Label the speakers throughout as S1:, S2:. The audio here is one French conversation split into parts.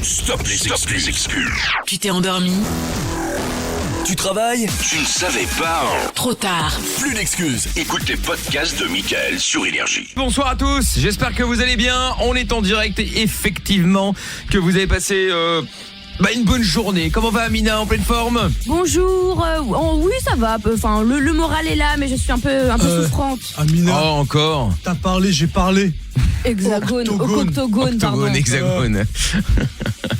S1: Stop les excuses.
S2: Tu t'es endormi?
S1: Tu travailles? Tu ne savais pas?
S2: Trop tard.
S1: Plus d'excuses. Écoute les podcasts de Mickaël sur Énergie.
S3: Bonsoir à tous, j'espère que vous allez bien. On est en direct et effectivement que vous avez passé une bonne journée. Comment va Amina, en pleine forme?
S4: Bonjour, oui ça va, enfin le moral est là mais je suis un peu souffrante.
S5: Amina,
S3: Oh, encore?
S5: t'as parlé, j'ai parlé.
S4: Hexagone, octogone, pardon.
S3: Hexagone.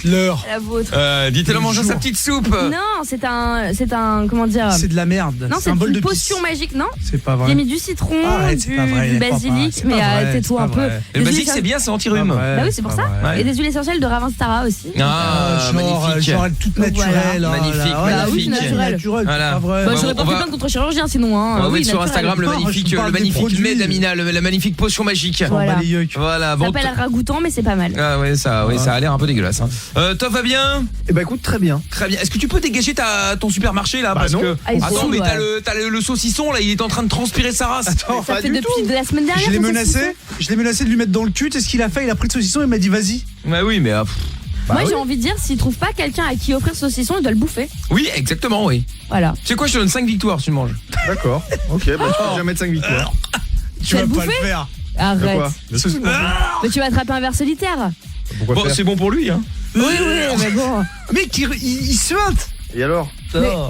S5: L'heure.
S4: La vôtre.
S3: Dites-le manger
S5: jour.
S3: sa petite soupe.
S4: Non, c'est un comment dire?
S5: C'est de la merde.
S4: Non, c'est
S5: un bol
S4: une
S5: de
S4: potion
S5: pisse.
S4: magique, non?
S5: C'est pas vrai.
S4: J'ai mis du citron,
S5: Arrête, c'est pas vrai,
S4: du
S5: crois pas,
S4: basilic,
S5: c'est
S4: mais
S5: pas vrai,
S4: tais-toi un
S5: c'est
S4: peu.
S5: pas vrai.
S3: Le
S4: Des
S3: basique
S4: huiles
S3: c'est bien, c'est anti-rhume.
S4: Bah oui, c'est pour ça.
S3: Ouais.
S4: Et des huiles essentielles de Ravinstara aussi.
S3: Ah, magnifique.
S5: Genre toute
S4: Donc
S5: naturelle.
S4: voilà.
S3: Magnifique,
S4: Bah oui,
S3: magnifique.
S4: naturel.
S3: Voilà.
S5: C'est pas vrai.
S4: Bah,
S3: on
S4: j'aurais pas
S3: va-
S4: fait plainte contre chirurgien sinon hein.
S3: On va
S4: Oui,
S3: mettre sur
S4: naturel.
S3: Instagram le
S5: Non, je
S3: magnifique,
S5: parle
S3: le
S5: des
S3: magnifique
S5: produits.
S3: mets d'Amina, la magnifique potion magique.
S4: Voilà.
S3: Voilà,
S4: Ça
S3: bon.
S4: s'appelle ragoûtant mais c'est pas mal.
S3: Ah ouais, ça a l'air un peu dégueulasse. Toi va bien?
S6: Eh ben écoute, très bien.
S3: Très bien. Est-ce que tu peux dégager ton supermarché là? Parce
S6: non.
S3: que
S4: Ah, il
S3: attends,
S4: faut,
S3: mais
S4: ouais.
S3: t'as le saucisson là, il est en train de transpirer sa race.
S6: Attends,
S4: Ça
S6: pas
S4: fait
S6: du
S4: depuis
S6: tout.
S4: la semaine dernière.
S5: Je l'ai
S4: ton
S5: menacé de lui mettre dans le cul. C'est ce qu'il a fait. Il a pris le saucisson et il m'a dit vas-y.
S3: Bah oui, mais
S4: Moi j'ai envie de dire s'il trouve pas quelqu'un à qui offrir ce saucisson, il doit le bouffer.
S3: oui, exactement, oui.
S4: Voilà.
S3: Tu sais quoi, je te donne 5 victoires si tu le manges.
S6: D'accord. Ok, bah je peux déjà mettre 5 victoires.
S5: Tu
S4: vas
S5: vas
S4: le
S5: pas le
S4: bouffer
S5: faire.
S4: Arrête.
S6: Quoi
S4: Mais tu vas attraper un ver solitaire.
S6: Pourquoi
S3: Bon,
S6: faire
S3: c'est bon pour lui hein.
S4: Oui, mais bon.
S5: Mec, il se hâte.
S6: Et alors?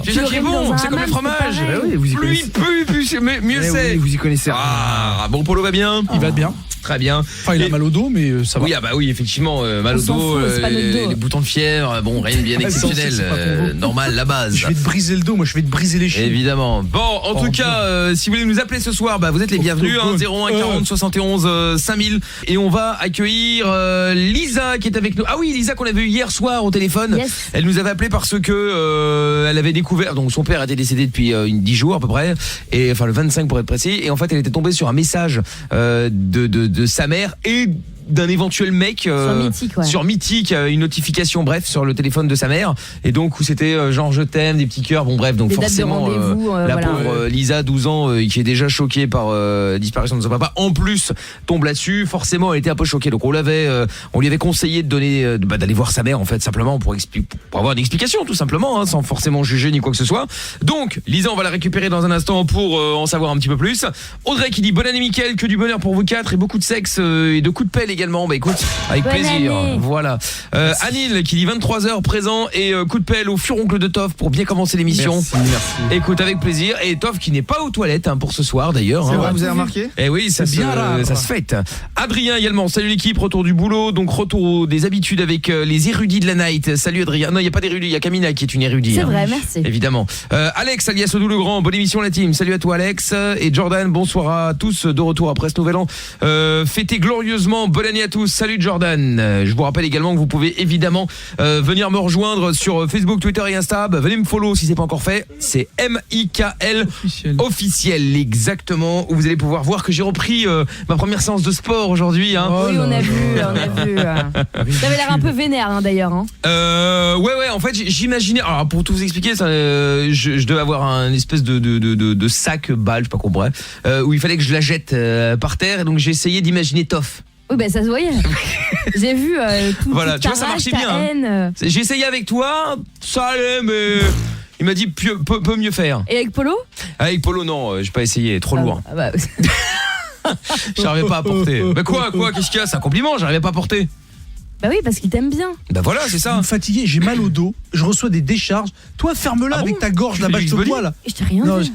S3: C'est ça qui est bon, c'est comme le fromage.
S4: pareil.
S6: Bah oui, vous y
S3: Plus
S6: connaissez.
S3: il pue, plus mieux
S6: Eh
S3: c'est.
S6: oui, vous y connaissez rien.
S3: Ah, bon, Polo va bien?
S5: Il va bien.
S3: Très bien.
S5: Enfin, il a
S3: Et-
S5: mal au dos, mais ça va.
S3: Oui, ah bah oui, effectivement, mal au
S4: On s'en
S3: dos,
S4: fout, c'est pas notre dos.
S3: les boutons de fièvre, bon, rien de bien
S5: Ah, ça,
S3: exceptionnel,
S5: c'est pas ton dos.
S3: normal, la base.
S5: Je vais te briser le dos, moi je vais te briser les chevilles.
S3: Évidemment. Bon, en tout cas, si vous voulez nous appeler ce soir, vous êtes les bienvenus, hein, 01 40 71 5000. Et on va accueillir Lisa qui est avec nous. Ah oui, Lisa qu'on a vu hier soir au téléphone.
S4: Yes.
S3: Elle nous avait appelé parce que elle avait découvert, donc son père était décédé depuis 10 jours à peu près, et enfin le 25 pour être précis. Et en fait, elle était tombée sur un message de sa mère et d'un éventuel mec
S4: Sur Mythique, ouais.
S3: sur Mythique, une notification bref sur le téléphone de sa mère, et donc où c'était genre je t'aime, des petits cœurs, bon bref, donc
S4: Des dates de
S3: forcément
S4: rendez-vous,
S3: la
S4: voilà.
S3: pauvre Lisa 12 ans qui est déjà choquée par la disparition de son papa, en plus tombe là-dessus, forcément elle était un peu choquée, donc on lui avait conseillé de donner d'aller voir sa mère en fait, simplement pour avoir une explication tout simplement, hein, sans forcément juger ni quoi que ce soit. Donc Lisa, on va la récupérer dans un instant pour en savoir un petit peu plus. Audrey qui dit bonne année Mickaël, que du bonheur pour vous quatre et beaucoup de sexe et de coups de pelle également. Bah écoute, avec
S4: Bonne
S3: plaisir.
S4: année.
S3: Voilà. Anil qui dit 23h présent et coup de pelle au furoncle de Toff pour bien commencer l'émission.
S6: Merci.
S3: Écoute, avec plaisir. Et Toff qui n'est pas aux toilettes pour ce soir d'ailleurs.
S6: C'est
S3: hein.
S6: vrai, vous avez remarqué?
S3: Eh oui, ça
S5: C'est bien rare.
S3: se fête. Adrien également, salut l'équipe, retour du boulot, donc retour des habitudes avec les érudits de la night. Salut Adrien. Non, il n'y a pas d'érudit, il y a Camina qui est une érudite.
S4: C'est vrai, merci.
S3: Évidemment. Alex alias Odou le Grand, bonne émission la team. Salut à toi Alex. Et Jordan, bonsoir à tous, de retour après ce nouvel an. Fêtez glorieusement, bonne année à tous. Salut Jordan. Je vous rappelle également que vous pouvez évidemment venir me rejoindre sur Facebook, Twitter et Insta. Venez me follow si c'est pas encore fait. C'est MIKL officiel, exactement, où vous allez pouvoir voir que j'ai repris ma première séance de sport aujourd'hui, hein.
S5: Oh
S4: Oui, on
S5: là
S4: a
S5: là.
S4: vu. T'avais l'air un peu vénère hein, d'ailleurs. Hein.
S3: Ouais, en fait j'imaginais, alors pour tout vous expliquer ça, je devais avoir un espèce de sac balle, je sais pas quoi, bref, où il fallait que je la jette par terre, et donc j'ai essayé d'imaginer Toff.
S4: Oui, ben ça se voyait. J'ai vu tout
S3: Voilà,
S4: toute
S3: tu
S4: ta
S3: vois, ça
S4: rage,
S3: marchait
S4: ta
S3: bien, hein.
S4: haine.
S3: J'ai essayé avec toi, ça allait, mais il m'a dit peut mieux faire.
S4: Et avec Polo?
S3: Avec Polo non, j'ai pas essayé, trop lourd.
S4: Ah bah,
S3: J'arrivais pas à porter. Bah quoi, qu'est-ce qu'il y a? C'est un compliment, j'arrivais pas à porter.
S4: bah oui, parce qu'il t'aime bien.
S3: Bah voilà, c'est
S5: Vous
S3: ça.
S5: me fatiguez, j'ai mal au dos, je reçois des décharges. Toi, ferme-la
S3: Ah
S5: avec
S3: bon?
S5: ta gorge là-bas, je te
S3: X-Body
S5: vois là.
S4: Et je t'ai rien
S5: Non,
S4: dit.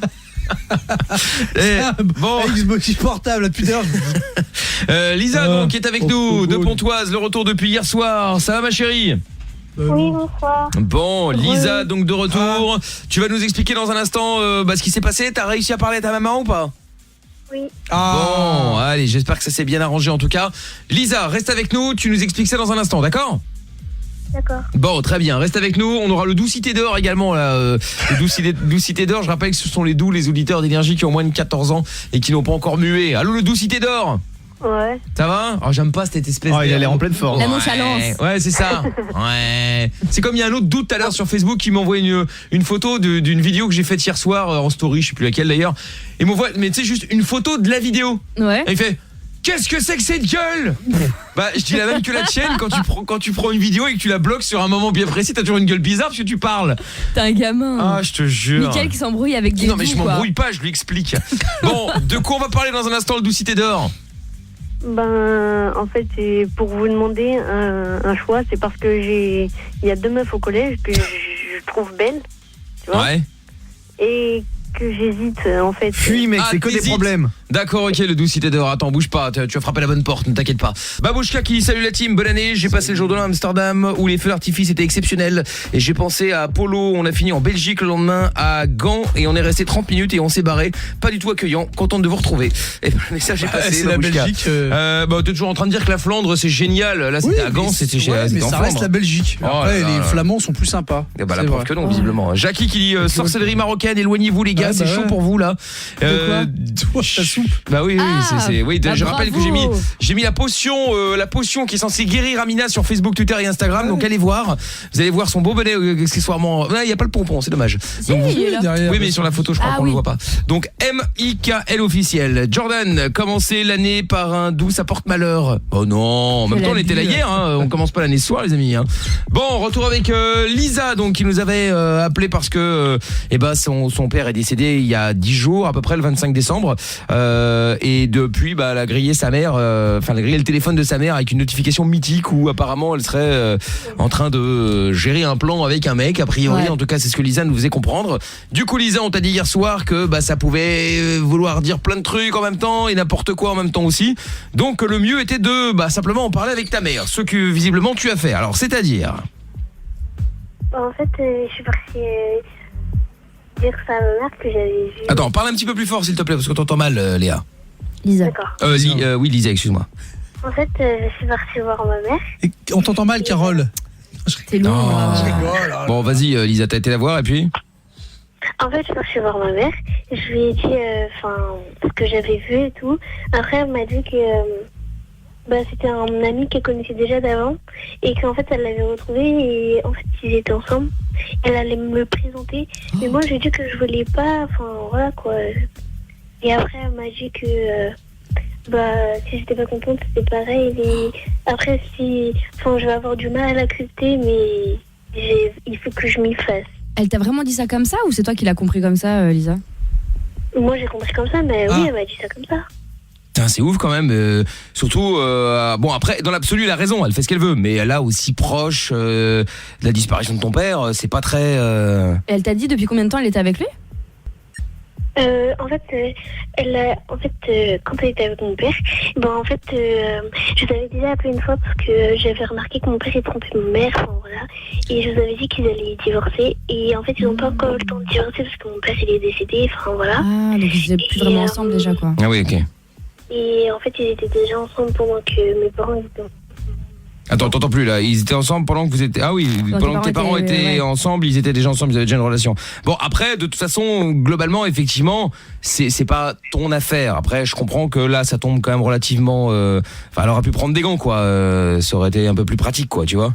S3: Bon,
S5: Xbox portable, là, depuis tout à l'heure.
S3: Lisa donc qui est avec nous de Pontoise, le retour depuis hier soir. Ça va ma chérie?
S7: Oui, bonsoir.
S3: Bon, Lisa donc de retour. Tu vas nous expliquer dans un instant ce qui s'est passé. T'as réussi à parler à ta maman ou pas?
S7: Oui.
S3: Bon, allez, j'espère que ça s'est bien arrangé en tout cas. Lisa, reste avec nous, tu nous expliques ça dans un instant, d'accord?
S7: D'accord.
S3: Bon, très bien, reste avec nous. On aura le Doux-Cité d'Or également là, le Doux-Cité d'Or. Je rappelle que ce sont les auditeurs d'énergie qui ont moins de 14 ans et qui n'ont pas encore mué. Allô le Doux-Cité d'Or?
S7: Ouais.
S3: Ça va? Oh, j'aime pas cette espèce
S6: il a l'air en pleine forme.
S4: La nonchalance.
S3: Ouais, c'est ça. Ouais. C'est comme il y a un autre doute tout à l'heure sur Facebook qui m'envoie une photo d'une vidéo que j'ai faite hier soir en story, je sais plus laquelle d'ailleurs. Et m'envoie, mais tu sais, juste une photo de la vidéo.
S4: Ouais.
S3: Et il fait Qu'est-ce que c'est que cette gueule? Bah, je dis la même que la tienne quand tu prends une vidéo et que tu la bloques sur un moment bien précis, t'as toujours une gueule bizarre parce que tu parles.
S4: T'es un gamin.
S3: Ah, je te jure.
S4: Mickaël qui s'embrouille avec des
S3: Non, mais
S4: doux,
S3: je
S4: quoi.
S3: m'embrouille pas, je lui explique. Bon, de quoi on va parler dans un instant, le Doucité d'or?
S7: Ben, en fait, c'est pour vous demander un choix. C'est parce que il y a 2 meufs au collège que je trouve belles, tu vois.
S3: Ouais.
S7: Et que j'hésite, en fait.
S6: Fuis, mec, c'est que des
S3: t'hésites.
S6: problèmes.
S3: D'accord, ok, le Doucité d'or. Attends, bouge pas, tu vas frapper la bonne porte, ne t'inquiète pas. Babouchka qui salut la team, bonne année. J'ai passé le jour de l'an à Amsterdam où les feux d'artifice étaient exceptionnels. Et j'ai pensé à Polo, on a fini en Belgique le lendemain à Gand et on est resté 30 minutes et on s'est barré. Pas du tout accueillant, contente de vous retrouver. Et le message est passé.
S5: c'est la
S3: Babouchka.
S5: Belgique.
S3: Bah, t'es toujours en train de dire que la Flandre c'est génial. Là c'était à Gand, c'était chez
S5: mais
S3: en
S5: ça reste
S3: Flandre.
S5: la Belgique.
S3: Oh
S5: Après,
S3: là là
S5: les
S3: là.
S5: Flamands sont plus sympas.
S3: Eh bah, la
S5: C'est
S3: preuve
S5: vrai.
S3: que non, visiblement. Jackie qui dit sorcellerie marocaine, éloignez-vous les gars,
S5: Ouais,
S3: c'est
S5: bah
S3: chaud
S5: ouais.
S3: pour vous là.
S5: Toi, ta soupe.
S3: Bah oui,
S4: Ah,
S3: oui,
S4: bah
S3: je rappelle que
S4: bravo.
S3: j'ai mis la potion qui est censée guérir Amina sur Facebook, Twitter et Instagram. Donc allez voir, vous allez voir son beau bonnet accessoirement. Il y a pas le pompon, c'est dommage.
S4: Si,
S3: Donc,
S4: il est là.
S5: Derrière,
S3: oui, mais sur la photo, je crois
S4: Ah
S3: qu'on
S4: oui.
S3: le voit pas. Donc MIKL officiel. Jordan, commencez l'année par un doux, ça porte malheur. Oh non, en même
S4: Quel
S3: temps on était là
S4: abus.
S3: hier, hein. On commence pas l'année ce soir les amis. Hein. Bon, retour avec Lisa, donc qui nous avait appelé parce que son père est décédé il y a 10 jours, à peu près le 25 décembre. Et depuis, elle a grillé sa mère, elle a grillé le téléphone de sa mère avec une notification mythique où apparemment elle serait en train de gérer un plan avec un mec, a priori.
S4: Ouais.
S3: En tout cas, c'est ce que Lisa nous faisait comprendre. Du coup, Lisa, on t'a dit hier soir que ça pouvait vouloir dire plein de trucs en même temps et n'importe quoi en même temps aussi. Donc le mieux était de simplement en parler avec ta mère, ce que visiblement tu as fait. Alors, c'est-à-dire
S7: En fait, je suis partie dire ça à ma mère que j'avais vu.
S3: Attends, parle un petit peu plus fort s'il te plaît parce que t'entends mal Léa.
S4: Lisa.
S7: D'accord.
S3: Oui, Lisa, excuse-moi.
S7: En fait, je suis partie voir ma mère.
S5: Et on t'entend mal, Carole.
S4: T'es long.
S3: Non.
S4: là.
S3: Bon, vas-y Lisa, t'as été la voir et puis
S7: En fait, je suis partie voir ma mère. Je lui ai dit ce que j'avais vu et tout. Après, elle m'a dit que c'était un ami qu'elle connaissait déjà d'avant et qu'en fait, elle l'avait retrouvé et en fait, ils étaient ensemble. Elle allait me le présenter. Mais moi, j'ai dit que je voulais pas. Enfin, voilà quoi. Et après, elle m'a dit que si j'étais pas contente, c'était pareil. Et après, je vais avoir du mal à l'accepter, mais il faut que je m'y fasse.
S4: Elle t'a vraiment dit ça comme ça ou c'est toi qui l'as compris comme ça, Lisa?
S7: Moi, j'ai compris comme ça, mais oui, elle m'a dit ça comme ça.
S3: Putain, c'est ouf quand même. Surtout, bon après, dans l'absolu, elle a raison, elle fait ce qu'elle veut. Mais là, aussi proche de la disparition de ton père, c'est pas très...
S4: Et elle t'a dit depuis combien de temps elle était avec lui?
S7: En fait, quand elle était avec mon père, je vous avais déjà appelé une fois parce que j'avais remarqué que mon père était trompé ma mère, voilà. Et je vous avais dit qu'ils allaient divorcer. Et en fait, ils n'ont pas encore eu le temps de divorcer parce que mon père, il est décédé, voilà.
S4: Ah, donc ils étaient plus vraiment ensemble déjà, quoi.
S3: Ah oui, ok.
S7: Et en fait, ils étaient déjà ensemble pendant que mes parents étaient ensemble.
S3: Attends, t'entends plus là. Ils étaient ensemble pendant que vous étiez... Ah oui, pendant que tes parents étaient ensemble, ils étaient déjà ensemble, ils avaient déjà une relation. Bon, après, de toute façon, globalement, effectivement, c'est pas ton affaire. Après, je comprends que là, ça tombe quand même relativement... Enfin, elle aurait pu prendre des gants, quoi. Ça aurait été un peu plus pratique, quoi, tu vois.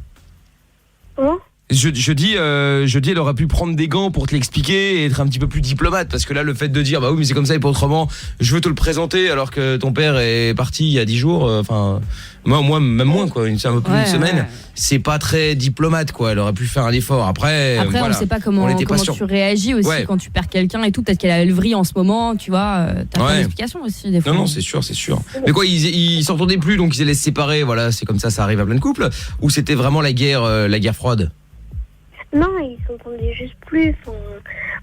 S7: Comment ?
S3: Je dis, elle aurait pu prendre des gants pour te l'expliquer et être un petit peu plus diplomate, parce que là, le fait de dire, bah oui, mais c'est comme ça et pas autrement, je veux te le présenter alors que ton père est parti il y a 10 jours, moi, même moins, quoi, c'est un peu plus d'une semaine, c'est pas très diplomate, quoi, elle aurait pu faire un effort. Après,
S4: on sait pas comment tu réagis aussi quand tu perds quelqu'un et tout, peut-être qu'elle a le vrille en ce moment, tu vois, t'as pas d'explication aussi, des fois.
S3: Non, c'est sûr. Mais quoi, ils s'entendaient plus, donc ils allaient se séparer, voilà, c'est comme ça arrive à plein de couples, ou c'était vraiment la guerre froide?
S7: Non, ils s'entendaient juste plus.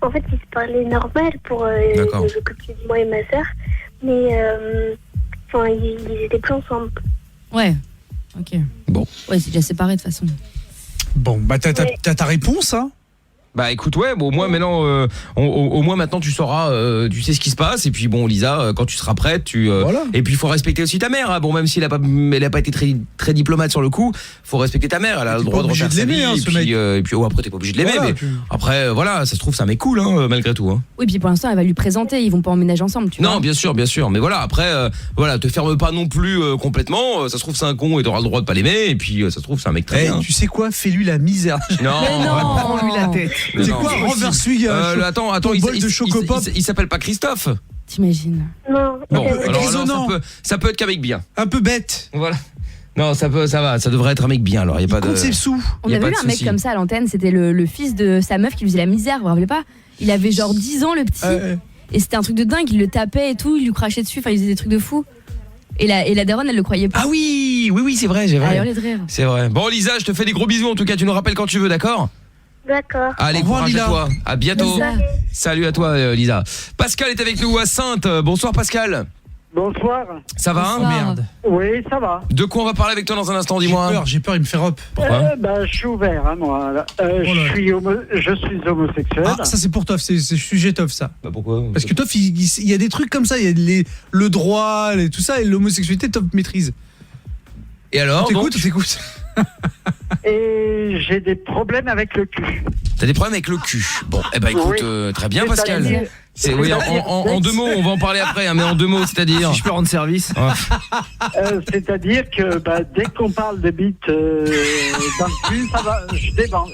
S7: En fait, ils se parlaient normal pour le couple de moi et ma sœur. Mais ils étaient plus ensemble.
S4: Ouais, ok.
S3: Bon.
S4: Ouais, c'est déjà séparé de toute façon.
S5: Bon, t'as ta réponse, hein?
S3: Bah écoute, ouais, bon, au moins maintenant, au moins maintenant tu sauras, tu sais ce qui se passe. Et puis bon, Lisa, quand tu seras prête,
S5: Voilà.
S3: Et puis il faut respecter aussi ta mère. Hein. Bon, même si elle a pas été très très diplomate sur le coup, faut respecter ta mère. Elle a le droit de refaire sa vie. Et puis après t'es pas obligé de l'aimer.
S5: Voilà,
S3: mais après, voilà, ça se trouve, c'est un mec cool, hein, malgré tout. Hein.
S4: Oui, puis pour l'instant, elle va lui présenter. Ils vont pas emménager ensemble, tu vois.
S3: Non, bien sûr. Mais voilà, après, te ferme pas non plus complètement. Ça se trouve, c'est un con et t'auras le droit de pas l'aimer. Et puis ça se trouve, c'est un mec très bien.
S5: Tu sais quoi? Fais-lui la misère.
S3: Non,
S5: prends-lui la tête. C'est quoi? Renverse-lui
S3: attends,
S5: bol de chocopop.
S3: il s'appelle pas Christophe.
S4: T'imagines?
S7: Non,
S3: Bon,
S7: Ok.
S3: alors ça peut être qu'un mec bien.
S5: Un peu bête.
S3: Voilà. Non, ça va, ça devrait être un mec bien. Alors, y a pas de.
S5: Compte ses sous.
S4: On
S3: Y a
S4: avait
S3: pas
S4: vu
S3: de
S4: un mec
S3: souci.
S4: comme ça à l'antenne, c'était le fils de sa meuf qui lui faisait la misère, vous vous rappelez pas? Il avait genre 10 ans le petit, et c'était un truc de dingue, il le tapait et tout, il lui crachait dessus, enfin il faisait des trucs de fou. Et la daronne, elle le croyait pas.
S3: Ah oui, c'est vrai, j'ai
S4: Elle
S3: vrai.
S4: hurlait de rire.
S3: C'est vrai. Bon, Lisa, je te fais des gros bisous. En tout cas, tu nous rappelles quand tu veux, d'accord?
S7: D'accord.
S3: Allez,
S5: Au revoir,
S3: courage
S5: Lila.
S3: à toi. À bientôt.
S4: Lisa.
S3: Salut à toi, Lisa. Pascal est avec nous à Sainte. Bonsoir, Pascal.
S8: Bonsoir.
S3: Ça va, hein?
S4: Bonsoir.
S5: Merde.
S8: Oui, ça va.
S3: De quoi on va parler avec toi dans un instant, dis-moi.
S5: J'ai peur, il me fait rep.
S3: Pourquoi?
S8: Je suis ouvert, hein, moi.
S5: là.
S8: Je suis homosexuel.
S5: Ah, ça c'est pour Toff, c'est sujet Toff ça.
S3: Bah pourquoi?
S5: Parce que Toff, il y a des trucs comme ça, il y a le droit, tout ça, et l'homosexualité, Toff maîtrise.
S3: Et alors?
S5: T'écoutes.
S8: Et j'ai des problèmes avec le cul.
S3: T'as des problèmes avec le cul. Bon, eh ben écoute,
S8: Oui.
S3: très bien, Pascal.
S8: C'est-à-dire-
S3: Oui, en 2 mots, on va en parler après, hein, mais en 2 mots, c'est-à-dire.
S6: Si je peux rendre service.
S8: C'est-à-dire que dès qu'on parle de bite dans le cul, ça va, je débande.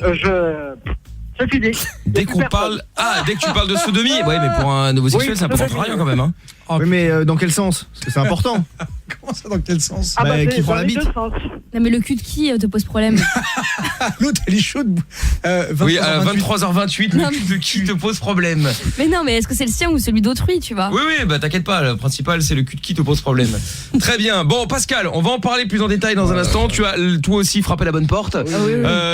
S8: C'est fini.
S3: Dès qu'on parle, dès que tu parles de sodomie, ouais, mais pour un homosexuel,
S8: Oui,
S3: ça apporte rien quand même, hein.
S6: Oui, mais dans quel sens? Parce que c'est important.
S5: Comment ça, dans quel sens?
S6: Qui prend la bite?
S4: Non mais le cul de qui te pose problème?
S5: L'autre, elle est chaude.
S3: Oui, à 23h28,
S4: Non,
S3: le cul de qui te pose problème?
S4: Mais non, mais est-ce que c'est le sien ou celui d'autrui, tu vois?
S3: Oui, bah t'inquiète pas, le principal c'est le cul de qui te pose problème. Très bien. Bon, Pascal, on va en parler plus en détail dans un instant. Tu as toi aussi frappé la bonne porte.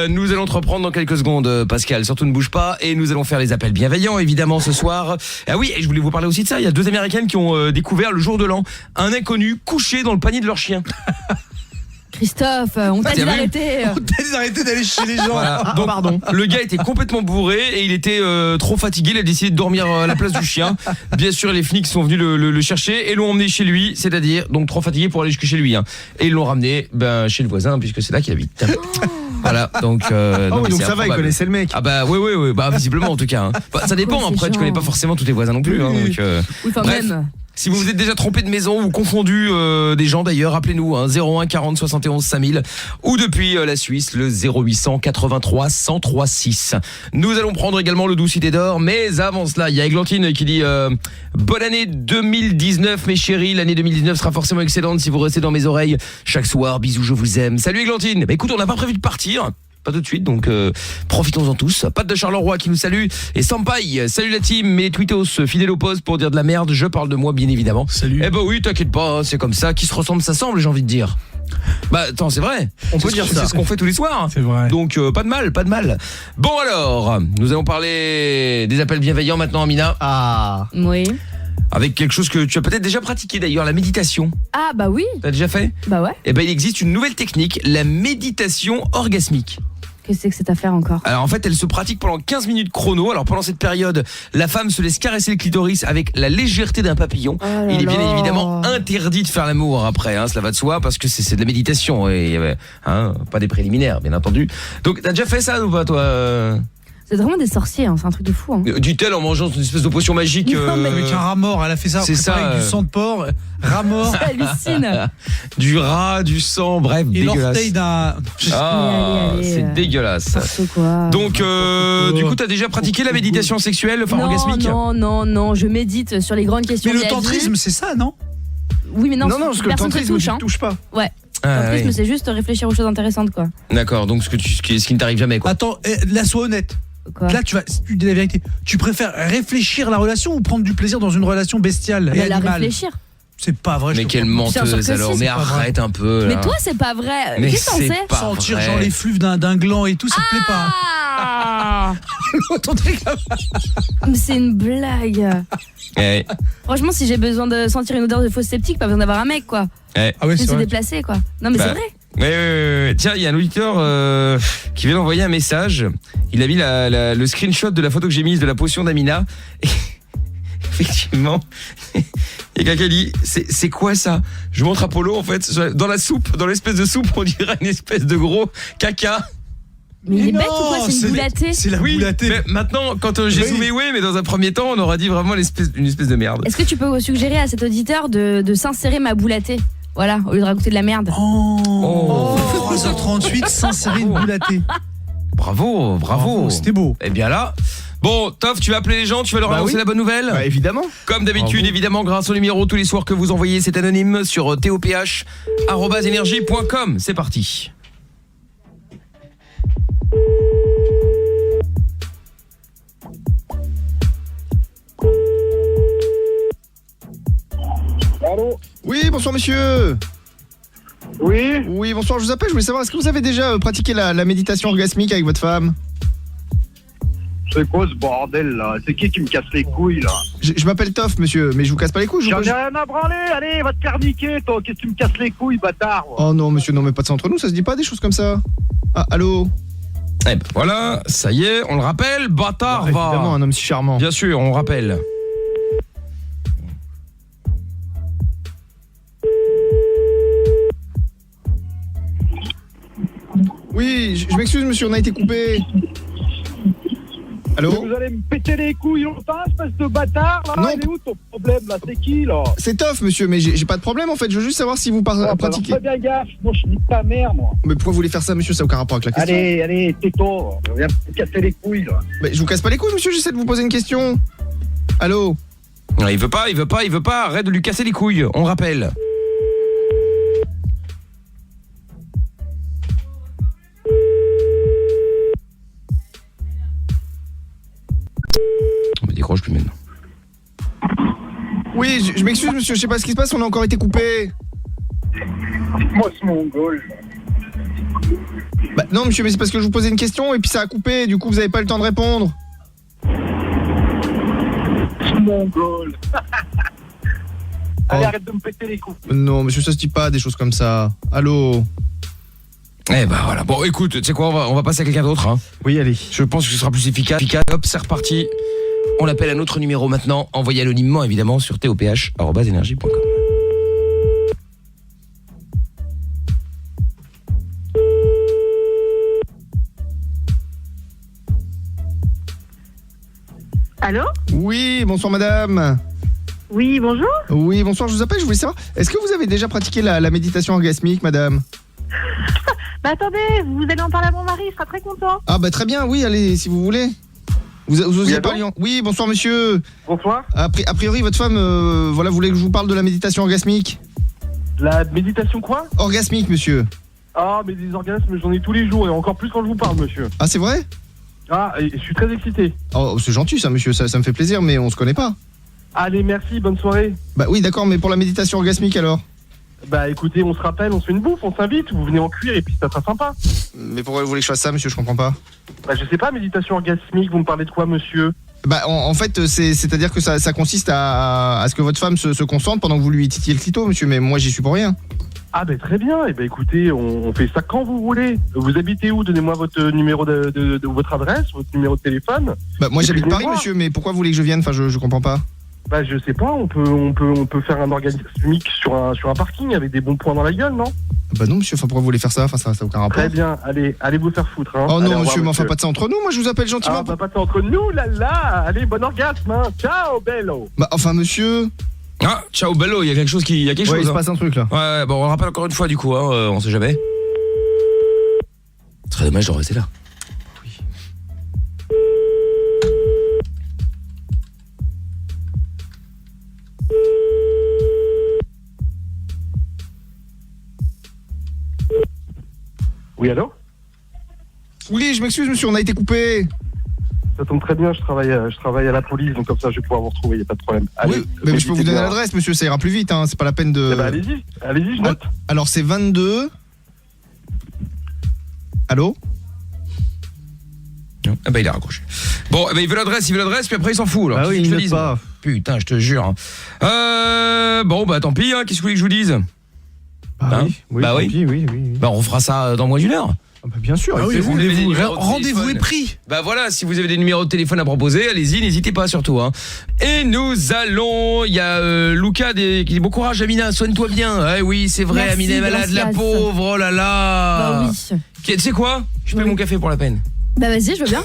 S3: Nous allons te reprendre dans quelques secondes, Pascal. Surtout ne bouge pas et nous allons faire les appels bienveillants évidemment ce soir. Ah oui, et je voulais vous parler aussi de ça. Il y a 2 Américaines qui ont découvert le jour de l'an un inconnu couché dans le panier de leur chien.
S4: Christophe, on t'a
S3: T'as
S4: dit
S3: vu
S4: d'arrêter.
S5: T'as dit d'arrêter d'aller chez les gens.
S3: Voilà. Donc, pardon. Le gars était complètement bourré et il était trop fatigué. Il a décidé de dormir à la place du chien. Bien sûr, les flics sont venus le chercher et l'ont emmené chez lui, c'est-à-dire donc trop fatigué pour aller jusque chez lui. Hein. Et ils l'ont ramené chez le voisin puisque c'est là qu'il habite. Voilà, donc
S6: donc
S3: c'est
S6: ça va, il
S3: improbable.
S6: connaissait le mec.
S3: Ah bah oui, bah visiblement en tout cas. Hein. Bah, ça dépend.
S4: Quoi,
S3: Après,
S4: ces
S3: tu connais
S4: gens
S3: pas forcément tous tes voisins non plus. Hein, donc,
S4: Oui, enfin
S3: bref.
S4: même.
S3: Si vous vous êtes déjà trompé de maison ou confondu des gens d'ailleurs, appelez-nous 01 40 71 5000 ou depuis la Suisse le 0800 83 103 6. Nous allons prendre également le doux cité d'or, mais avant cela, il y a Églantine qui dit bonne année 2019 mes chéris, l'année 2019 sera forcément excellente si vous restez dans mes oreilles chaque soir. Bisous, je vous aime. Salut Églantine. Bah écoute, on n'a pas prévu de partir. Pas tout de suite, donc profitons-en tous. Pat de Charleroi qui nous salue. Et Sampaï, salut la team. Mes tweetos fidèles au poste pour dire de la merde. Je parle de moi, bien évidemment.
S5: Salut.
S3: Eh bah oui, t'inquiète pas, c'est comme ça. Qui se ressemble, s'assemble, j'ai envie de dire. Bah attends, c'est vrai. On peut dire ça. C'est ce qu'on fait tous les soirs.
S5: C'est vrai.
S3: Donc pas de mal, pas de mal. Bon alors, nous allons parler des appels bienveillants maintenant, Amina.
S6: Ah.
S4: Oui.
S3: Avec quelque chose que tu as peut-être déjà pratiqué d'ailleurs, la méditation.
S4: Ah bah oui.
S3: T'as déjà fait?
S4: Bah ouais.
S3: Eh ben il existe une nouvelle technique, la méditation orgasmique.
S4: Qu'est-ce que c'est que cette affaire encore?
S3: Alors en fait, elle se pratique pendant 15 minutes chrono. Alors pendant cette période, la femme se laisse caresser le clitoris avec la légèreté d'un papillon.
S4: Oh là
S3: Il est bien
S4: là.
S3: évidemment interdit de faire l'amour après, hein, cela va de soi parce que c'est de la méditation et pas des préliminaires bien entendu. Donc t'as déjà fait ça ou pas toi?
S4: C'est vraiment des sorciers, hein, c'est un truc de fou. Hein.
S3: Dit-elle en mangeant une espèce de potion magique.
S4: Non, mais
S5: Avec un rat mort, elle a fait ça.
S3: C'est ça,
S5: avec du sang de porc, rat mort
S4: Hallucine.
S3: Du rat, du sang, bref,
S5: et
S3: dégueulasse.
S5: l'orteil d'un.
S3: Ah,
S4: Allez,
S3: c'est dégueulasse.
S4: N'importe quoi.
S3: Donc du coup t'as déjà pratiqué la méditation sexuelle, enfin orgasmique?
S4: Non, je médite sur les grandes questions
S5: Mais
S4: de
S5: le
S4: la vie.
S5: tantrisme, c'est ça, non?
S4: Oui, mais non,
S6: parce que le
S4: personne ne
S6: tantrisme,
S4: touche.
S6: tu
S4: Hein.
S6: te touches pas.
S4: Ouais.
S3: Ah,
S4: Tantrisme,
S3: oui.
S4: c'est juste réfléchir aux choses intéressantes, quoi.
S3: D'accord, donc ce qui ne t'arrive jamais quoi.
S5: Attends, là, sois honnête.
S4: Quoi.
S5: Là, tu dis la vérité. Tu préfères réfléchir la relation ou prendre du plaisir dans une relation bestiale et
S4: Mais la
S5: animale?
S4: réfléchir.
S5: C'est pas vrai.
S3: Mais
S5: je te
S3: quelle
S5: comprends.
S4: Bien sûr
S3: menteuse
S4: que
S3: alors,
S4: si,
S3: mais
S4: c'est
S5: pas vrai.
S3: arrête un peu là.
S4: Mais toi, c'est pas vrai.
S3: Mais
S4: Qu'est-ce que t'en
S3: c'est
S4: sais?
S3: pas
S5: Sentir
S3: vrai.
S5: genre les fluves d'un gland et tout, ça te plaît pas.
S4: Ah
S5: Ton truc, là.
S4: Mais c'est une blague.
S3: Eh,
S4: Franchement, si j'ai besoin de sentir une odeur de fausse sceptique, pas besoin d'avoir un mec, quoi.
S3: eh.
S5: Ah ouais,
S4: Mais
S5: c'est
S4: c'est
S5: vrai.
S4: déplacé, quoi. Non, mais
S3: Bah,
S4: c'est vrai.
S3: Ouais. Tiens, il y a un auditeur qui vient d'envoyer un message. Il a mis le screenshot de la photo que j'ai mise de la potion d'Amina. Et effectivement, il y a quelqu'un qui dit c'est quoi ça? Je montre à Polo en fait dans la soupe, dans l'espèce de soupe, on dirait une espèce de gros caca.
S4: Mais il est
S5: non,
S4: bête ou quoi? C'est une boulatée.
S5: C'est la
S3: Oui,
S5: boulatée.
S3: mais maintenant quand j'ai
S5: Oui.
S3: zoomé mais dans un premier temps, on aura dit vraiment une espèce de merde.
S4: Est-ce que tu peux suggérer à cet auditeur de s'insérer ma boulatée? Voilà, au lieu de rajouter de la merde.
S5: Oh, 3h38, s'insérer une boulatée.
S3: Bravo.
S5: C'était beau.
S3: Eh bien là, Bon, Toff, tu vas appeler les gens, tu vas leur annoncer la bonne nouvelle.
S6: Bah évidemment.
S3: Comme d'habitude, évidemment, grâce au numéro tous les soirs que vous envoyez, c'est anonyme sur toph@energie.com. C'est parti.
S8: Allô?
S6: Oui, bonsoir monsieur.
S8: Oui?
S6: Oui, bonsoir, je vous appelle, je voulais savoir, est-ce que vous avez déjà pratiqué la méditation orgasmique avec votre femme?
S8: C'est quoi ce bordel là? C'est qui me casse les couilles là?
S6: Je m'appelle Toff, monsieur, mais je vous casse pas les couilles.
S8: J'en ai rien à branler, allez, va te carniquer toi, qu'est-ce que tu me casses les couilles, bâtard?
S6: Oh non, monsieur, non, mais pas de ça entre nous, ça se dit pas des choses comme ça. Ah, allô?
S3: Eh ben voilà, ça y est, on le rappelle, bâtard, va.
S6: Évidemment, un homme si charmant.
S3: Bien sûr, on rappelle.
S6: Oui, je m'excuse, monsieur, on a été coupé. Allô?
S8: Vous allez me péter les couilles longtemps, espèce de bâtard là?
S6: Non.
S8: Il est où ton problème là? C'est qui là?
S6: C'est Toff, monsieur, mais j'ai pas de problème en fait, je veux juste savoir si vous pratiquez.
S8: Fais bien gaffe, moi je nique ta mère moi.
S6: Mais pourquoi vous voulez faire ça, monsieur? Ça n'a aucun rapport avec la question.
S8: Allez, tais-toi, viens me casser les couilles là.
S6: Mais je vous casse pas les couilles, monsieur, j'essaie de vous poser une question. Allô?
S3: Non, il veut pas, arrête de lui casser les couilles, on rappelle. On me décroche plus maintenant.
S6: Oui, je m'excuse, monsieur, je sais pas ce qui se passe, on a encore été coupé.
S8: Moi ce mongol.
S6: Bah non, monsieur, mais c'est parce que je vous posais une question et puis ça a coupé, du coup vous avez pas eu le temps de répondre.
S8: Ce mongol. Allez, arrête de me péter les couilles.
S6: Non, monsieur, ça se dit pas des choses comme ça. Allô?
S3: Eh ben voilà. Bon, écoute, tu sais quoi, on va passer à quelqu'un d'autre. Hein.
S6: Oui, allez.
S3: Je pense que ce sera plus efficace. Hop, c'est reparti. On l'appelle à notre numéro maintenant. Envoyez anonymement, évidemment, sur toph@energie.com.
S9: Allô?
S6: Oui, bonsoir madame.
S9: Oui, bonjour.
S6: Oui, bonsoir, je vous appelle, je voulais savoir, est-ce que vous avez déjà pratiqué la méditation orgasmique, madame?
S9: Bah attendez, vous allez en parler à mon mari, il sera très content.
S6: Ah bah très bien, oui, allez, si vous voulez. Vous osiez parler en... Oui, bonsoir monsieur.
S8: Bonsoir.
S6: A priori, votre femme, voilà, voulait que je vous parle de la méditation orgasmique.
S8: La méditation quoi?
S6: Orgasmique, monsieur.
S8: Ah, mais des orgasmes, j'en ai tous les jours et encore plus quand je vous parle, monsieur.
S6: Ah, c'est vrai?
S8: Ah, et je suis très excité.
S6: Oh, c'est gentil ça, monsieur, ça me fait plaisir, mais on se connaît pas.
S8: Allez, merci, bonne soirée.
S6: Bah oui, d'accord, mais pour la méditation orgasmique alors?
S8: Bah écoutez, on se rappelle, on se fait une bouffe, on s'invite, vous venez en cuir et puis ça sera sympa.
S6: Mais pourquoi vous voulez que je fasse ça, monsieur? Je comprends pas.
S8: Bah je sais pas, méditation orgasmique, vous me parlez de quoi, monsieur?
S6: Bah en fait, c'est-à-dire que ça consiste à ce que votre femme se concentre pendant que vous lui titillez le clito, monsieur, mais moi j'y suis pour rien.
S8: Ah bah très bien, et bah écoutez, on fait ça quand vous voulez. Vous habitez où? Donnez-moi votre numéro de votre adresse, votre numéro de téléphone.
S6: Bah moi
S8: Et
S6: j'habite
S8: puis,
S6: Paris,
S8: venez
S6: monsieur, mais pourquoi vous voulez que je vienne? Enfin, je comprends pas.
S8: Bah je sais pas, on peut faire un orgasmique sur un parking avec des bons points dans la gueule, non?
S6: Bah non, monsieur, enfin pourquoi vous voulez faire ça? Enfin, ça n'a aucun rapport.
S8: Très bien, allez vous faire foutre, hein.
S6: Oh
S8: Allez,
S6: non,
S8: au
S6: monsieur, mais
S8: revoir,
S6: enfin pas de ça entre nous, moi je vous appelle gentiment.
S8: Ah bah pas de ça entre nous, là. Allez, bon orgasme, hein. Ciao, bello.
S6: Bah enfin monsieur.
S3: Ah, ciao bello, il y a quelque chose
S6: Ouais,
S3: chose.
S6: il se
S3: Hein.
S6: passe un truc là.
S3: Ouais, bon, on le rappelle encore une fois du coup, hein, on sait jamais. Ce serait dommage de rester là.
S8: Oui, allô?
S6: Oui, je m'excuse monsieur, on a été coupé.
S8: Ça tombe très bien, je travaille à la police, donc comme ça je vais pouvoir vous retrouver, il n'y a pas de problème. Allez,
S6: Oui, mais je peux vous donner
S8: bien.
S6: l'adresse, monsieur, ça ira plus vite, hein, c'est pas la peine de...
S8: Eh ben, allez-y, je note.
S6: Alors c'est 22... Allô?
S3: Ah bah il a raccroché. Bon, bah il veut l'adresse, puis après il s'en fout. Alors,
S6: Ah oui,
S3: je
S6: il
S3: te
S6: note
S3: dise,
S6: pas.
S3: Putain, je te jure. Bon, bah tant pis, hein, qu'est-ce que vous voulez que je vous dise?
S6: Bah
S3: Hein?
S6: oui,
S3: Bah
S6: tant
S3: oui.
S6: pis, oui.
S3: Bah on fera ça dans moins d'une heure.
S6: Ah bah bien sûr.
S5: Ah oui,
S6: avec plaisir.
S5: rendez-vous est pris.
S3: Bah voilà, si vous avez des numéros de téléphone à proposer, allez-y, n'hésitez pas surtout. Hein. Et nous allons, il y a Lucas qui dit bon courage Amina, soigne-toi bien. Eh oui, c'est vrai,
S4: Merci,
S3: Amina est malade, la
S4: gracias.
S3: pauvre, oh là là.
S4: Bah oui.
S3: Tu sais quoi? Je paye mon café pour la peine.
S4: Bah vas-y, je veux bien.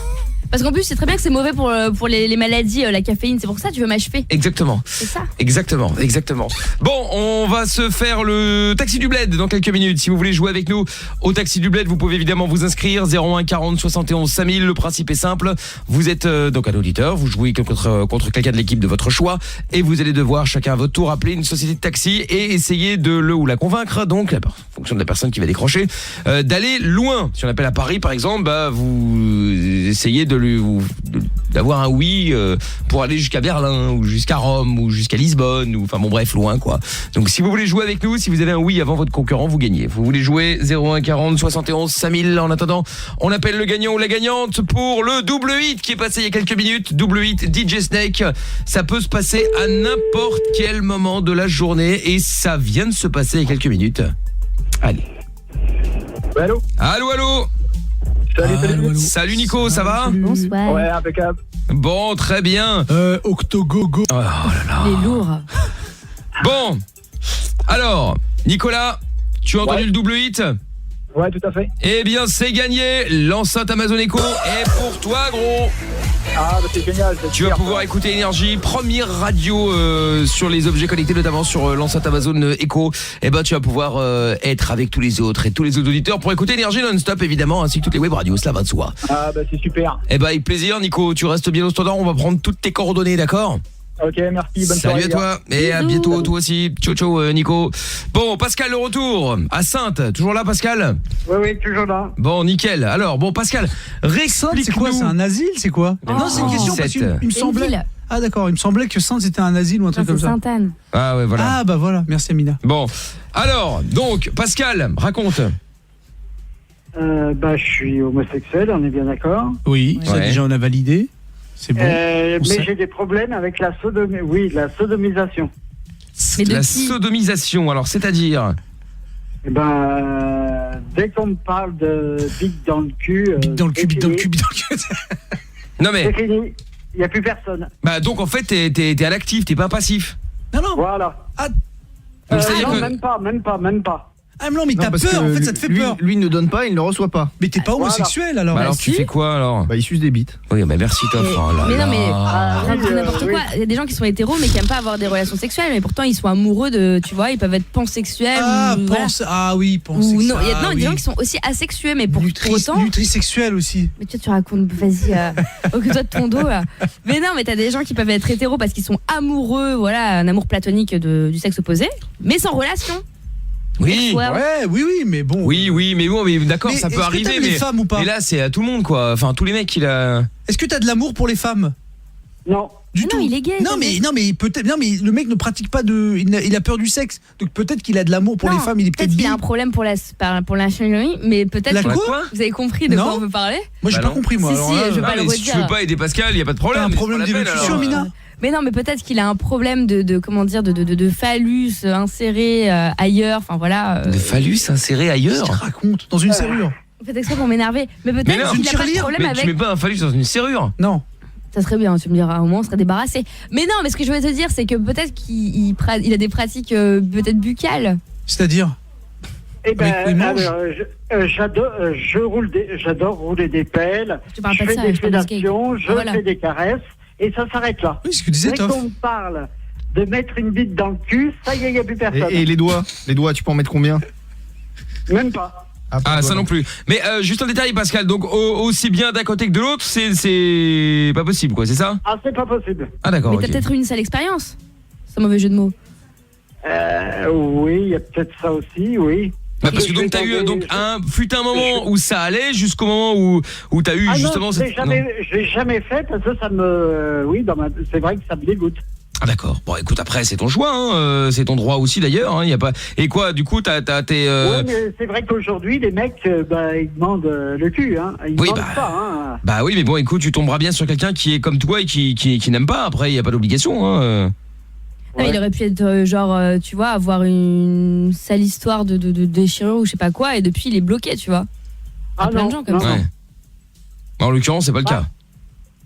S4: Parce qu'en plus, c'est très bien que c'est mauvais pour les maladies, la caféine. C'est pour ça que tu veux m'achever.
S3: Exactement.
S4: C'est ça.
S3: Exactement. Bon, on va se faire le Taxi du Bled dans quelques minutes. Si vous voulez jouer avec nous au Taxi du Bled, vous pouvez évidemment vous inscrire 01 40 71 5000. Le principe est simple. Vous êtes donc un auditeur, vous jouez contre quelqu'un de l'équipe de votre choix et vous allez devoir chacun à votre tour appeler une société de taxi et essayer de le ou la convaincre, donc en fonction de la personne qui va décrocher, d'aller loin. Si on appelle à Paris par exemple, bah vous essayez d'avoir un oui pour aller jusqu'à Berlin ou jusqu'à Rome ou jusqu'à Lisbonne ou enfin bon bref loin quoi. Donc si vous voulez jouer avec nous, si vous avez un oui avant votre concurrent, vous gagnez. Vous voulez jouer 01 40 71 5000. En attendant, on appelle le gagnant ou la gagnante pour le double hit qui est passé il y a quelques minutes. Double hit DJ Snake. Ça peut se passer à n'importe quel moment de la journée et ça vient de se passer il y a quelques minutes. Allez.
S8: Allô.
S5: Salut.
S3: Salut Nico, ça va?
S4: Bonsoir.
S8: Ouais, impeccable.
S3: Bon, très bien.
S5: Octogogo.
S3: Oh là là.
S4: Les lourds.
S3: Bon. Alors, Nicolas, tu as entendu le double hit?
S8: Ouais, tout à fait.
S3: Eh bien, c'est gagné. L'enceinte Amazon Echo est pour toi, gros.
S8: Ah, bah c'est génial.
S3: Tu vas pouvoir écouter Énergie, première radio sur les objets connectés, notamment sur l'enceinte Amazon Echo. Et ben tu vas pouvoir être avec tous les autres et tous les autres auditeurs pour écouter Énergie non-stop évidemment, ainsi que toutes les web radios, cela va de soi.
S8: Ah bah c'est super.
S3: Et ben avec plaisir Nico, tu restes bien au standard, on va prendre toutes tes coordonnées, d'accord?
S8: Ok, merci, bonne soirée.
S3: Salut à toi et à bientôt toi aussi. Ciao Nico. Bon, Pascal le retour à Sainte, toujours là Pascal?
S8: Oui, toujours là.
S3: Bon, nickel. Alors, bon Pascal, réexplique-nous.
S5: C'est quoi, c'est un asile, c'est quoi? Non, c'est une question parce qu'il me semblait. Ah d'accord, il me semblait que Sainte c'était un asile ou un truc comme ça.
S4: Sainte-Anne.
S3: Ah ouais, voilà.
S5: Ah bah voilà, merci Amina.
S3: Bon. Alors, donc Pascal, raconte.
S8: Bah je suis homosexuel, on est bien d'accord.
S5: Oui, ça déjà on a validé. C'est bon.
S8: Mais j'ai des problèmes avec la sodomisation.
S3: La sodomisation, alors c'est-à-dire?
S8: Eh ben, dès qu'on me parle de bite dans le cul...
S5: bite dans le cul.
S3: Non mais...
S8: C'est fini, il n'y a plus personne.
S3: Bah donc en fait t'es à l'actif, t'es pas passif.
S5: Non.
S8: Voilà.
S3: Donc, c'est-à-dire
S8: non,
S3: que...
S8: même pas.
S5: Ah non mais t'as peur, en fait ça te fait peur.
S6: Lui ne donne pas, il ne le reçoit pas.
S5: Mais t'es pas homosexuel alors.
S3: Bah alors tu fais quoi alors?
S6: Bah il suce des bites.
S3: Oui bah merci Toff.
S4: Mais non mais raconte n'importe quoi. Il y a des gens qui sont hétéros mais qui aiment pas avoir des relations sexuelles, mais pourtant ils sont amoureux de, tu vois, ils peuvent être pansexuels.
S5: Ah oui, pansexuels.
S4: Ou non, il y a des gens qui sont aussi asexués, mais pour autant
S5: nutrisexuels aussi.
S4: Mais tu racontes, vas-y, occupe-toi de ton dos là. Mais non, mais t'as des gens qui peuvent être hétéros parce qu'ils sont amoureux, voilà, un amour platonique du sexe opposé, mais sans relation.
S3: Oui,
S5: oui, mais bon.
S3: Oui, mais bon, mais d'accord, ça peut arriver, mais
S5: les femmes ou pas?
S3: Mais là, c'est à tout le monde, quoi. Enfin, tous les mecs, il a.
S5: Est-ce que t'as de l'amour pour les femmes?
S8: Non.
S5: Du tout.
S4: Non, il est gay.
S5: Non, mais peut-être. Non, mais le mec ne pratique pas de. Il a peur du sexe, donc peut-être qu'il a de l'amour pour les femmes. Il est peut-être
S4: qu'il a un problème pour la chenillerie, mais peut-être.
S5: La quoi?
S4: Vous avez compris de quoi on veut parler?
S5: Moi, j'ai pas compris, moi.
S4: Si, je vais pas le redire.
S3: Si tu veux pas aider Pascal, il y a pas de problème.
S5: T'as un problème d'élocution, Mina?
S4: Mais non, mais peut-être qu'il a un problème de phallus inséré ailleurs, enfin voilà.
S3: De phallus inséré ailleurs?
S5: Qu'est-ce qu'il raconte? Dans une serrure?
S4: Faites exprès pour m'énerver. Mais peut-être qu'il a pas de problème avec...
S3: Mais tu mets pas un phallus dans une serrure?
S5: Non.
S4: Ça serait bien, tu me diras, au moins on serait débarrassé. Mais non, mais ce que je voulais te dire, c'est que peut-être qu'il a des pratiques peut-être buccales.
S5: C'est-à-dire?
S8: Eh ben, j'adore rouler des pelles, je fais des fellations, je fais des caresses, et ça s'arrête là.
S5: Oui, ce que disait Toff.
S8: Dès qu'on me parle de mettre une bite dans le cul, ça y est, il n'y a plus personne.
S6: Et les doigts, tu peux en mettre combien?
S8: Même pas.
S3: Ah, ça non plus. Mais juste en détail, Pascal, donc aussi bien d'un côté que de l'autre, c'est pas possible, quoi, c'est ça?
S8: Ah, c'est pas possible.
S3: Ah d'accord.
S4: Mais t'as peut-être eu une sale expérience. C'est un mauvais jeu de mots.
S8: Oui, il y a peut-être ça aussi, oui.
S3: Bah parce que donc t'as eu fut un moment où ça allait jusqu'au moment où t'as eu justement cette...
S8: je l'ai jamais fait parce que ça me c'est vrai que ça me dégoûte.
S3: Ah d'accord. Bon écoute, après c'est ton choix hein, c'est ton droit aussi d'ailleurs hein, y a pas. Et quoi du coup t'as tes
S8: Ouais, mais c'est vrai qu'aujourd'hui les mecs ils demandent le cul hein. Ils demandent pas hein.
S3: Bah oui, mais bon écoute, tu tomberas bien sur quelqu'un qui est comme toi et qui n'aime pas. Après il y a pas d'obligation hein.
S4: Ouais. Il aurait pu être genre tu vois, avoir une sale histoire de déchirure ou je sais pas quoi, et depuis il est bloqué, tu vois.
S8: Ah
S4: plein de gens comme ça.
S3: Ouais. En l'occurrence c'est pas le cas.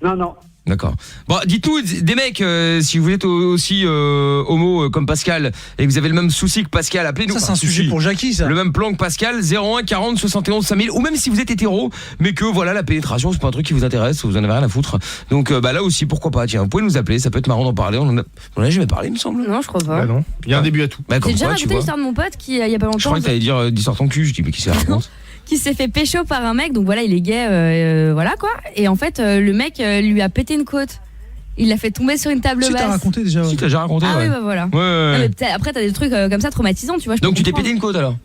S8: Non.
S3: D'accord. Bon, dites-nous des mecs, si vous êtes aussi homo comme Pascal et que vous avez le même souci que Pascal, appelez-nous.
S5: Ça, c'est un sujet pour Jackie, ça.
S3: Le même plan que Pascal, 01 40 71 5000, ou même si vous êtes hétéro, mais que voilà, la pénétration, c'est pas un truc qui vous intéresse, vous en avez rien à foutre. Donc là aussi, pourquoi pas, tiens, vous pouvez nous appeler, ça peut être marrant d'en parler, on en a jamais parlé, il me semble.
S4: Non, je crois pas.
S6: Bah non, il y a un début à tout.
S3: Bah,
S4: J'ai
S3: comme
S4: déjà
S3: quoi, tu
S4: raconté
S3: vois.
S4: l'histoire de mon pote qui, il y a pas longtemps,
S3: Je crois que t'allais dire, dis-sort ton cul, je dis, mais qui s'est raconté.
S4: qui s'est fait pécho par un mec, donc voilà, il est gay, voilà quoi. Et en fait, le mec lui a pété une côte. Il l'a fait tomber sur une table
S5: Si
S4: basse.
S5: t'as raconté déjà. Ouais.
S3: Si, t'as déjà raconté,
S4: Ah
S3: ouais.
S4: oui, bah voilà.
S3: Ouais.
S4: Non, mais après, t'as des trucs comme ça traumatisants, tu vois. je
S3: Donc
S4: peux
S3: tu t'es
S4: comprendre.
S3: pété une côte alors?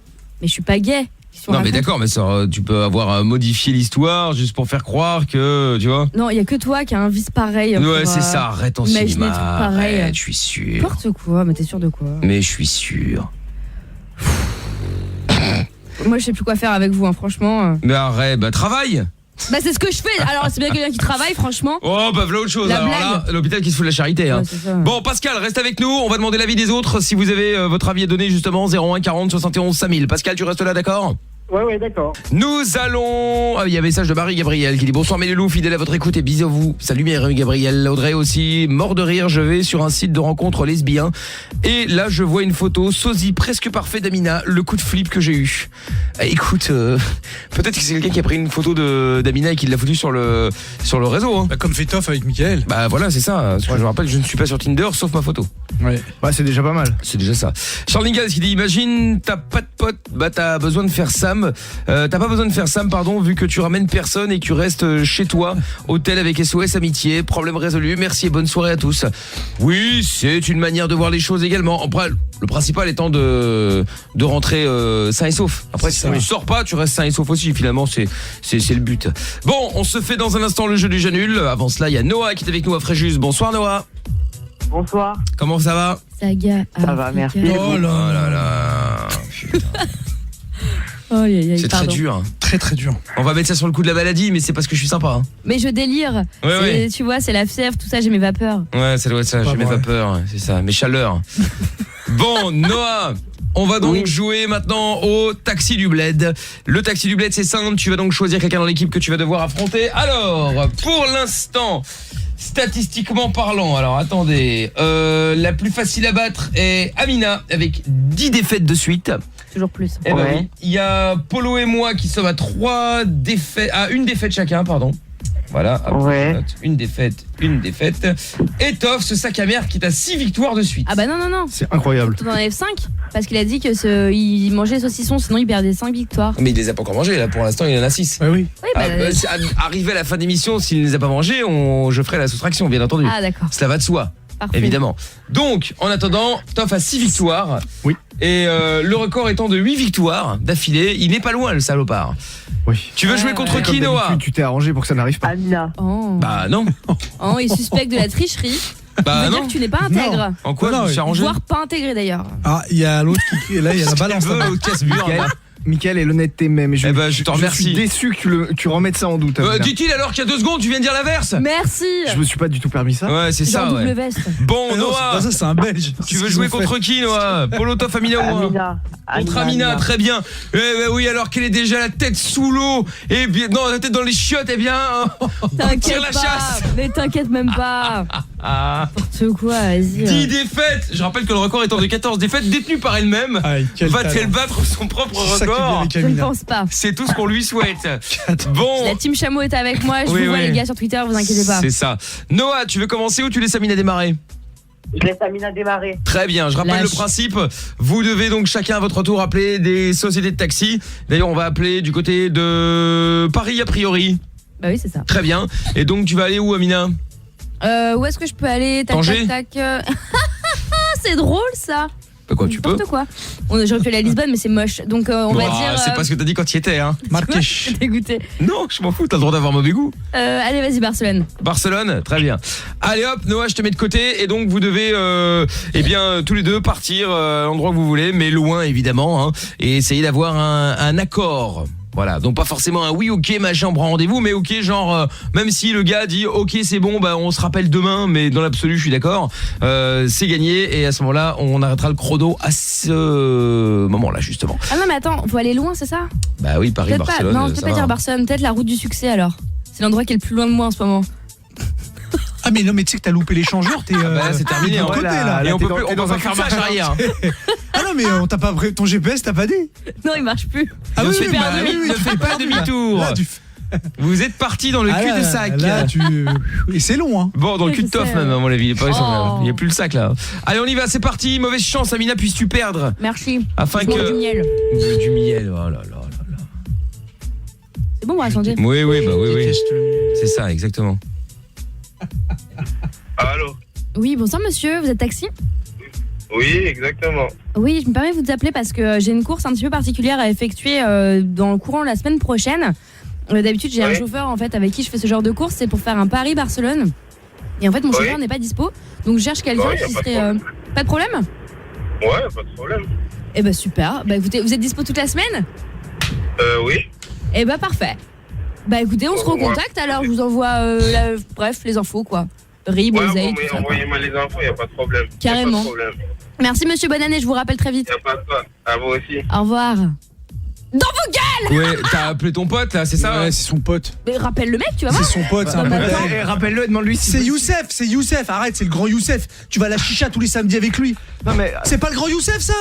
S4: Mais je suis pas gay.
S3: Non mais d'accord, mais ça, tu peux avoir modifié l'histoire juste pour faire croire que, tu vois.
S4: Non, il y a que toi qui a un vice pareil.
S3: Ouais, c'est ça, arrête ton
S4: imaginer
S3: cinéma.
S4: des trucs pareils.
S3: Arrête, je suis sûr.
S4: N'importe quoi, mais t'es sûr de quoi?
S3: Mais je suis sûr.
S4: Moi, je sais plus quoi faire avec vous, hein, franchement.
S3: Mais arrête, bah travaille.
S4: Bah, c'est ce que je fais. Alors, c'est bien quelqu'un qui travaille, franchement.
S3: Oh bah voilà autre chose.
S4: La
S3: Alors
S4: blague.
S3: là, l'hôpital qui se fout de la charité. Hein.
S4: Ouais, c'est ça.
S3: Bon Pascal, reste avec nous. On va demander l'avis des autres. Si vous avez votre avis à donner justement, 01 40 71 5000. Pascal, tu restes là, d'accord?
S8: Ouais, d'accord.
S3: Nous allons... Ah, il y a un message de Marie-Gabrielle qui dit: bonsoir mes loulous, fidèle à votre écoute et bisous à vous. Salut Marie-Gabrielle. Audrey aussi, mort de rire, je vais sur un site de rencontre lesbien et là je vois une photo sosie presque parfait d'Amina, le coup de flip que j'ai eu. Écoute, peut-être que c'est quelqu'un qui a pris une photo d'Amina et qui l'a foutu sur le réseau. Hein.
S5: Bah, comme fait Toff avec Mickaël.
S3: Bah voilà, c'est ça. Parce que je me rappelle, je ne suis pas sur Tinder sauf ma photo.
S5: Ouais.
S6: Bah c'est déjà pas mal.
S3: C'est déjà ça. Charles Ingalls qui dit: imagine t'as pas de pote, bah t'as besoin de faire Sam. T'as pas besoin de faire Sam, pardon, vu que tu ramènes personne et que tu restes chez toi. Hôtel avec SOS Amitié, problème résolu. Merci et bonne soirée à tous. Oui, c'est une manière de voir les choses également. Après, le principal étant de rentrer sain et sauf. Après, si tu sors pas, tu restes sain et sauf aussi. Finalement, c'est le but. Bon, on se fait dans un instant le jeu du Janul. Avant cela, il y a Noah qui est avec nous à Fréjus. Bonsoir Noah.
S8: Bonsoir.
S3: Comment ça va?
S4: Saga.
S8: Ça va, merci.
S5: Oh là.
S3: Oh là là. Putain.
S4: Oh,
S3: C'est très dur. Hein.
S5: Très très dur.
S3: On va mettre ça sur le coup de la maladie, mais c'est parce que je suis sympa. Hein.
S4: Mais je délire.
S3: Ouais.
S4: Tu vois, c'est la fièvre, tout ça, j'ai mes vapeurs.
S3: Ouais, ça doit être ça. J'ai mes vapeurs, c'est ça, mes chaleurs. Bon, Noah, on va donc jouer maintenant au taxi du bled. Le taxi du bled, c'est simple. Tu vas donc choisir quelqu'un dans l'équipe que tu vas devoir affronter. Alors, pour l'instant, statistiquement parlant, alors attendez, la plus facile à battre est Amina avec 10 défaites de suite.
S4: Toujours plus.
S3: Eh ben oui. Il y a Polo et moi qui sommes à 3 défaites, à une défaite chacun, pardon. Voilà, une défaite. Et Toff, ce sac à merde qui est à 6 victoires de suite.
S4: Ah bah non.
S6: C'est incroyable.
S4: T'en enlèves 5 parce qu'il a dit que il mangeait les saucissons, sinon il perdait 5 victoires.
S3: Mais il les a pas encore mangés, là pour l'instant il en a 6.
S5: Ouais, oui.
S4: Oui, bah,
S3: Arrivé à la fin d'émission, s'il ne les a pas mangés, je ferai la soustraction, bien entendu.
S4: Ah d'accord.
S3: Cela va de soi.
S4: Parfait.
S3: Évidemment. Donc, en attendant, Toff a 6 victoires.
S5: Oui.
S3: Et le record étant de 8 victoires d'affilée, il n'est pas loin le salopard.
S6: Oui.
S3: Tu veux jouer contre qui,
S6: Comme
S3: Noah?
S6: d'habitude, tu t'es arrangé pour que ça n'arrive pas.
S8: Amina.
S4: Oh.
S3: Bah non.
S4: Oh, il suspecte de la tricherie.
S3: Bah
S4: veut
S3: non.
S4: dire que tu n'es pas intègre.
S3: En quoi
S5: Non,
S3: je me suis arrangé?
S4: Voire pas intégré d'ailleurs.
S5: Ah, il y a l'autre qui. Là, il y a la balance.
S3: Veut,
S5: là-bas.
S3: l'autre casse-burne.
S6: Mickaël et l'honnêteté même.
S3: Eh ben, je te remercie.
S6: Je suis déçu que tu remettes ça en doute. Amina.
S3: Dit-il alors qu'il y a 2 secondes, tu viens de dire l'inverse?
S4: Merci.
S6: Je me suis pas du tout permis ça.
S3: Ouais, c'est
S4: Genre
S3: ça,
S4: double
S3: ouais.
S4: veste.
S3: Bon,
S5: Ah non,
S3: Noah,
S5: ça c'est un Belge.
S3: tu veux jouer contre qui, Noah? Polo, Toff, Amina ou moi?
S8: Amina.
S3: Contre Amina, très bien. Oui, alors qu'elle est déjà la tête sous l'eau et bien non, la tête dans les chiottes, eh bien, on
S4: T'inquiète
S3: tire la
S4: pas.
S3: chasse.
S4: Mais t'inquiète même pas. N'importe quoi, vas-y.
S3: 10 défaites. Je rappelle que le record étant de 14 défaites détenues par elle-même.
S5: Aïe, quel
S3: Va-t-elle
S5: talent.
S3: battre son propre
S5: C'est ça qui est bien
S3: record?
S5: avec
S4: Je ne
S5: Amina.
S4: pense pas.
S3: C'est tout ce qu'on lui souhaite. Bon,
S4: La team Chameau est avec moi, je
S3: Oui,
S4: vous vois
S3: oui.
S4: les gars sur Twitter, vous inquiétez pas.
S3: c'est ça. Noah, tu veux commencer ou tu laisses Amina démarrer?
S8: Je laisse Amina démarrer.
S3: Très bien, je rappelle
S4: Lâche.
S3: le principe. Vous devez donc chacun à votre tour appeler des sociétés de taxi. D'ailleurs, on va appeler du côté de Paris a priori.
S4: Bah oui, c'est ça.
S3: Très bien. Et donc tu vas aller où, Amina?
S4: Où est-ce que je peux aller? Tac,
S3: Tanger
S4: tac, tac. C'est drôle ça.
S3: Bah quoi, tu peux?
S4: N'importe quoi. J'aurais pu aller à Lisbonne, mais c'est moche. Donc on va dire.
S3: C'est pas ce que t'as dit quand tu y étais, hein.
S5: Marquez.
S4: Je suis dégoûtée.
S3: Non, je m'en fous, t'as le droit d'avoir mauvais goût.
S4: Allez, vas-y, Barcelone.
S3: Barcelone, très bien. Allez hop, Noah, je te mets de côté et donc vous devez eh bien tous les deux partir à l'endroit que vous voulez, mais loin évidemment, hein, et essayer d'avoir un accord. Voilà, donc pas forcément un oui, ok, machin, on prend rendez-vous, mais ok, genre, même si le gars dit ok, c'est bon, bah on se rappelle demain, mais dans l'absolu, je suis d'accord, c'est gagné, et à ce moment-là, on arrêtera le chrono à ce moment-là, justement.
S4: Ah non, mais attends, faut aller loin, c'est ça?
S3: Bah oui, Paris,
S4: Peut-être pas.
S3: Barcelone.
S4: Non, je peux
S3: ça
S4: pas
S3: va.
S4: dire Barcelone, peut-être la route du succès alors. C'est l'endroit qui est le plus loin de moi en ce moment.
S5: Ah mais non mais tu sais que t'as loupé l'échangeur, t'es
S3: c'est terminé,
S5: t'es de
S3: hein.
S5: côté là.
S3: Et on
S6: t'es
S3: peut
S6: dans
S3: pas
S6: un
S3: faire
S6: cul-de-sac
S3: marche arrière.
S5: Ah non mais on t'a pas ton GPS t'as pas dit.
S4: Non, il marche plus.
S5: Ah
S3: Ne
S5: oui,
S3: fais
S5: oui,
S3: pas
S5: bah oui,
S3: ne
S5: tu
S3: fais
S5: fais
S3: pas
S5: perdu, là.
S3: demi-tour.
S5: Là, tu
S3: Vous êtes parti dans le
S5: Ah,
S3: cul-de-sac.
S5: Là tu et c'est long hein.
S3: Bon, dans le
S4: Oui,
S3: cul de
S4: je
S3: toffe
S4: sais,
S3: même, à mon avis. Il n'y a plus le sac là. Allez, on y va, c'est parti. Mauvaise chance, Amina, puisses-tu perdre.
S4: Merci.
S3: Afin
S4: Je mange
S3: que.
S4: du miel.
S3: Du miel, oh là là là là.
S4: C'est bon, Bras Santé.
S3: Oui, oui. C'est ça, exactement.
S10: Allô?
S4: Oui, bonsoir monsieur, vous êtes taxi?
S10: Oui, exactement.
S4: Oui, je me permets de vous appeler parce que j'ai une course un petit peu particulière à effectuer dans le courant de la semaine prochaine. D'habitude, j'ai un chauffeur en fait avec qui je fais ce genre de course, c'est pour faire un Paris-Barcelone. Et en fait, mon chauffeur n'est pas dispo, donc je cherche quelqu'un qui serait... Pas de problème?
S10: Ouais, pas de problème.
S4: Eh ben super. Bah écoutez, vous êtes dispo toute la semaine?
S10: Oui.
S4: Eh ben parfait. Bah écoutez, on se recontacte alors, je vous envoie bref, les infos quoi. Rib, oseille, tout ça.
S10: Envoyez-moi les infos, y a pas de problème.
S4: Carrément.
S10: Y a pas de problème.
S4: Merci monsieur, bonne année, je vous rappelle très vite.
S10: Y a pas de quoi. À vous aussi.
S4: Au revoir. Dans vos gueules!
S3: Ouais, t'as appelé ton pote là, c'est ça?
S5: Ouais, c'est son pote.
S4: Mais rappelle le mec, tu vas voir.
S5: C'est son pote, c'est un
S4: Non, mais
S5: pote.
S4: attends.
S3: Rappelle-le et demande-lui si
S5: C'est Youssef, arrête, c'est le grand Youssef. Tu vas à la chicha tous les samedis avec lui.
S6: Non mais
S5: C'est pas le grand Youssef ça?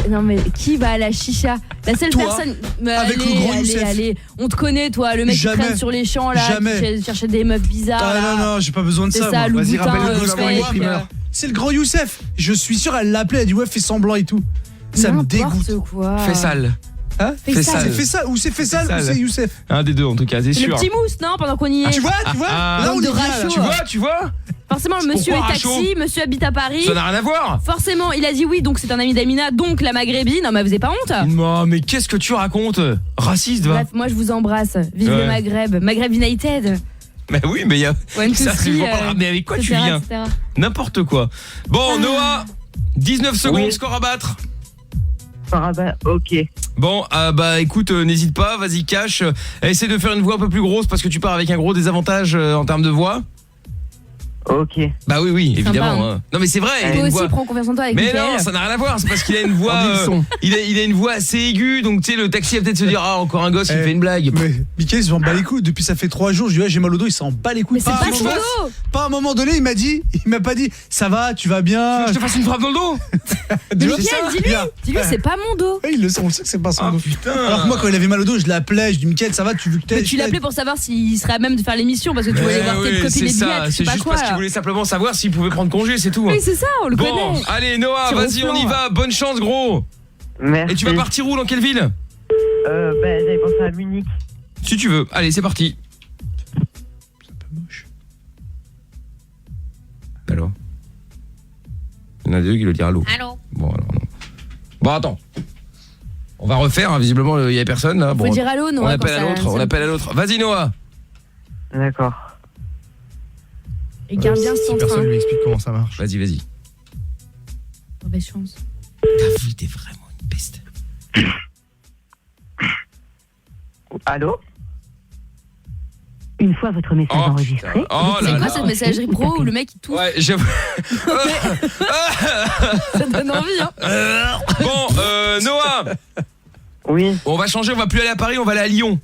S4: Non mais qui va à la chicha? La seule
S5: Toi,
S4: personne. Mais
S5: avec le grand Youssef.
S4: allez, on te connaît toi, le mec qui
S5: Jamais.
S4: traîne sur les champs là,
S5: Jamais.
S4: qui cherchait des meufs bizarres.
S5: Ah
S4: là.
S5: non, j'ai pas besoin de
S4: C'est
S5: ça.
S4: ça,
S5: moi.
S4: Louis
S6: Vas-y,
S4: Boutin,
S6: rappelle-le, je vais envoyer
S4: fake,
S6: primeur.
S5: C'est le grand Youssef. Je suis sûr, elle l'a appelé, elle a dit ouais, fais semblant et tout. Ça me dégoûte.
S4: N'importe quoi.
S3: Fais sale.
S5: Hein?
S4: Fais sale.
S5: C'est Faisal ou c'est Faisal ou
S3: Faisal.
S5: c'est Youssef?
S3: Un des deux en tout cas, c'est
S4: C'est le
S3: sûr.
S4: petit mousse, non, pendant qu'on y est.
S5: Tu vois là on
S4: de
S5: y vient, là.
S4: rachot.
S3: Tu vois
S4: Forcément, le monsieur
S3: Pourquoi
S4: est taxi,
S3: rachot
S4: monsieur habite à Paris.
S3: Ça n'a rien à voir.
S4: Forcément, il a dit oui, donc c'est un ami d'Amina, donc la maghrébine. Non, mais vous avez pas honte?
S3: Non, mais qu'est-ce que tu racontes? Raciste, va.
S4: Bref, moi je vous embrasse. Vive
S3: Ouais.
S4: le Maghreb. Maghreb United.
S3: Mais oui, mais il y a.
S4: One, two,
S3: Ça,
S4: three,
S3: je vois pas. Mais avec quoi tu
S4: etc.,
S3: viens?
S4: etc.
S3: N'importe quoi. Bon, Noah, 19 secondes,
S9: Oui.
S3: score à battre.
S9: Ah bah, ok.
S3: Bon, bah écoute, n'hésite pas, vas-y cache. Essaie de faire une voix un peu plus grosse parce que tu pars avec un gros désavantage en termes de voix.
S9: Ok.
S3: Bah oui,
S4: Sympa,
S3: évidemment.
S4: hein.
S3: hein. Non mais c'est vrai, il a
S4: Toi
S3: une
S4: aussi,
S3: voix.
S4: prends confiance en toi avec
S3: Mais
S4: Mickaël.
S3: non, ça n'a rien à voir, c'est parce qu'il a une voix il a une voix assez aiguë, donc tu sais le taxi va peut-être se dire ah encore un gosse qui fait une blague.
S5: Mais Mickaël il s'en bat les couilles depuis ça fait 3 jours, je lui dis ouais, j'ai mal au dos, il s'en bat les couilles.
S4: Mais c'est pas
S5: un
S4: son
S5: moment-
S4: dos.
S5: Pas à un moment donné, il m'a pas dit ça va, tu vas bien.
S3: Je te fasse une frappe dans le dos.
S4: Mais
S5: Tu vois,
S4: Mickaël,
S5: c'est ça
S4: dis-lui,
S5: Bien.
S4: c'est pas mon dos.
S5: Ouais, il le sait, on sait que c'est pas son
S3: Ah
S5: dos.
S3: putain.
S5: Alors que moi quand il avait mal au dos, je l'appelais, je dis Mickaël ça va, tu veux que
S4: Mais tu l'appelais pour savoir s'il serait à même de faire l'émission parce que tu voulais voir tes copines
S3: c'est
S4: et
S3: ça,
S4: billets, je sais
S3: c'est
S4: pas
S3: juste
S4: quoi.
S3: parce qu'il
S4: là.
S3: voulait simplement savoir s'il pouvait prendre congé, c'est tout.
S4: Oui, c'est ça, on le
S3: Bon,
S4: connaît.
S3: allez Noah,
S4: Tire au
S3: vas-y, on y
S4: flanc.
S3: va, bonne chance gros.
S9: Merci.
S3: Et tu vas partir où, dans quelle ville?
S9: J'avais pensé à Munich.
S3: Si tu veux, allez c'est parti. Alors il y en a deux qui le dire allô.
S4: Allô.
S3: Bon alors non. Bon attends. On va refaire, hein, visiblement il y a personne là. Bon,
S4: Faut dire allô, Noah.
S3: on appelle
S4: quand
S3: à
S4: ça-
S3: l'autre, on
S4: ça-
S3: appelle à l'autre. Vas-y Noah.
S9: D'accord.
S4: Et garde bien son train.
S6: personne lui explique comment ça marche.
S3: Vas-y.
S4: Mauvaise chance.
S3: T'as vu, t'es vraiment une peste.
S9: Allô?
S11: Une fois votre message
S3: Oh,
S11: enregistré,
S3: putain. Oh
S4: C'est
S3: là
S4: quoi
S3: là.
S4: cette messagerie pro où le mec il tousse?
S3: Ouais, j'avoue.
S4: Ça donne envie, hein.
S3: Bon, Noah,
S9: Oui,
S3: on va changer, on va plus aller à Paris, on va aller à Lyon.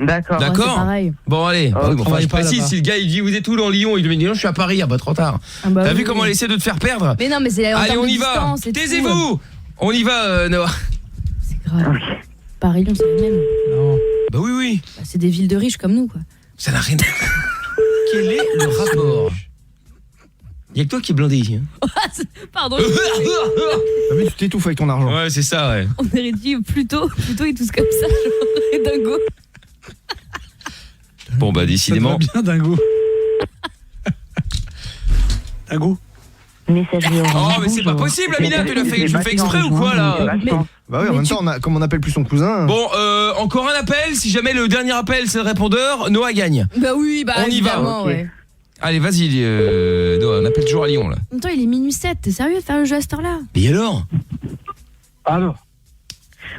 S9: d'accord.
S4: Ouais,
S3: D'accord.
S4: c'est pareil.
S3: Bon allez,
S9: Oh,
S3: bah oui, bon, enfin
S5: travaille
S3: je
S5: pas
S3: précise,
S5: là-bas.
S3: si le gars il dit vous êtes où dans Lyon, il lui dit non je suis à Paris, ah bah trop tard.
S4: Ah bah
S3: T'as
S4: oui.
S3: vu comment elle essaie de te faire perdre?
S4: Mais non, mais c'est en
S3: Allez
S4: termes
S3: on
S4: de
S3: y va,
S4: distance et tout.
S3: taisez-vous. On y va Noah.
S4: C'est grave. Paris, Lyon, c'est le même.
S3: Bah oui,
S4: Bah, c'est des villes de riches comme nous, quoi.
S3: ça n'a rien à voir. Quel est le rapport? Il y a que toi qui es blindé ici. Hein.
S4: Pardon.
S6: Ah, mais tu t'étouffes avec ton argent.
S3: Ouais c'est ça ouais.
S4: On aurait dit plutôt et tout comme ça, genre, et dingo.
S3: Bon bah décidément.
S5: Ça te va bien Dingo. Dingo.
S11: messagerie
S3: Oh
S11: orange.
S3: mais c'est pas
S11: bonjour.
S3: possible Amina, tu
S9: C'est
S3: fais exprès ou quoi là?
S6: Bah oui, en
S4: Mais
S6: même
S4: tu-
S6: temps, comme on appelle plus son cousin.
S3: Bon encore un appel, si jamais le dernier appel c'est le répondeur, Noah gagne.
S4: Bah oui, bah
S3: On y va.
S4: évidemment,
S9: Ok.
S4: ouais.
S3: Allez vas-y Noah, on appelle toujours à Lyon là.
S4: En même temps, il est minuit 7, t'es sérieux de faire le jeu à cette heure-là?
S3: Et alors?
S8: Allô?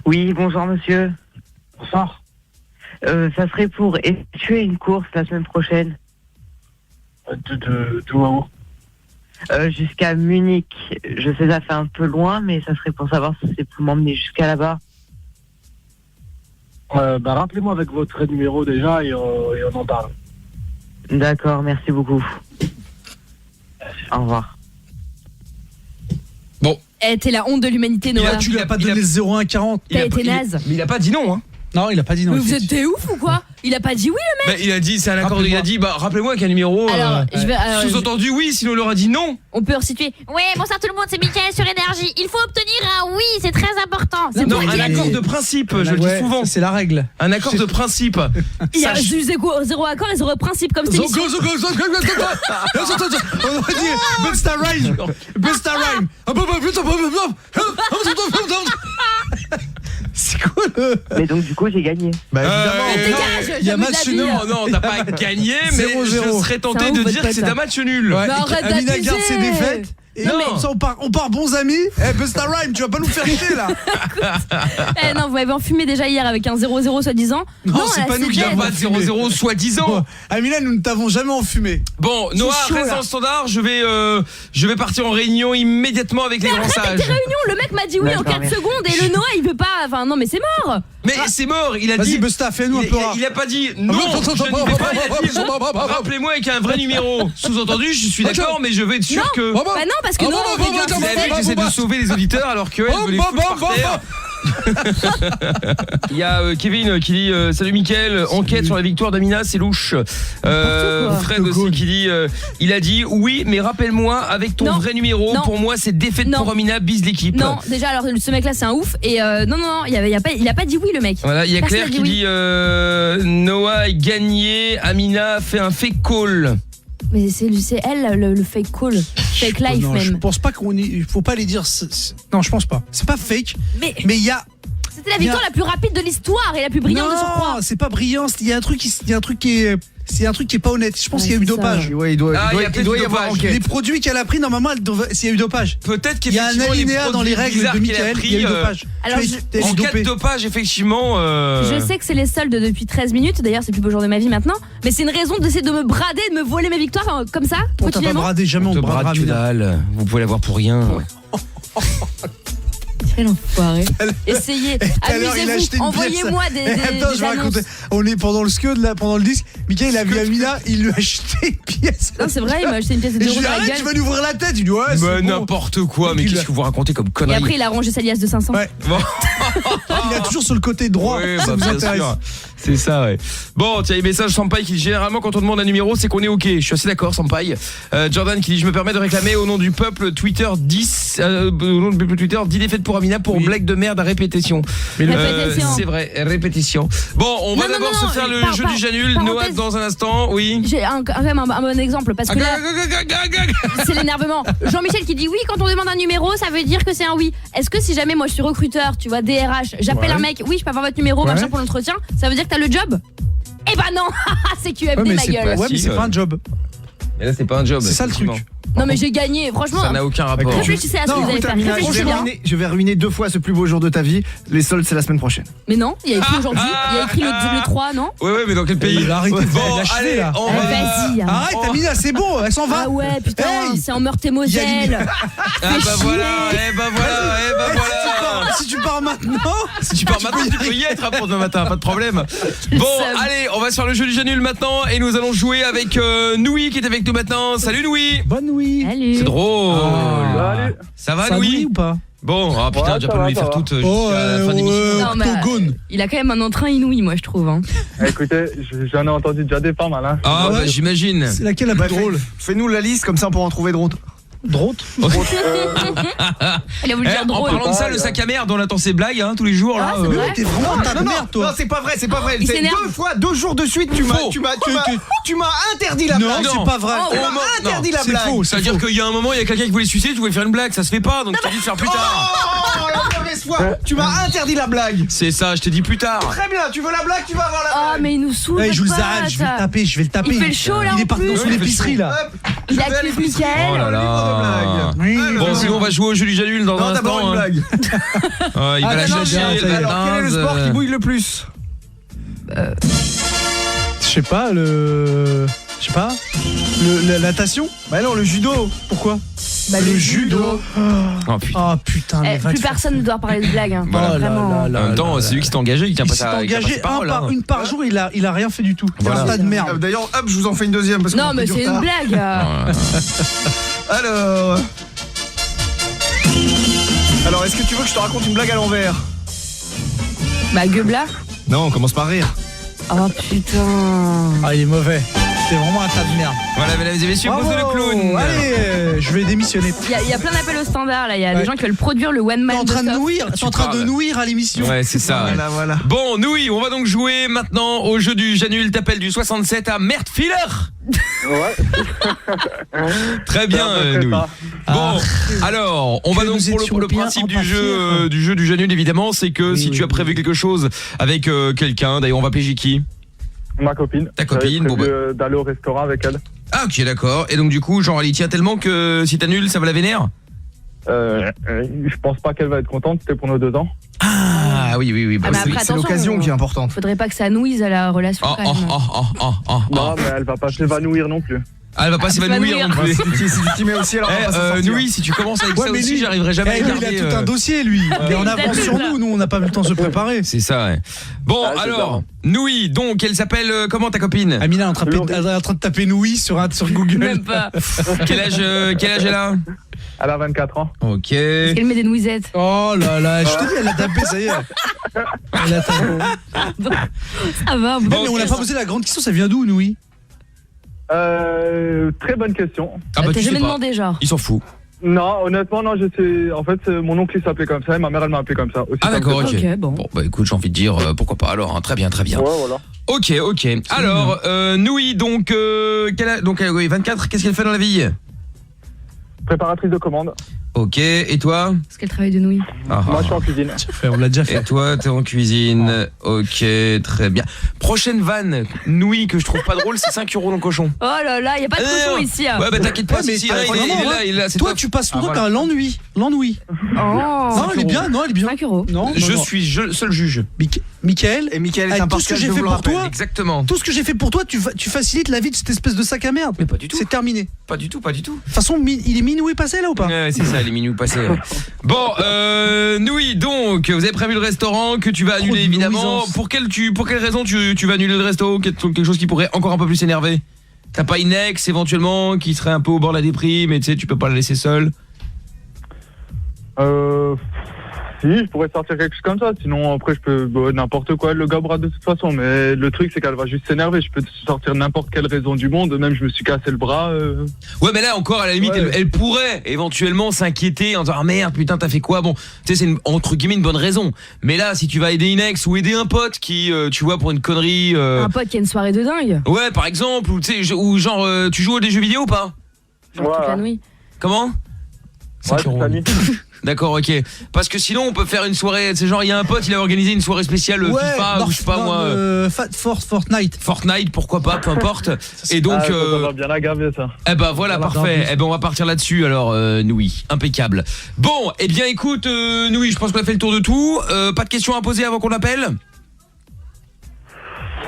S9: Oui, bonjour monsieur.
S8: Bonsoir.
S9: Ça serait pour effectuer une course la semaine prochaine
S8: D'où à où?
S9: jusqu'à Munich. Je sais, ça fait un peu loin, mais ça serait pour savoir si c'est pour m'emmener jusqu'à là-bas.
S8: Rappelez-moi avec votre numéro déjà et on en parle.
S9: D'accord, merci beaucoup. Au revoir.
S3: Bon.
S4: Eh, t'es la honte de l'humanité, Noah.
S5: Tu lui as pas donné le 0140.
S4: T'as été naze.
S3: Mais il a pas dit non, hein.
S5: Non, il a pas dit non.
S4: Mais vous êtes des ouf ou quoi? Il a pas dit oui, le mec.
S3: Il a dit, c'est un accord. Il a dit, rappelez-moi avec un numéro.
S4: Alors,
S3: sous-entendu oui, sinon il aura dit non.
S4: On peut resituer.
S12: Ouais, bonsoir tout le monde, c'est Mickaël sur Énergie. Il faut obtenir un oui, c'est très important. C'est
S3: Non,
S12: pour
S3: un
S12: dire-
S3: accord de principe, je le dis souvent.
S5: C'est la règle.
S3: Un accord de principe.
S4: Il y a zéro accord et zéro principe comme c'est.
S5: On aurait dit Busta Rhyme. Busta Rhyme. C'est quoi le...
S9: Mais donc, du coup, j'ai gagné.
S6: Bah, évidemment.
S5: Il y a match nul.
S3: Non, t'as pas gagné, mais
S5: 0-0.
S3: je serais tenté de dire que c'est un match nul.
S5: Ouais,
S4: arrête
S5: Amina garde ses
S4: d'abuser.
S5: défaites. Et
S3: Non.
S5: on part bons amis. Eh, Busta Rhyme, tu vas pas nous faire chier là.
S4: Eh non, vous m'avez enfumé déjà hier avec un 0-0 soi-disant.
S5: Non, c'est
S4: là,
S5: pas nous qui
S4: dead.
S5: avons
S3: Pas de 0-0 soi-disant.
S5: Amina, nous ne t'avons jamais enfumé.
S3: Bon, Noah,
S4: chaud,
S3: reste
S4: là.
S3: en standard. Je vais partir en réunion immédiatement avec les grands
S4: Arrête
S3: sages.
S4: tes réunions, le mec m'a dit oui en
S9: D'accord,
S4: 4
S9: merci.
S4: secondes et le Noah il veut pas. Enfin, non, mais c'est mort.
S3: Mais c'est mort. Il a
S5: Vas-y,
S3: dit.
S5: Busta, fais-nous un peu rare.
S3: Il a pas dit non. Je n'y vais pas. Il a dit rappelez-moi avec un vrai numéro. Sous-entendu, je suis d'accord, mais je veux être sûr que.
S4: Bah non, parce que non, on rigole.
S3: Vous savez que j'essaie de sauver les auditeurs alors que elle veut les foutre par terre. Il y a Kevin qui dit salut Mickaël, enquête sur la victoire d'Amina, c'est louche. Fred aussi qui dit il a dit oui, mais rappelle-moi avec ton
S4: Non.
S3: vrai numéro.
S4: Non.
S3: Pour moi, c'est défaite
S4: Non.
S3: pour Amina, bise l'équipe.
S4: Non, déjà alors ce mec là c'est un ouf et non, il a pas dit oui le mec.
S3: Voilà, il y a
S4: Personne
S3: Claire
S4: n'a
S3: qui
S4: dit oui.
S3: dit Noah a gagné, Amina fait un fake call.
S4: Mais c'est elle le fake call, fake life
S5: Non, je
S4: même.
S5: pense pas qu'on y... Faut pas les dire. Non, je pense pas. C'est pas fake.
S4: Mais
S5: Mais il y a.
S4: c'était la victoire la plus rapide de l'histoire et la plus brillante de surcroît.
S5: Non, c'est pas brillant. Il y a un truc qui est. C'est un truc qui est pas honnête. Je pense qu'il y a eu
S4: c'est ça,
S5: dopage.
S6: Ouais, il doit y avoir enquête.
S5: Les produits qu'elle a pris, normalement, s'il y a eu dopage.
S3: Peut-être
S5: Il y a un
S3: qu'effectivement les
S5: alinéa dans les
S3: produits
S5: règles
S3: bizarres
S5: de
S3: qu'il a
S5: Mickaël,
S3: pris,
S5: il y a eu dopage.
S4: Alors,
S5: Tu vois,
S3: en cas de dopage, effectivement.
S4: Je sais que c'est les soldes depuis 13 minutes, d'ailleurs c'est le plus beau jour de ma vie maintenant, mais c'est une raison d'essayer de me brader, de me voler mes victoires comme ça,
S5: On t'a pas
S4: quotidiennement.
S5: bradé, jamais on te bradera.
S3: que dalle. Vous pouvez l'avoir pour rien.
S4: Quel enfoiré. Essayez, amusez-vous, envoyez-moi des
S5: Attends, je vais
S4: annonces.
S5: raconter. On est pendant le scud, là, pendant le disque. Mickaël, il a vu Amina, il lui a acheté une pièce.
S4: Non, c'est vrai, il m'a acheté une pièce de
S5: Et
S4: 2
S5: je
S4: euros
S5: lui ai
S4: dans
S5: dit,
S4: la
S5: arrête, tu
S4: gueule.
S5: vas lui ouvrir la tête. Il dit, ouais, c'est
S3: Mais
S5: bon.
S3: n'importe quoi, mais
S5: Et
S3: qu'est-ce que vous racontez comme
S4: Et
S3: conneries?
S4: après il a rangé sa liasse de 500.
S5: Ouais.
S3: Bon.
S5: Il a toujours sur le côté droit.
S3: Oui,
S5: ça
S3: bah,
S5: vous
S3: bien
S5: intéresse.
S3: sûr. C'est ça, ouais. Bon, tiens, les messages Sampaï qui dit généralement quand on demande un numéro, c'est qu'on est OK. Je suis assez d'accord, Sampaï. Jordan qui dit je me permets de réclamer au nom du peuple Twitter 10 au nom du peuple Twitter 10 défaites pour Amina pour blague de merde à répétition.
S4: Répétition.
S3: C'est vrai, répétition. Bon, on va
S4: Non,
S3: d'abord
S4: non,
S3: se faire
S4: non,
S3: le jeu du Janul. Noah dans un instant, oui.
S4: J'ai quand même un bon exemple parce que là c'est l'énervement. Jean-Michel qui dit oui quand on demande un numéro, ça veut dire que c'est un oui. Est-ce que si jamais moi je suis recruteur, tu vois DRH, j'appelle un mec, oui, je peux avoir votre numéro, machin pour l'entretien, ça veut dire que t'as le job? Eh ben non, c'est QFD ma gueule.
S5: Ouais, mais c'est pas un job.
S3: Mais là, c'est pas un job.
S5: C'est ça le truc.
S4: Non mais j'ai gagné, franchement.
S3: Ça n'a aucun rapport.
S4: Réfléchissez à ce que vous allez faire. Réfléchissez bien.
S6: Je vais ruiner 2 fois ce plus beau jour de ta vie. Les soldes, c'est la semaine prochaine.
S4: Mais non, il y a écrit aujourd'hui, il y a écrit le 3, non?
S3: Ouais, mais dans quel pays?
S5: Arrêtez de
S3: Bon,
S5: lâcher
S3: allez,
S5: là.
S3: on va.
S4: Vas-y.
S5: Arrête, Amina, c'est bon, elle s'en va.
S4: Ah ouais, putain,
S5: Hey,
S4: c'est en Meurthe-et-Moselle.
S3: Ah bah voilà, eh bah voilà, eh bah voilà.
S5: Si tu pars maintenant.
S3: Si tu pars maintenant, tu peux y être hein, pour demain matin, pas de problème. Bon,
S4: somme.
S3: allez, on va se faire le jeu du Janul maintenant et nous allons jouer avec Noui qui est avec nous maintenant. Salut Noui.
S5: Bonne nuit.
S4: Salut.
S3: C'est drôle.
S8: Salut.
S3: Ça va
S5: Ça
S3: Noui
S5: nuit ou pas?
S3: Bon, ah putain,
S8: Ouais,
S3: j'ai
S8: ça
S3: pas
S8: va,
S3: nous les
S8: ça
S3: faire
S8: va.
S3: toutes jusqu'à la fin de l'émission.
S4: Non, mais,
S5: Octogone.
S4: il a quand même un entrain inouï, moi je trouve. Hein.
S8: Écoutez, j'en ai entendu déjà des pas mal. Hein.
S3: Ah bah j'imagine.
S5: C'est laquelle la plus drôle?
S6: Fais-nous la liste, comme ça on pourra en trouver d'autres.
S5: Drôle.
S4: Elle a voulu dire
S3: En
S4: drôle.
S3: parlant de ça, le sac à merde, on attend ses blagues hein, tous les jours là.
S4: Ah, c'est vrai.
S5: T'es vraiment un tas de merde,
S6: Non,
S5: toi.
S6: c'est pas vrai, c'est pas vrai.
S4: Il
S6: C'est
S4: s'énerve.
S6: 2 jours de suite, tu m'as interdit la
S5: Non,
S6: blague.
S5: c'est pas vrai.
S6: Tu
S3: Oh,
S6: m'as
S3: non,
S6: interdit la
S5: c'est
S6: blague.
S5: faux.
S3: C'est-à-dire qu'il y a un moment, il y a quelqu'un qui voulait sucer, tu voulais faire une blague, ça se fait pas, donc je t'ai dit de faire plus tard.
S6: Oh, la mauvaise foi. Tu m'as interdit la blague.
S3: C'est ça, je t'ai dit plus tard.
S6: Très bien, tu veux la blague, tu vas avoir la
S4: Oh,
S6: blague.
S4: mais il nous saoule.
S5: Ouais, je vous
S4: votre
S5: arrête,
S4: pote.
S5: je vais le taper, je vais le taper.
S4: Il fait le show, là,
S5: Il est
S4: en
S5: parti
S4: plus.
S5: sous l'épicerie là.
S6: Hop,
S4: Il
S6: je
S4: a
S6: vais aller
S4: accuse
S6: pisser.
S4: Mickaël.
S3: Oh là là.
S5: Oui.
S3: Bon, sinon on va jouer au jeu du Janul dans un
S6: Non, d'abord
S3: instant.
S6: une blague.
S3: Il va la
S5: non,
S3: chercher.
S5: bien, ça y est.
S6: Alors, quel est le sport qui bouille le plus?
S5: Je sais pas, Je sais pas. La natation? Bah non, le judo. Pourquoi?
S4: Bah, le judo.
S3: Oh putain.
S5: Oh putain, mais va
S4: Plus
S5: te faire
S4: personne ne doit parler de blague. Hein.
S3: Voilà.
S4: Vraiment.
S3: En même temps, c'est lui qui s'est engagé, il tient
S5: Il
S3: pas
S5: s'est
S3: sa
S5: engagé une par jour, il a rien fait du tout.
S3: Voilà.
S5: C'est un tas de merde.
S6: D'ailleurs, hop, je vous en fais une deuxième parce
S4: Non,
S6: qu'on a
S4: mais
S6: pris du
S4: c'est une
S6: retard.
S4: blague.
S6: Alors, est-ce que tu veux que je te raconte une blague à l'envers?
S4: Bah, Guebla.
S6: Non, on commence par rire.
S4: Oh putain.
S5: Ah, il est mauvais. C'est vraiment un tas de merde.
S3: Voilà, mesdames et messieurs, Bozo le clown.
S5: Allez, je vais démissionner.
S4: Il y a plein d'appels au standard là. Il y a des gens qui veulent produire le one man.
S5: T'es en train de nouir à l'émission.
S3: Ouais, c'est ça.
S6: Voilà.
S3: Bon, Noui, on va donc jouer maintenant au jeu du Janul t'appelle du 67 à Mertfiler.
S10: Ouais.
S3: Très bien, Noui. Bon, alors, on va donc pour le principe du jeu du Janul évidemment, c'est que si tu as prévu quelque chose avec quelqu'un, d'ailleurs on va appeler qui?
S10: Ma copine.
S3: Ta copine, bon,
S10: d'aller au restaurant avec elle.
S3: Ah ok, d'accord. Et donc du coup, genre elle y tient tellement que si t'annules, ça va la vénère?
S10: Je pense pas qu'elle va être contente, c'était pour nos 2 ans.
S3: Ah oui, bah,
S6: c'est l'occasion qui est importante.
S4: Faudrait pas que ça nuise à la relation quand même.
S10: Non, mais elle va pas s'évanouir non plus.
S3: Ah, elle va pas s'évanouir non plus.
S6: Si tu mets aussi, alors on va pas
S3: Noui, si tu commences avec ça aussi, j'arriverai jamais à garder.
S5: Il a tout un dossier, lui. Il est en avance sur nous on n'a pas eu le temps de se préparer.
S3: C'est ça, ouais. Bon, alors, Noui, donc, elle s'appelle comment ta copine?
S5: Amina est en train de taper Noui sur Google.
S4: Même pas.
S3: Quel âge elle a?
S10: Elle a 24 ans.
S3: Ok.
S4: Est-ce qu'elle met des noisettes?
S5: Oh là là, je te dis, elle a tapé, ça y est. Elle a tapé.
S4: Ça va.
S5: Bon, mais on n'a pas posé la grande question, ça vient d'où, Noui?
S10: Très bonne question.
S3: Ah bah
S4: t'as jamais demandé genre?
S3: Il s'en fout.
S10: Non, honnêtement, non, je sais. En fait, mon oncle il s'appelait comme ça et ma mère elle m'a appelé comme ça. Aussi
S3: D'accord, ok.
S4: Bon,
S3: bah écoute, j'ai envie de dire pourquoi pas alors, hein. Très bien.
S10: Ouais, voilà.
S3: Ok. Alors, Noui, donc, oui, 24, qu'est-ce qu'elle fait dans la vie?
S10: Préparatrice de commande.
S3: Ok, et toi?
S4: Est-ce qu'elle travaille de nouilles?
S10: Moi, je suis en cuisine.
S5: On l'a déjà fait.
S3: Et toi, t'es en cuisine. Ok, très bien. Prochaine vanne, Noui, que je trouve pas drôle, c'est 5 € dans le cochon.
S4: Oh là là, y a pas de cochon ici.
S3: Ouais, bah t'inquiète pas,
S5: mais
S3: si, il est là, c'est
S5: toi, tu passes ton temps par l'ennui. L'ennui.
S4: Oh.
S5: Non, elle est bien, 5
S4: €.
S5: Non.
S3: Je suis seul juge.
S5: Michael,
S6: et Michael est un
S5: tout ce que j'ai fait pour toi,
S3: exactement.
S5: Tout ce que j'ai fait pour toi, tu facilites la vie de cette espèce de sac à merde.
S3: Mais pas du tout.
S5: C'est terminé.
S3: Pas du tout.
S5: De toute façon, il est minuit passé là ou pas?
S3: Ouais, c'est ça, les minuit passés. Bon, Noui, donc, vous avez prévu le restaurant que tu vas annuler évidemment. Pour quelle raison tu vas annuler le resto? Quelque chose qui pourrait encore un peu plus s'énerver? T'as pas une ex éventuellement qui serait un peu au bord de la déprime et tu sais, tu peux pas la laisser seule?
S10: Si, je pourrais sortir quelque chose comme ça, sinon après je peux n'importe quoi, elle le gabera de toute façon, mais le truc c'est qu'elle va juste s'énerver, je peux sortir n'importe quelle raison du monde, même je me suis cassé le bras.
S3: Ouais, mais là encore à la limite, ouais. elle pourrait éventuellement s'inquiéter en disant ah merde, putain t'as fait quoi? Bon, tu sais, c'est entre guillemets une bonne raison, mais là si tu vas aider une ex ou aider un pote qui, tu vois, pour une connerie...
S4: Un pote qui a une soirée de dingue.
S3: Ouais, par exemple, ou tu sais, ou genre tu joues à des jeux vidéo ou pas?
S4: Genre toute la nuit.
S3: Comment?
S10: Ouais, toute la nuit.
S3: D'accord, ok. Parce que sinon on peut faire une soirée, c'est genre il y a un pote, il a organisé une soirée spéciale FIFA ou je sais pas moi. Fortnite, pourquoi pas, peu importe. Et donc
S10: ça va bien aggraver ça.
S3: Eh ben voilà, parfait. Eh ben on va partir là-dessus alors Noui, impeccable. Bon, eh bien écoute Noui, je pense qu'on a fait le tour de tout. Pas de questions à poser avant qu'on l'appelle?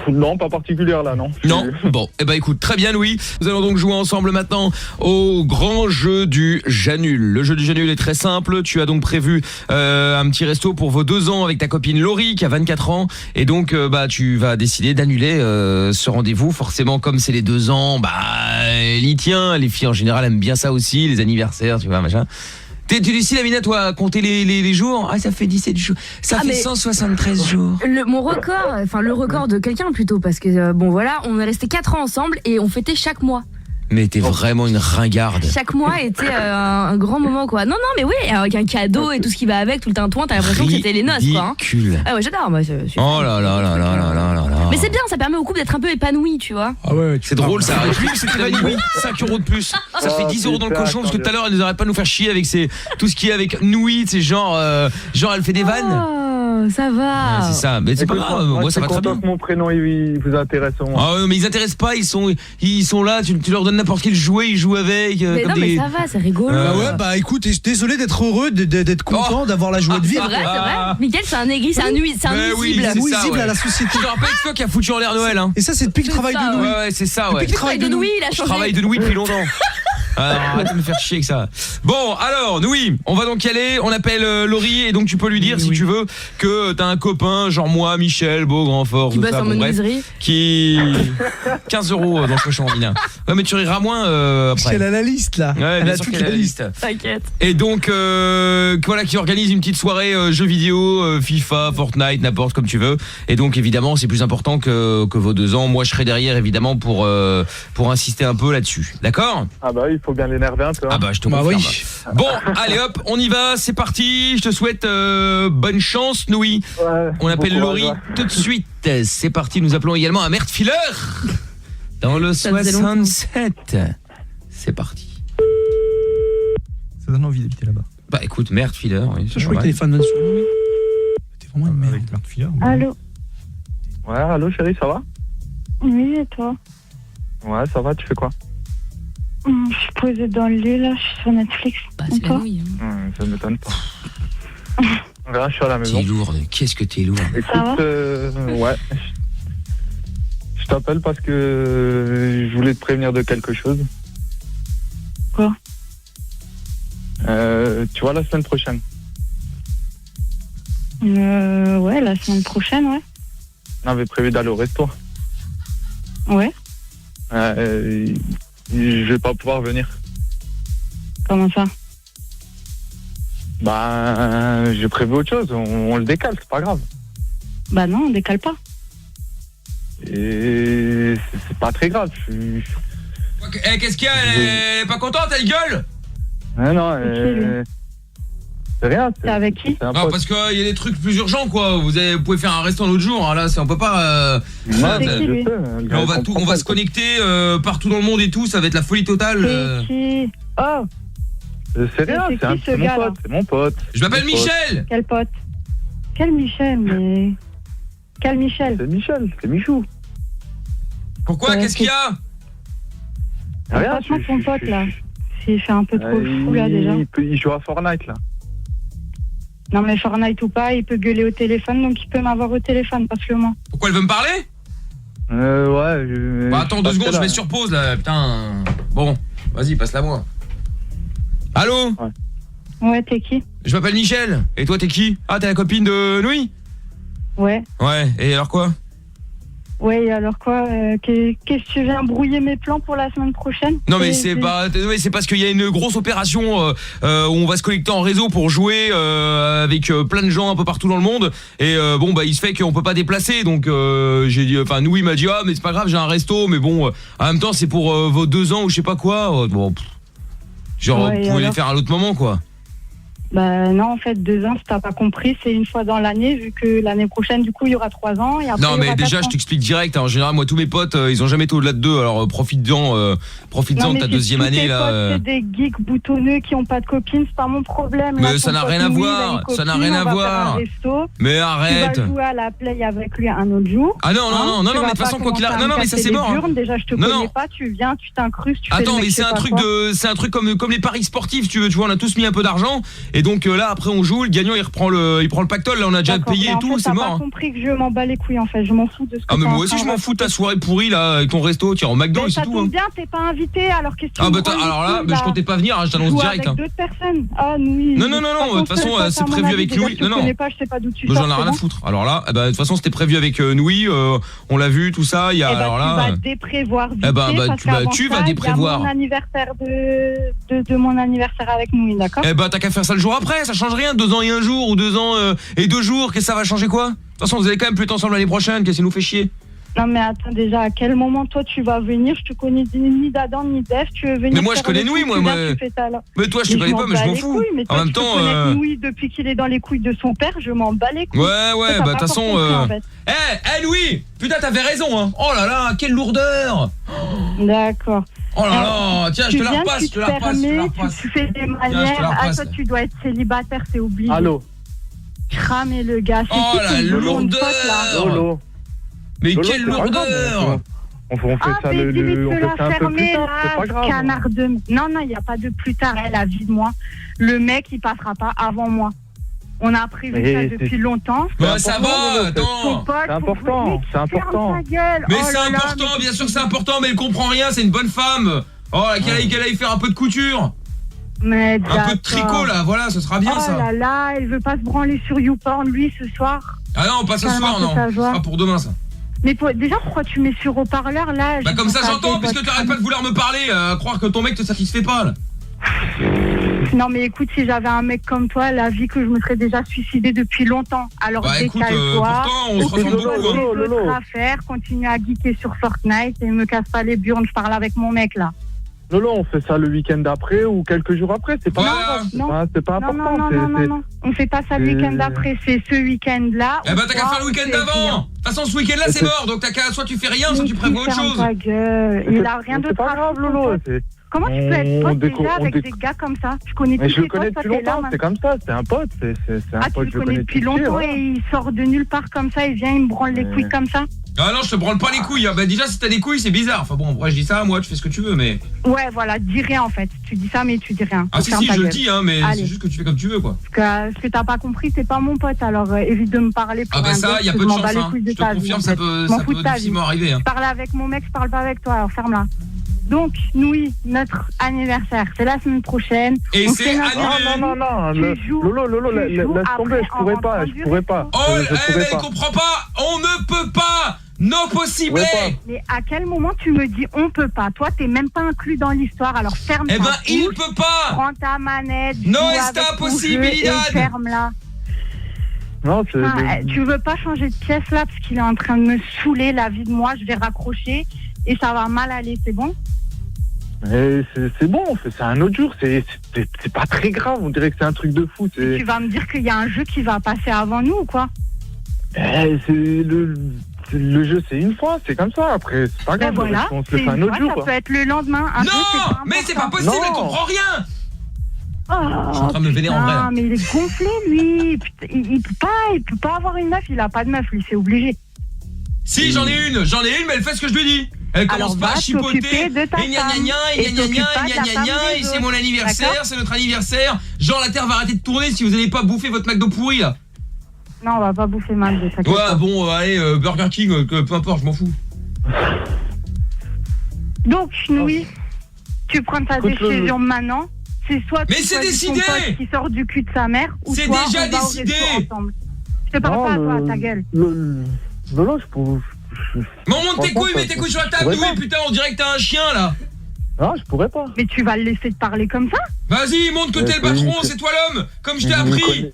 S10: Non, pas particulière là, non.
S3: Non. Bon, eh ben écoute, très bien Louis. Nous allons donc jouer ensemble maintenant au grand jeu du Janul. Le jeu du Janul est très simple. Tu as donc prévu un petit resto pour vos 2 ans avec ta copine Laurie qui a 24 ans et donc tu vas décider d'annuler ce rendez-vous. Forcément, comme c'est les 2 ans, elle y tient. Les filles en général aiment bien ça aussi, les anniversaires, tu vois, machin. Tu décides, Amina, toi, à compter les jours? Ah, ça fait 17 jours. Ça fait 173 jours.
S4: Mon record, enfin le record de quelqu'un plutôt, parce que bon voilà, on est resté 4 ans ensemble et on fêtait chaque mois.
S3: Mais t'es vraiment une ringarde.
S4: Chaque mois était un grand moment quoi. Non mais oui, avec un cadeau et tout ce qui va avec, tout le tintouin, t'as l'impression que c'était les noces quoi.
S3: Ridicule.
S4: Ah ouais, j'adore moi.
S3: Oh là là là là là là là.
S4: Mais c'est bien, ça permet au couple d'être un peu épanoui, tu vois.
S5: Ah ouais,
S3: c'est drôle ça. Lui c'est épanoui. 5 € de plus. Ça fait 10 € dans le cochon parce que tout à l'heure elle nous arrête pas de nous faire chier avec tout ce qui est avec nouilles, c'est genre elle fait des vannes.
S4: Ça va.
S3: Ouais, c'est ça, mais c'est pas grave, moi ça va très bien.
S10: Que mon prénom il vous intéresse au moins.
S3: Ah ouais, mais ils intéressent pas, ils sont là, tu leur donnes n'importe quel jouet, ils jouent avec
S4: mais non mais ça va, c'est rigolo.
S5: Ouais, écoute, désolé d'être heureux, d'être content, d'avoir la joie de vivre.
S4: C'est vrai. Mickaël, c'est un aigri, c'est un nuisible
S5: à la société.
S3: Je te rappelle que toi qui a foutu en l'air Noël hein.
S5: Et ça c'est depuis le travail de Noui.
S3: Ouais, c'est ça ouais.
S4: Depuis le travail de Noui, il a changé.
S3: Je travaille de Noui depuis longtemps. Alors, arrête de me faire chier avec ça. Bon, alors, oui, on va donc y aller. On appelle Laurie et donc tu peux lui dire, si tu veux, que t'as un copain, genre moi, Michel, beau, grand, fort,
S4: Qui
S3: tout
S4: bosse
S3: ça,
S4: en
S3: bon, bref,
S4: menuiserie.
S3: qui 15 € dans le cochon vilain. Ouais, mais tu riras moins
S5: Parce
S3: après.
S5: qu'elle a la liste là.
S3: Ouais,
S5: Elle
S3: bien
S5: a
S3: sûr
S5: toute
S3: qu'elle a
S5: la
S3: la
S5: liste.
S4: T'inquiète.
S3: Et donc voilà, qui organise une petite soirée jeux vidéo, FIFA, Fortnite, n'importe comme tu veux. Et donc évidemment, c'est plus important que vos 2 ans. Moi, je serai derrière évidemment pour insister un peu là-dessus. D'accord ?
S10: Ah bah il faut bien l'énerver un peu.
S3: Ah bah je te confirme. Bon, allez hop, on y va, c'est parti. Je te souhaite bonne chance, Noui.
S10: Ouais,
S3: On appelle
S10: bon
S3: Laurie
S10: courage,
S3: tout de suite. C'est parti, nous appelons également à Mertfiler dans le
S4: Ça faisait longtemps.
S3: 67. C'est parti.
S5: Ça donne envie d'habiter là-bas.
S3: Bah écoute, Mertfiler, oui,
S5: Je crois que t'es fan de Louis. T'es vraiment une merde. Avec Mertfiler.
S13: Allô?
S10: Ouais, allô chérie, ça va?
S13: Oui, et toi?
S10: Ouais, ça va, tu fais quoi?
S13: Je suis posée dans le lit, là, je suis sur Netflix. Et toi?
S10: Ça m'étonne pas. Regarde, je suis à la maison.
S3: T'es lourde, qu'est-ce que t'es lourde.
S10: Écoute, ouais. Je t'appelle parce que je voulais te prévenir de quelque chose.
S13: Quoi?
S10: Tu vois, la semaine prochaine.
S13: Ouais, la semaine prochaine, ouais.
S10: On avait prévu d'aller au resto.
S13: Ouais.
S10: Je vais pas pouvoir venir.
S13: Comment ça?
S10: Bah, j'ai prévu autre chose. On le décale, c'est pas grave.
S13: Bah non, on décale pas.
S10: Et c'est pas très grave.
S3: Qu'est-ce qu'il y a? Elle est pas contente, elle gueule?
S10: Non, c'est rien.
S13: T'es avec qui?
S3: Non, parce qu'il y a des trucs plus urgents, quoi. Vous pouvez faire un resto un autre jour. Hein. Là, on peut pas.
S10: Là,
S3: on va se connecter partout dans le monde et tout. Ça va être la folie totale.
S13: C'est qui? Oh!
S10: C'est rien, c'est mon pote. C'est mon pote.
S3: Je m'appelle Michel.
S13: Quel pote? Quel Michel? Mais quel Michel?
S10: C'est Michel, c'est Michou.
S3: Pourquoi? Qu'est-ce qu'il y a?
S10: Rien.
S13: Franchement, ton pote là, il fait un peu trop le fou là déjà.
S10: Il joue à Fortnite là.
S13: Non mais Fortnite ou pas, il peut gueuler au téléphone, donc il peut m'avoir au téléphone, passe-le-moi.
S3: Pourquoi elle veut me parler?
S10: Ouais.
S3: Bah attends 2 secondes, je mets sur pause là, putain. Bon, vas-y, passe-la moi. Allô?
S13: Ouais, t'es qui?
S3: Je m'appelle Michel. Et toi, t'es qui? Ah, t'es la copine de Louis?
S13: Ouais.
S3: Ouais, et alors quoi?
S13: Ouais, et alors quoi? Qu'est-ce que tu viens brouiller mes plans pour la semaine prochaine?
S3: Non mais c'est parce qu'il y a une grosse opération où on va se connecter en réseau pour jouer avec plein de gens un peu partout dans le monde et bon bah il se fait qu'on peut pas déplacer donc j'ai dit Noui m'a dit mais c'est pas grave, j'ai un resto mais bon en même temps c'est pour vos 2 ans ou je sais pas quoi bon genre
S13: ouais,
S3: vous pouvez les faire à l'autre moment quoi.
S13: Bah non, en fait, 2 ans, si t'as pas compris, c'est une fois dans l'année, vu que l'année prochaine, du coup, il y aura 3 ans. Et après,
S3: non, mais déjà, je t'explique direct. Hein, en général, moi, tous mes potes, ils ont jamais été au-delà de 2. Alors, profite-en de ta deuxième année là.
S13: C'est des geeks boutonneux qui ont pas de copines, c'est pas mon problème.
S3: Mais
S13: là,
S3: ça n'a rien à voir. Ça n'a rien à voir. Mais arrête.
S13: Tu vas jouer à la play avec lui un autre jour.
S3: Ah non, mais de toute façon, quoi qu'il arrive. Non, mais ça c'est mort.
S13: Déjà, je te connais pas. Tu viens, tu t'incrustes.
S3: Attends, mais c'est un truc comme les paris sportifs. Tu vois, on a tous mis un peu d'argent. Et donc là, après, on joue. Le gagnant, il reprend le pactole. Là, on a déjà payé et tout. C'est mort.
S13: T'as pas compris que je m'en bats les couilles. En fait, je m'en fous de ce que.
S3: Ah mais moi aussi, je m'en fous de ta soirée pourrie là avec ton resto. Tiens, au McDo et c'est tout.
S13: Ça tombe bien, t'es pas invité. Alors qu'est-ce que tu
S3: Ah bah alors là, je comptais pas venir. Je t'annonce direct.
S13: Avec d'autres personnes. Ah oui.
S3: Non. De toute façon, c'est prévu avec Louis. Non.
S13: Je sais pas d'où tu sors.
S3: J'en ai rien à foutre. Alors là, de toute façon, c'était prévu avec Louis. On l'a vu, tout ça. Il y a alors là.
S13: Tu vas déprévoir.
S3: Tu vas déprévoir.
S13: Mon anniversaire de mon anniversaire avec Louis, d'accord?
S3: T'as qu'à faire ça le jour après. Ça change rien. 2 ans et 1 jour ou 2 ans et 2 jours. Qu'est-ce que ça va changer quoi? De toute façon, vous allez quand même plus être ensemble l'année prochaine. Qu'est-ce qui nous fait chier?
S13: Non mais attends, déjà à quel moment toi tu vas venir? Je te connais ni d'Adam ni d'Ève, tu veux venir?
S3: Mais moi je connais Louis, moi. Mais toi je te connais pas, mais je m'en fous. En même temps,
S13: Louis depuis qu'il est dans les couilles de son père, je m'en bats les couilles.
S3: Ouais, de toute façon. Louis, putain t'avais raison hein. Oh là là, quelle lourdeur.
S13: D'accord.
S3: Oh là là, tiens, je te la repasse,
S13: Tu fais des manières. Ah toi tu dois être célibataire, c'est obligé.
S10: Allô.
S13: Cramer le gars.
S3: Oh la lourdeur. Mais quelle lourdeur!
S10: On fait ça on fait ça un peu plus tard, c'est pas grave.
S13: Canard de... Non, il n'y a pas de plus tard, la vie de moi. Le mec, il passera pas avant moi. On a prévu ça depuis longtemps.
S3: Bah ça va, attends.
S10: C'est important, c'est important.
S3: Mais c'est important, bien sûr que c'est important, mais elle comprend rien, c'est une bonne femme. Oh, qu'elle aille faire un peu de couture.
S13: Mais
S3: un peu de tricot là, voilà, ce sera bien ça.
S13: Oh là là, elle veut pas se branler sur YouPorn lui ce soir.
S3: Ah non, pas ce soir, non. Ce sera pour demain ça.
S13: Mais déjà, pourquoi tu mets sur haut-parleur là?
S3: Bah comme ça j'entends, puisque t'arrêtes pas de vouloir me parler, croire que ton mec te satisfait pas là.
S13: Non mais écoute, si j'avais un mec comme toi, la vie que je me serais déjà suicidée depuis longtemps. Alors
S3: bah,
S13: décale-toi,
S3: pourtant on se ressemble beaucoup.
S13: D'autres affaires, continue à geeker sur Fortnite et me casse pas les burnes, je parle avec mon mec là.
S10: Lolo, on fait ça le week-end après ou quelques jours après, c'est pas grave, c'est pas important.
S13: Non, on fait pas ça le week-end d'après, c'est ce week-end-là.
S3: Eh ben t'as qu'à faire le week-end d'avant. De toute façon ce week-end là c'est mort, donc t'as qu'à soit tu fais rien, soit tu prévois autre chose.
S13: Il a rien de grave, Lolo. Comment tu peux être pote déjà avec des gars comme ça? Je connais
S10: plus. Mais je le connais depuis longtemps, c'est comme ça, c'est un pote, c'est un pote, je le connais
S13: depuis longtemps et il sort de nulle part comme ça, il vient, il me branle les couilles comme ça.
S3: Ah non, je te branle pas les couilles. Bah déjà si t'as des couilles, c'est bizarre. Enfin bon, après je dis ça, moi tu fais ce que tu veux, mais.
S13: Ouais, voilà, dis rien en fait. Tu dis ça, mais tu dis rien.
S3: Ah si, je le dis, hein, mais c'est juste que tu fais comme tu veux, quoi.
S13: Parce que ce que t'as pas compris, c'est pas mon pote, alors évite de me parler pour
S3: ah bah ça, y a peu de chance, hein. Je te confirme, ça peut difficilement arriver.
S13: Je parle avec mon mec, je parle pas avec toi, alors ferme-la. Donc, oui, notre anniversaire, c'est la semaine prochaine.
S3: Et c'est annulé.
S10: Non, Lolo, laisse tomber, je pourrais pas.
S3: Oh, elle comprend pas, on ne peut pas. Non possible.
S13: Mais à quel moment tu me dis on peut pas? Toi, t'es même pas inclus dans l'histoire, alors ferme.
S3: Eh ben, il peut pas.
S13: Prends ta manette.
S3: Non, c'est possibilité.
S13: Ferme-la.
S10: Non,
S13: tu veux pas changer de pièce là parce qu'il est en train de me saouler la vie de moi. Je vais raccrocher et ça va mal aller. C'est bon?
S10: C'est bon, on fait ça un autre jour, c'est pas très grave, on dirait que c'est un truc de fou.
S13: Tu vas me dire qu'il y a un jeu qui va passer avant nous ou quoi?
S10: Le jeu c'est une fois, c'est comme ça, après c'est pas grave,
S13: voilà,
S10: on se le fait un autre jour.
S13: Ça peut être le lendemain.
S3: Non, mais c'est pas possible, elle comprend rien. Je suis en train de me vénérer en vrai.
S13: Non, mais il est gonflé lui, il peut pas avoir une meuf, il a pas de meuf lui, c'est obligé.
S3: Si, j'en ai une, mais elle fait ce que je lui dis. Elle commence pas à chipoter, et c'est mon anniversaire, c'est notre anniversaire. Genre la terre va arrêter de tourner si vous allez pas bouffer votre McDo pourri là.
S13: Non, on va pas bouffer McDo, ça.
S3: Ouais, bon, allez, Burger King, peu importe, je m'en fous.
S13: Donc, oui, tu prends ta décision maintenant. C'est soit
S3: mais c'est décidé
S13: qui sort du cul de sa mère, ou
S3: c'est
S13: soit
S3: déjà
S13: on va
S3: décidé.
S13: Je te parle pas à toi, ta gueule.
S10: Lolo, je peux...
S3: Mais on monte tes couilles, mets tes couilles sur la table, oui, putain, on dirait que t'as un chien, là.
S10: Non, je pourrais pas.
S13: Mais tu vas le laisser te parler comme ça?
S3: Vas-y, montre que t'es le patron, c'est toi l'homme, comme je t'ai appris.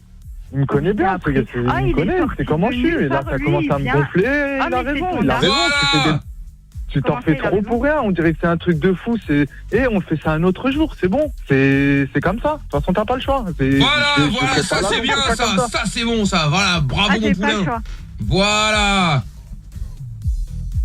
S10: Il me connaît bien, il me connaît, c'est comment je suis, et là, ça commence à me gonfler, il a raison, tu t'en fais trop pour rien, on dirait que c'est un truc de fou, on fait ça un autre jour, c'est bon, c'est comme ça, de toute façon t'as pas le choix.
S3: Voilà, ça c'est bien, ça c'est bon, ça, voilà, bravo mon poulain. Voilà.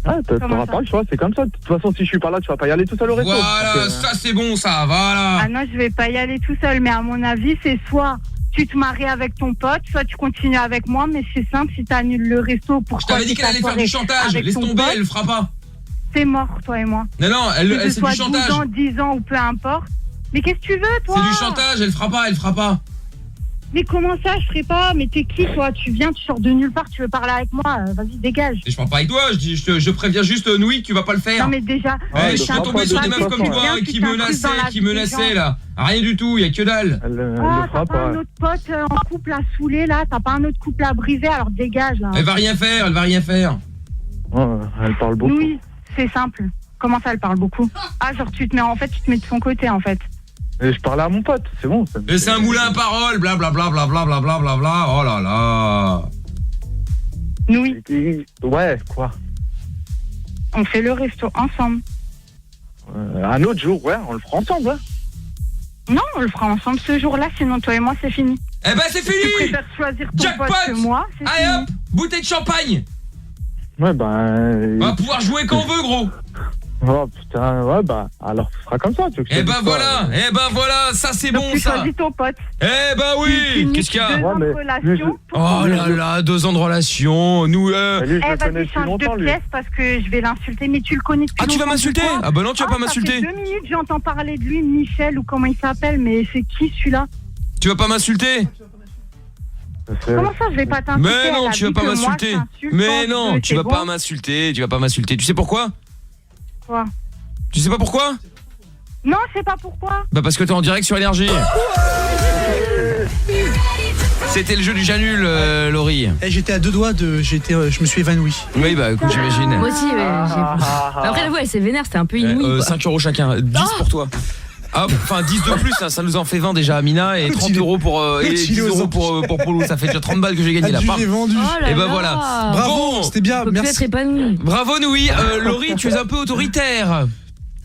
S10: Ah, t'auras pas le choix, c'est comme ça. De toute façon, si je suis pas là, tu vas pas y aller tout seul au resto.
S3: Voilà, ça c'est bon, ça, voilà.
S13: Ah non, je vais pas y aller tout seul, mais à mon avis, c'est soit tu te maries avec ton pote, soit tu continues avec moi, mais c'est simple, si t'annules le resto pour...
S3: Je t'avais dit qu'elle allait faire du chantage, laisse tomber, elle le fera pas.
S13: C'est mort, toi et moi.
S3: Non, elle c'est du chantage.
S13: 12 ans, 10 ans ou peu importe. Mais qu'est-ce que tu veux, toi?
S3: C'est du chantage, elle fera pas.
S13: Mais comment ça, je ferai pas? Mais t'es qui, toi? Tu viens, tu sors de nulle part, tu veux parler avec moi? Vas-y, dégage.
S3: Et je parle pas avec toi, je préviens juste Noui que tu vas pas le faire.
S13: Non mais déjà...
S3: je suis tombé sur des meufs comme toi qui menaçaient là. Rien du tout, y a que dalle.
S13: T'as pas un autre pote en couple à saouler là? T'as pas un autre couple à briser? Alors dégage là.
S3: Elle va rien faire.
S10: Oh, elle parle beaucoup.
S13: Oui, c'est simple. Comment ça, elle parle beaucoup? Ah, genre tu te mets de son côté en fait.
S10: Et je parlais à mon pote, c'est bon.
S3: Et c'est un moulin à paroles, blablabla, oh là là.
S13: Oui.
S10: Ouais, quoi?
S13: On fait le resto ensemble.
S10: Un autre jour, ouais, on le fera ensemble, ouais.
S13: Non, on le fera ensemble ce jour-là, sinon toi et moi, c'est fini.
S3: Eh ben, c'est fini!
S13: Tu préfères choisir ton
S3: Jackpot
S13: pote que moi, c'est fini.
S3: Allez hop, bouteille de champagne!
S10: Ouais,
S3: on va pouvoir jouer quand on veut, gros!
S10: Oh putain, ouais alors ce sera comme ça.
S3: Eh ben voilà, ça c'est bon ça.
S13: Tu choisis ton pote.
S3: Eh ben oui, qu'est-ce qu'il y a?
S13: 2 ans de relation.
S3: Oh là là, 2 ans de relation. Nous
S13: vas-y, change de pièce parce que je vais l'insulter, mais tu le connais depuis longtemps.
S3: Ah, tu vas m'insulter? Ah bah non, tu vas pas m'insulter.
S13: Ça fait 2 minutes, j'entends parler de lui, Michel ou comment il s'appelle, mais c'est qui celui-là?
S3: Tu vas pas m'insulter?
S13: Comment ça, je vais pas t'insulter?
S3: Mais non, tu vas pas m'insulter. Mais non, tu vas pas m'insulter, tu vas pas m'insulter. Tu sais pourquoi?
S13: Quoi?
S3: Tu sais pas pourquoi?
S13: Non, je sais pas pourquoi.
S3: Bah parce que t'es en direct sur Énergie. C'était le jeu du Janul, Laurie.
S5: J'étais à 2 doigts je me suis évanoui.
S3: Oui, bah écoute, j'imagine.
S4: Moi aussi, après, la voix, elle s'est vénère, c'était un peu inouï.
S3: 5 € chacun, 10 pour toi. Ah, enfin 10 de plus, ça nous en fait 20 déjà, Amina, et 30 € pour et 10 € pour Polo. Ça fait déjà 30 balles que j'ai gagné là.
S5: J'ai vendu.
S3: Et bah voilà.
S5: Bravo, c'était bien, merci.
S3: Bravo Noui. Laurie, tu es un peu autoritaire.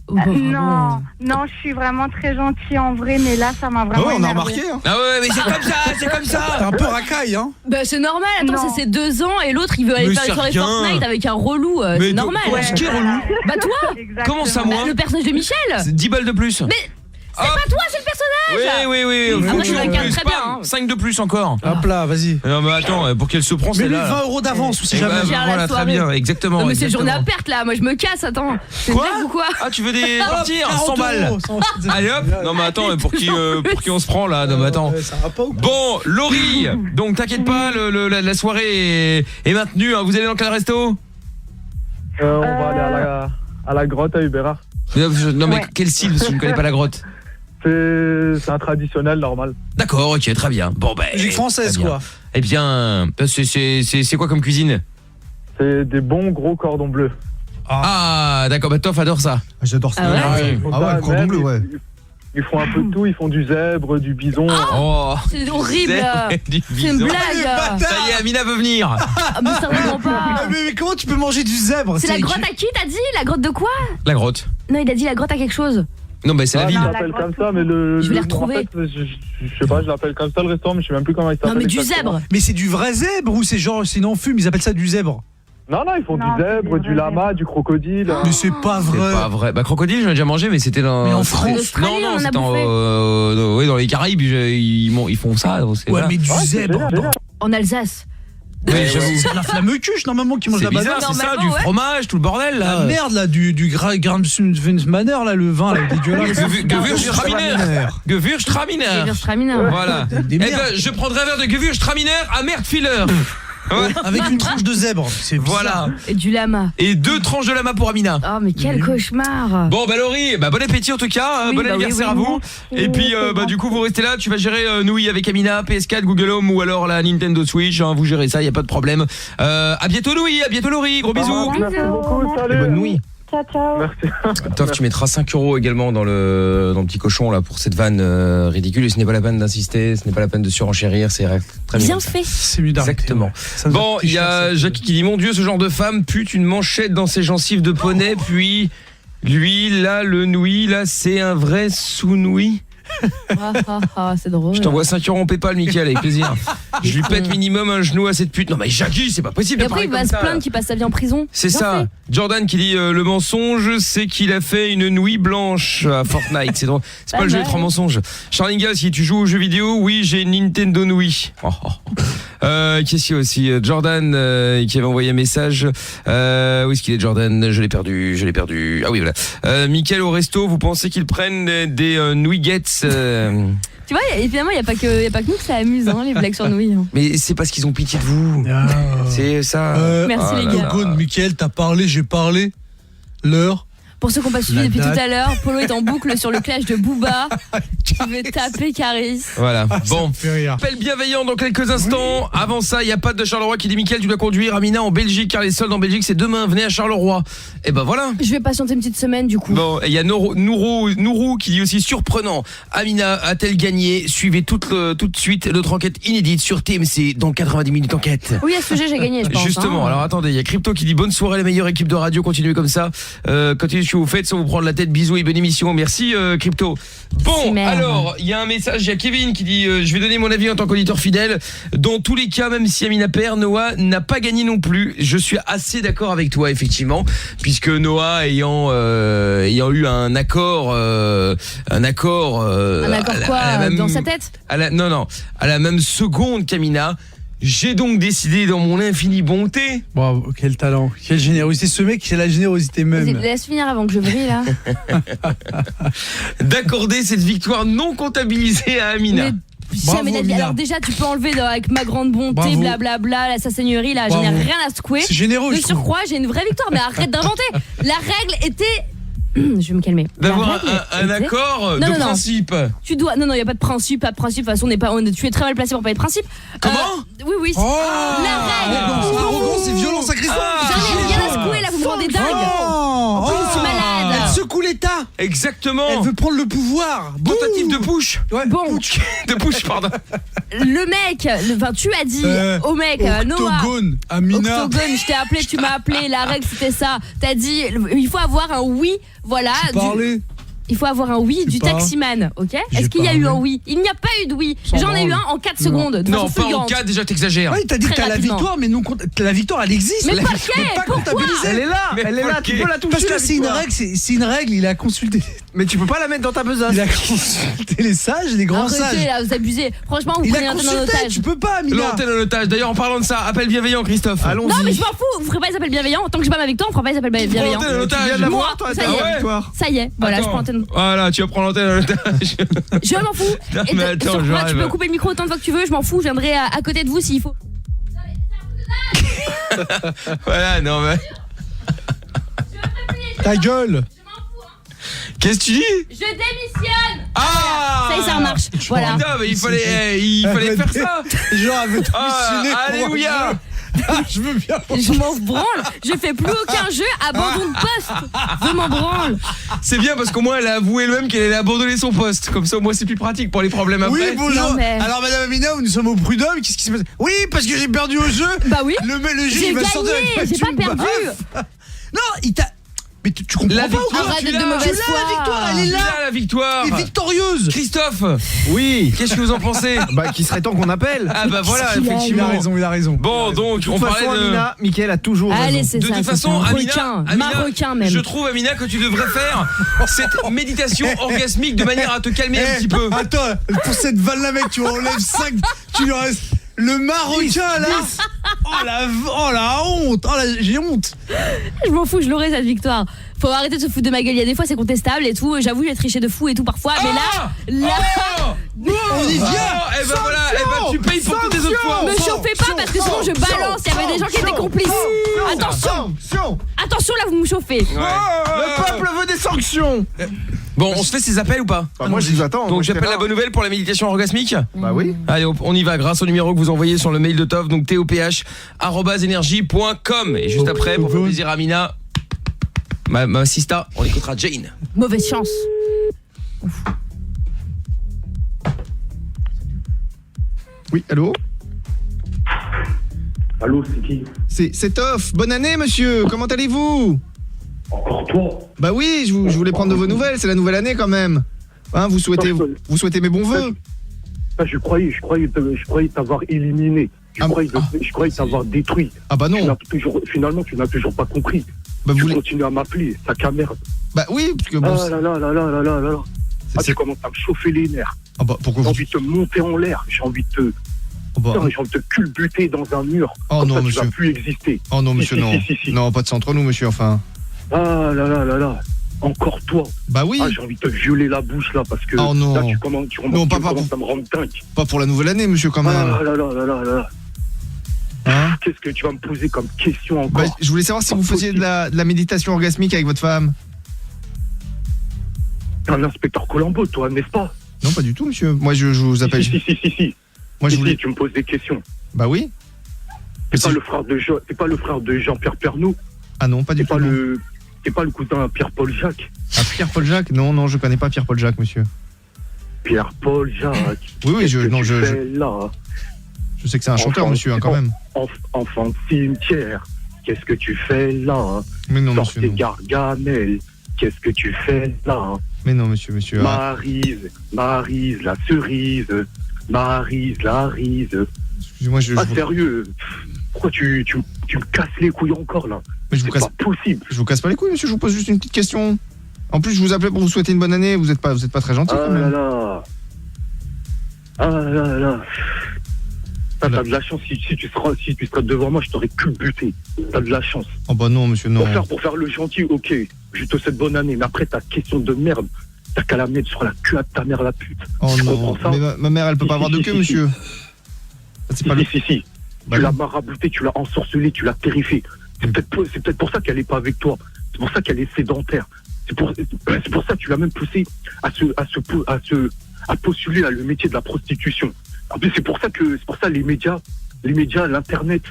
S13: Non, je suis vraiment très gentille en vrai, mais là, ça m'a vraiment énervé.
S6: Hein.
S3: Ah ouais, mais c'est comme ça.
S5: T'es un peu racaille, hein.
S4: Bah c'est normal, attends, ça c'est 2 ans et l'autre il veut aller
S3: Mais
S4: faire une soirée
S3: c'est rien.
S4: Fortnite avec un relou, c'est normal.
S3: Qui est relou?
S4: Bah toi.
S3: Comment ça, moi?
S4: Le personnage de Michel.
S3: C'est 10 balles de plus.
S4: Mais c'est pas toi, c'est le personnage.
S3: Oui.
S4: Moi je l'incarne très bien.
S3: 5 de plus encore.
S5: Hop là, vas-y.
S3: Non mais attends, pour qu'elle se prend, c'est
S5: Mais lui
S3: là.
S5: 20 € d'avance ou si jamais.
S3: Voilà, très bien, exactement.
S4: Non mais c'est journée à perte là, moi je me casse, attends. C'est une blague ou quoi?
S3: Ah, tu veux partir 100 balles. Allez hop. Non mais attends, pour qui on se prend là? Non mais attends. Bon, Laurie, donc t'inquiète pas, la soirée est maintenue. Vous allez dans quel resto?
S10: On va aller à la grotte à Ubera.
S3: Non mais quel style? Parce que je ne connais pas la grotte.
S10: C'est un traditionnel normal.
S3: D'accord, ok, très bien. Bon ben.
S5: Musique française quoi.
S3: Eh bien, c'est quoi comme cuisine?
S10: C'est des bons gros cordons bleus.
S3: Ah, d'accord, bah Toff adore ça.
S6: J'adore ça.
S3: Ah ouais,
S6: le cordon bleu, ouais.
S10: Ils font un peu de tout, ils font du zèbre, du bison.
S3: Oh,
S4: c'est horrible. C'est une blague.
S3: Ça y est, Amina veut venir.
S4: Ah mais certainement pas.
S5: Mais comment tu peux manger du zèbre?
S4: C'est la grotte à qui t'as dit? La grotte de quoi?
S3: La grotte.
S4: Non, il a dit la grotte à quelque chose.
S3: Non, mais c'est la ville.
S10: Je l'appelle comme ça, mais
S4: Je vais les retrouver.
S10: En fait, je sais pas, je l'appelle comme ça le restaurant, mais je sais même plus comment il s'appelle.
S4: Non, mais du zèbre.
S5: Mais c'est du vrai zèbre ou c'est genre, sinon on fume, ils appellent ça du zèbre?
S10: Non, ils font du zèbre, du lama, du crocodile.
S5: Mais c'est pas vrai.
S3: C'est pas vrai. Bah crocodile, j'en ai déjà mangé, mais c'était dans.
S5: Mais en France.
S3: Non, c'était dans les Caraïbes, ils font ça.
S5: Ouais, mais du zèbre.
S4: En Alsace.
S3: Oui, j'avoue.
S5: C'est la flamme cuche normalement qui mange
S3: C'est
S5: la banane.
S3: bizarre, c'est ça, du fromage, tout le bordel là.
S5: La merde là, du Gramsmanner là, le vin là, dégueulasse.
S3: Gewürztraminer. Voilà. Eh ben, je prendrai un verre de Gewürztraminer à Mertfiller.
S5: Avec une tranche de zèbre, c'est
S3: voilà.
S4: Et du lama.
S3: Et 2 tranches de lama pour Amina.
S4: Oh mais quel cauchemar.
S3: Bon bah Laurie, bon appétit en tout cas, bon anniversaire à vous. Et puis du coup vous restez là, tu vas gérer Nouilles avec Amina, PS4, Google Home ou alors la Nintendo Switch, vous gérez ça, y a pas de problème. À bientôt Nouilles, à bientôt Laurie, gros bisous.
S10: Merci beaucoup, salut.
S3: Bonne nuit.
S13: Ciao.
S10: Merci.
S3: Toff, tu mettras 5 € également dans le petit cochon là pour cette vanne ridicule et ce n'est pas la peine d'insister, ce n'est pas la peine de surenchérir, c'est très bien.
S4: Bien fait.
S5: C'est mieux d'arrêter.
S3: Exactement. Bon, il y a Jackie qui dit mon Dieu, ce genre de femme pute une manchette dans ses gencives de poney, puis lui là le nouilles là c'est un vrai sous-nouilles.
S4: C'est drôle.
S3: Je t'envoie 5 € en PayPal, Mickaël, avec plaisir. Je lui pète minimum un genou à cette pute. Non mais Jackie, c'est pas possible
S4: Et
S3: de
S4: après
S3: parler
S4: il va
S3: comme
S4: se plaindre qu'il passe sa vie en prison.
S3: C'est ça. Jordan qui dit le mensonge, c'est qu'il a fait une nuit blanche à Fortnite. C'est drôle. C'est pas le jeu des 3 mensonges. Charlinga, si tu joues aux jeux vidéo, oui, j'ai une Nintendo Nuit. Qu'est-ce qu'il y a aussi Jordan qui avait envoyé un message. Où est-ce qu'il est Jordan? Je l'ai perdu. Ah oui, voilà. Mickaël au resto, vous pensez qu'ils prennent des nouillettes
S4: Tu vois, évidemment, il y a pas que nous que ça amuse les blagues sur nouilles.
S3: Mais c'est parce qu'ils ont pitié de vous. C'est ça.
S4: Merci les gars.
S5: Mickaël, t'as parlé, j'ai parlé. L'heure.
S4: Pour ceux qui n'ont pas suivi depuis tout à l'heure, Polo est en boucle sur le clash de Booba qui veut taper Caris.
S3: Voilà. Bon. Appel bienveillant dans quelques instants. Avant ça, il y a Pat de Charleroi qui dit Mickaël, tu dois conduire Amina en Belgique car les soldes en Belgique c'est demain. Venez à Charleroi. Et ben voilà.
S4: Je vais patienter une petite semaine du coup.
S3: Bon, il y a Nourou qui dit aussi surprenant. Amina a-t-elle gagné? Suivez tout de suite notre enquête inédite sur TMC dans 90 minutes enquête.
S4: Oui, à ce sujet j'ai gagné, je pense.
S3: Justement. Alors attendez, il y a Crypto qui dit bonne soirée la meilleure équipe de radio, continuez comme ça. Continuez ce que vous faites sans vous prendre la tête. Bisous et bonne émission. Merci Crypto. Bon, alors, il y a un message, il y a Kevin qui dit je vais donner mon avis en tant qu'auditeur fidèle. Dans tous les cas, même si Amina perd, Noah n'a pas gagné non plus. Je suis assez d'accord avec toi effectivement, puisque Noah ayant eu un accord
S4: dans sa tête.
S3: À la même seconde qu'Amina. J'ai donc décidé dans mon infinie bonté.
S5: Bravo, quel talent, quelle générosité. Ce mec, c'est la générosité même.
S4: Laisse finir avant que je brille là.
S3: D'accorder cette victoire non comptabilisée à Amina.
S4: Mais alors déjà tu peux enlever avec ma grande bonté, blablabla, sa seigneurie là, j'en ai rien à secouer.
S5: C'est généreux.
S4: De surcroît, j'ai une vraie victoire, mais arrête d'inventer. La règle était je vais me calmer.
S3: D'avoir un accord de principe.
S4: Tu dois. Non, il y a pas de principe, pas de principe. De toute façon, tu es très mal placé pour parler de principe.
S3: Comment
S4: Oui. La règle.
S5: Arrogance, c'est violence agressive.
S4: J'en ai rien à secouer là, vous me rendez dingue. En plus, je suis malade.
S5: Elle secoue l'État.
S3: Exactement.
S5: Elle veut prendre le pouvoir.
S3: Tentative de push.
S5: Ouais.
S4: Bon.
S3: De push, pardon.
S4: Le mec, tu as dit au mec, Noah.
S5: Octogone, Amina.
S4: Octogone, je t'ai appelé, tu m'as appelé. La règle c'était ça. T'as dit, il faut avoir un oui, voilà. Il faut avoir un oui du taximan, ok? Est-ce qu'il y a eu un oui? Il n'y a pas eu de oui. J'en ai eu un en 4 secondes.
S3: Non, pas en 4, déjà t'exagères.
S5: Ouais, t'as dit que t'as la victoire, mais non, la victoire elle existe.
S4: Mais
S5: pas comptabilisée.
S14: Elle est là, tu peux la toucher.
S5: Parce que c'est une règle, il a consulté.
S14: Mais tu peux pas la mettre dans ta besace.
S5: Il a consulté les sages, les grands sages.
S4: Arrêtez là, vous abusez. Franchement, vous prenez l'antenne en otage.
S5: Tu peux pas, Amina.
S3: L'antenne en otage. D'ailleurs, en parlant de ça, appel bienveillant, Christophe.
S14: Allons-y.
S4: Non, mais je m'en fous. Vous ferez pas les appels bienveillants. Tant que j'ai pas ma victoire, on fera pas les appels bienveillants.
S3: L'antenne en otage.
S4: Moi, ça y est. Voilà, je prends l'antenne.
S3: Voilà, tu vas prendre l'antenne en otage.
S4: Je m'en fous.
S3: Non, mais attends,
S4: tu peux couper le micro autant de fois que tu veux. Je m'en fous. Je viendrai à côté de vous s'il faut.
S3: Voilà, non mais.
S5: Ta gueule.
S3: Qu'est-ce que tu dis?
S4: Je démissionne.
S3: Ah,
S4: ça y est, ça marche. Voilà.
S3: Putain, mais il fallait faire ça.
S5: Genre, elle veut démissionner.
S3: Alléluia.
S5: Je veux bien.
S4: Je m'en branle. Je fais plus aucun jeu. Abandon de poste. Je m'en branle.
S3: C'est bien parce qu'au moins elle a avoué elle-même qu'elle allait abandonner son poste. Comme ça, au moins c'est plus pratique pour les problèmes après.
S5: Oui, bonjour.
S4: Non, mais...
S5: Alors, madame Amina, nous sommes au prud'homme. Qu'est-ce qui se passe? Oui, parce que j'ai perdu au jeu.
S4: Bah oui.
S5: Le jeu,
S4: j'ai
S5: il va
S4: gagné.
S5: sortir avec
S4: J'ai pas perdu.
S5: Non, il t'a. Mais tu comprends
S3: la
S5: pas ou quoi?
S4: Arrête d'être de mauvaise foi.
S5: La victoire, elle est là.
S3: La victoire.
S5: Elle est victorieuse.
S3: Christophe.
S14: Oui.
S3: Qu'est-ce que vous en pensez?
S14: Bah, qu'il serait temps qu'on appelle.
S3: Ah bah voilà, effectivement.
S5: Il a raison.
S3: Bon, donc on parlait de
S14: Amina, Mickaël a toujours raison.
S4: Allez, c'est
S3: de
S4: ça.
S3: toute façon, Amina,
S4: Marocain même.
S3: je trouve Amina que tu devrais faire cette méditation orgasmique de manière à te calmer un petit peu.
S5: Attends, pour cette vanne là mec, tu enlèves 5, tu lui restes le Marocain là. Oh la honte. J'ai honte.
S4: Je m'en fous, je l'aurai cette victoire. Faut arrêter de se foutre de ma gueule. Il y a des fois c'est contestable et tout. J'avoue, j'ai triché de fou et tout parfois, mais là
S5: on y vient.
S3: Et ben voilà, tu payes pour toutes les autres fois.
S4: Me chauffez pas parce que sinon je balance. Il y avait des gens qui étaient complices. Attention là, vous me chauffez.
S14: Le peuple veut des sanctions.
S3: Bon, on se fait ces appels ou pas?
S14: Moi je vous attends.
S3: Donc j'appelle la bonne nouvelle pour la méditation orgasmique.
S14: Bah oui.
S3: Allez, on y va grâce au numéro que vous envoyez sur le mail de Tov, donc toph@energie.com. Et juste après, pour faire plaisir à Amina, ma sista, on écoutera Jane.
S4: Mauvaise chance.
S6: Oui, allô?
S10: Allô, c'est qui?
S6: C'est Toff. Bonne année, monsieur. Comment allez-vous?
S10: Encore toi?
S6: Bah oui, je voulais prendre de vos nouvelles. C'est la nouvelle année quand même. Hein, vous souhaitez mes bons vœux?
S10: Je croyais t'avoir éliminé. Je croyais t'avoir détruit.
S6: Ah bah non.
S10: Finalement, tu n'as toujours pas compris.
S6: Bah
S10: tu continues à m'appeler, sac à merde.
S6: Bah oui, parce que bon.
S10: Ah là là là là là là là. Tu commences à me chauffer les nerfs.
S6: Ah bah pourquoi?
S10: J'ai envie de te monter en l'air. J'ai envie de te... J'ai envie de te culbuter dans un mur.
S6: Oh
S10: comme
S6: non,
S10: ça,
S6: monsieur.
S10: Tu vas plus exister.
S6: Oh non, monsieur, non.
S10: Si.
S6: Non, pas de ça entre nous, monsieur, enfin.
S10: Ah là là là là. Encore toi.
S6: Bah oui.
S10: Ah, j'ai envie de te violer la bouche là parce que
S6: oh non.
S10: là tu commences à me rendre dingue.
S6: Pas pour la nouvelle année, monsieur, quand même.
S10: Ah là là là là là.
S6: Hein?
S10: Qu'est-ce que tu vas me poser comme question encore?
S6: Bah, je voulais savoir si vous faisiez de la méditation orgasmique avec votre femme.
S10: T'es un inspecteur Colombo, toi, n'est-ce pas?
S6: Non, pas du tout, monsieur. Moi, je vous appelle.
S10: Si.
S6: Moi, je voulais.
S10: Tu me poses des questions.
S6: Bah oui.
S10: T'es pas le frère de Jean-Pierre Pernaut?
S6: Ah non, pas du tout.
S10: T'es pas le cousin Pierre-Paul Jacques?
S6: Ah, Pierre-Paul Jacques? Non, je connais pas Pierre-Paul Jacques, monsieur.
S10: Pierre-Paul Jacques.
S6: Oui, je sais que c'est un chanteur, monsieur, quand même.
S10: Enfant de cimetière, qu'est-ce que tu fais là?
S6: Mais non, monsieur.
S10: Sortez Gargamel, qu'est-ce que tu fais là?
S6: Mais non, monsieur.
S10: Maryse, la cerise, Maryse, la rise.
S6: Excusez-moi,
S10: sérieux? Pourquoi tu me casses les couilles encore là?
S6: Mais
S10: c'est pas possible.
S6: Je vous casse pas les couilles, monsieur, je vous pose juste une petite question. En plus, je vous appelais pour vous souhaiter une bonne année, vous êtes pas très gentil quand même.
S10: Ah là là. T'as de la chance, si tu seras devant moi, je t'aurais culbuté. T'as de la chance.
S6: Oh bah non, monsieur, non.
S10: Pour faire le gentil, ok, je te souhaite bonne année, mais après ta question de merde, t'as qu'à la mettre sur la queue à ta mère, la pute.
S6: Oh tu non, mais ma mère, elle peut pas avoir de queue, monsieur.
S10: Si. Bah tu l'as marabouté, tu l'as ensorcelé, tu l'as terrifié. C'est peut-être pour ça qu'elle est pas avec toi. C'est pour ça qu'elle est sédentaire.
S15: C'est pour ça que tu l'as même poussé à postuler à le métier de la prostitution. En plus, c'est pour ça les médias, l'internet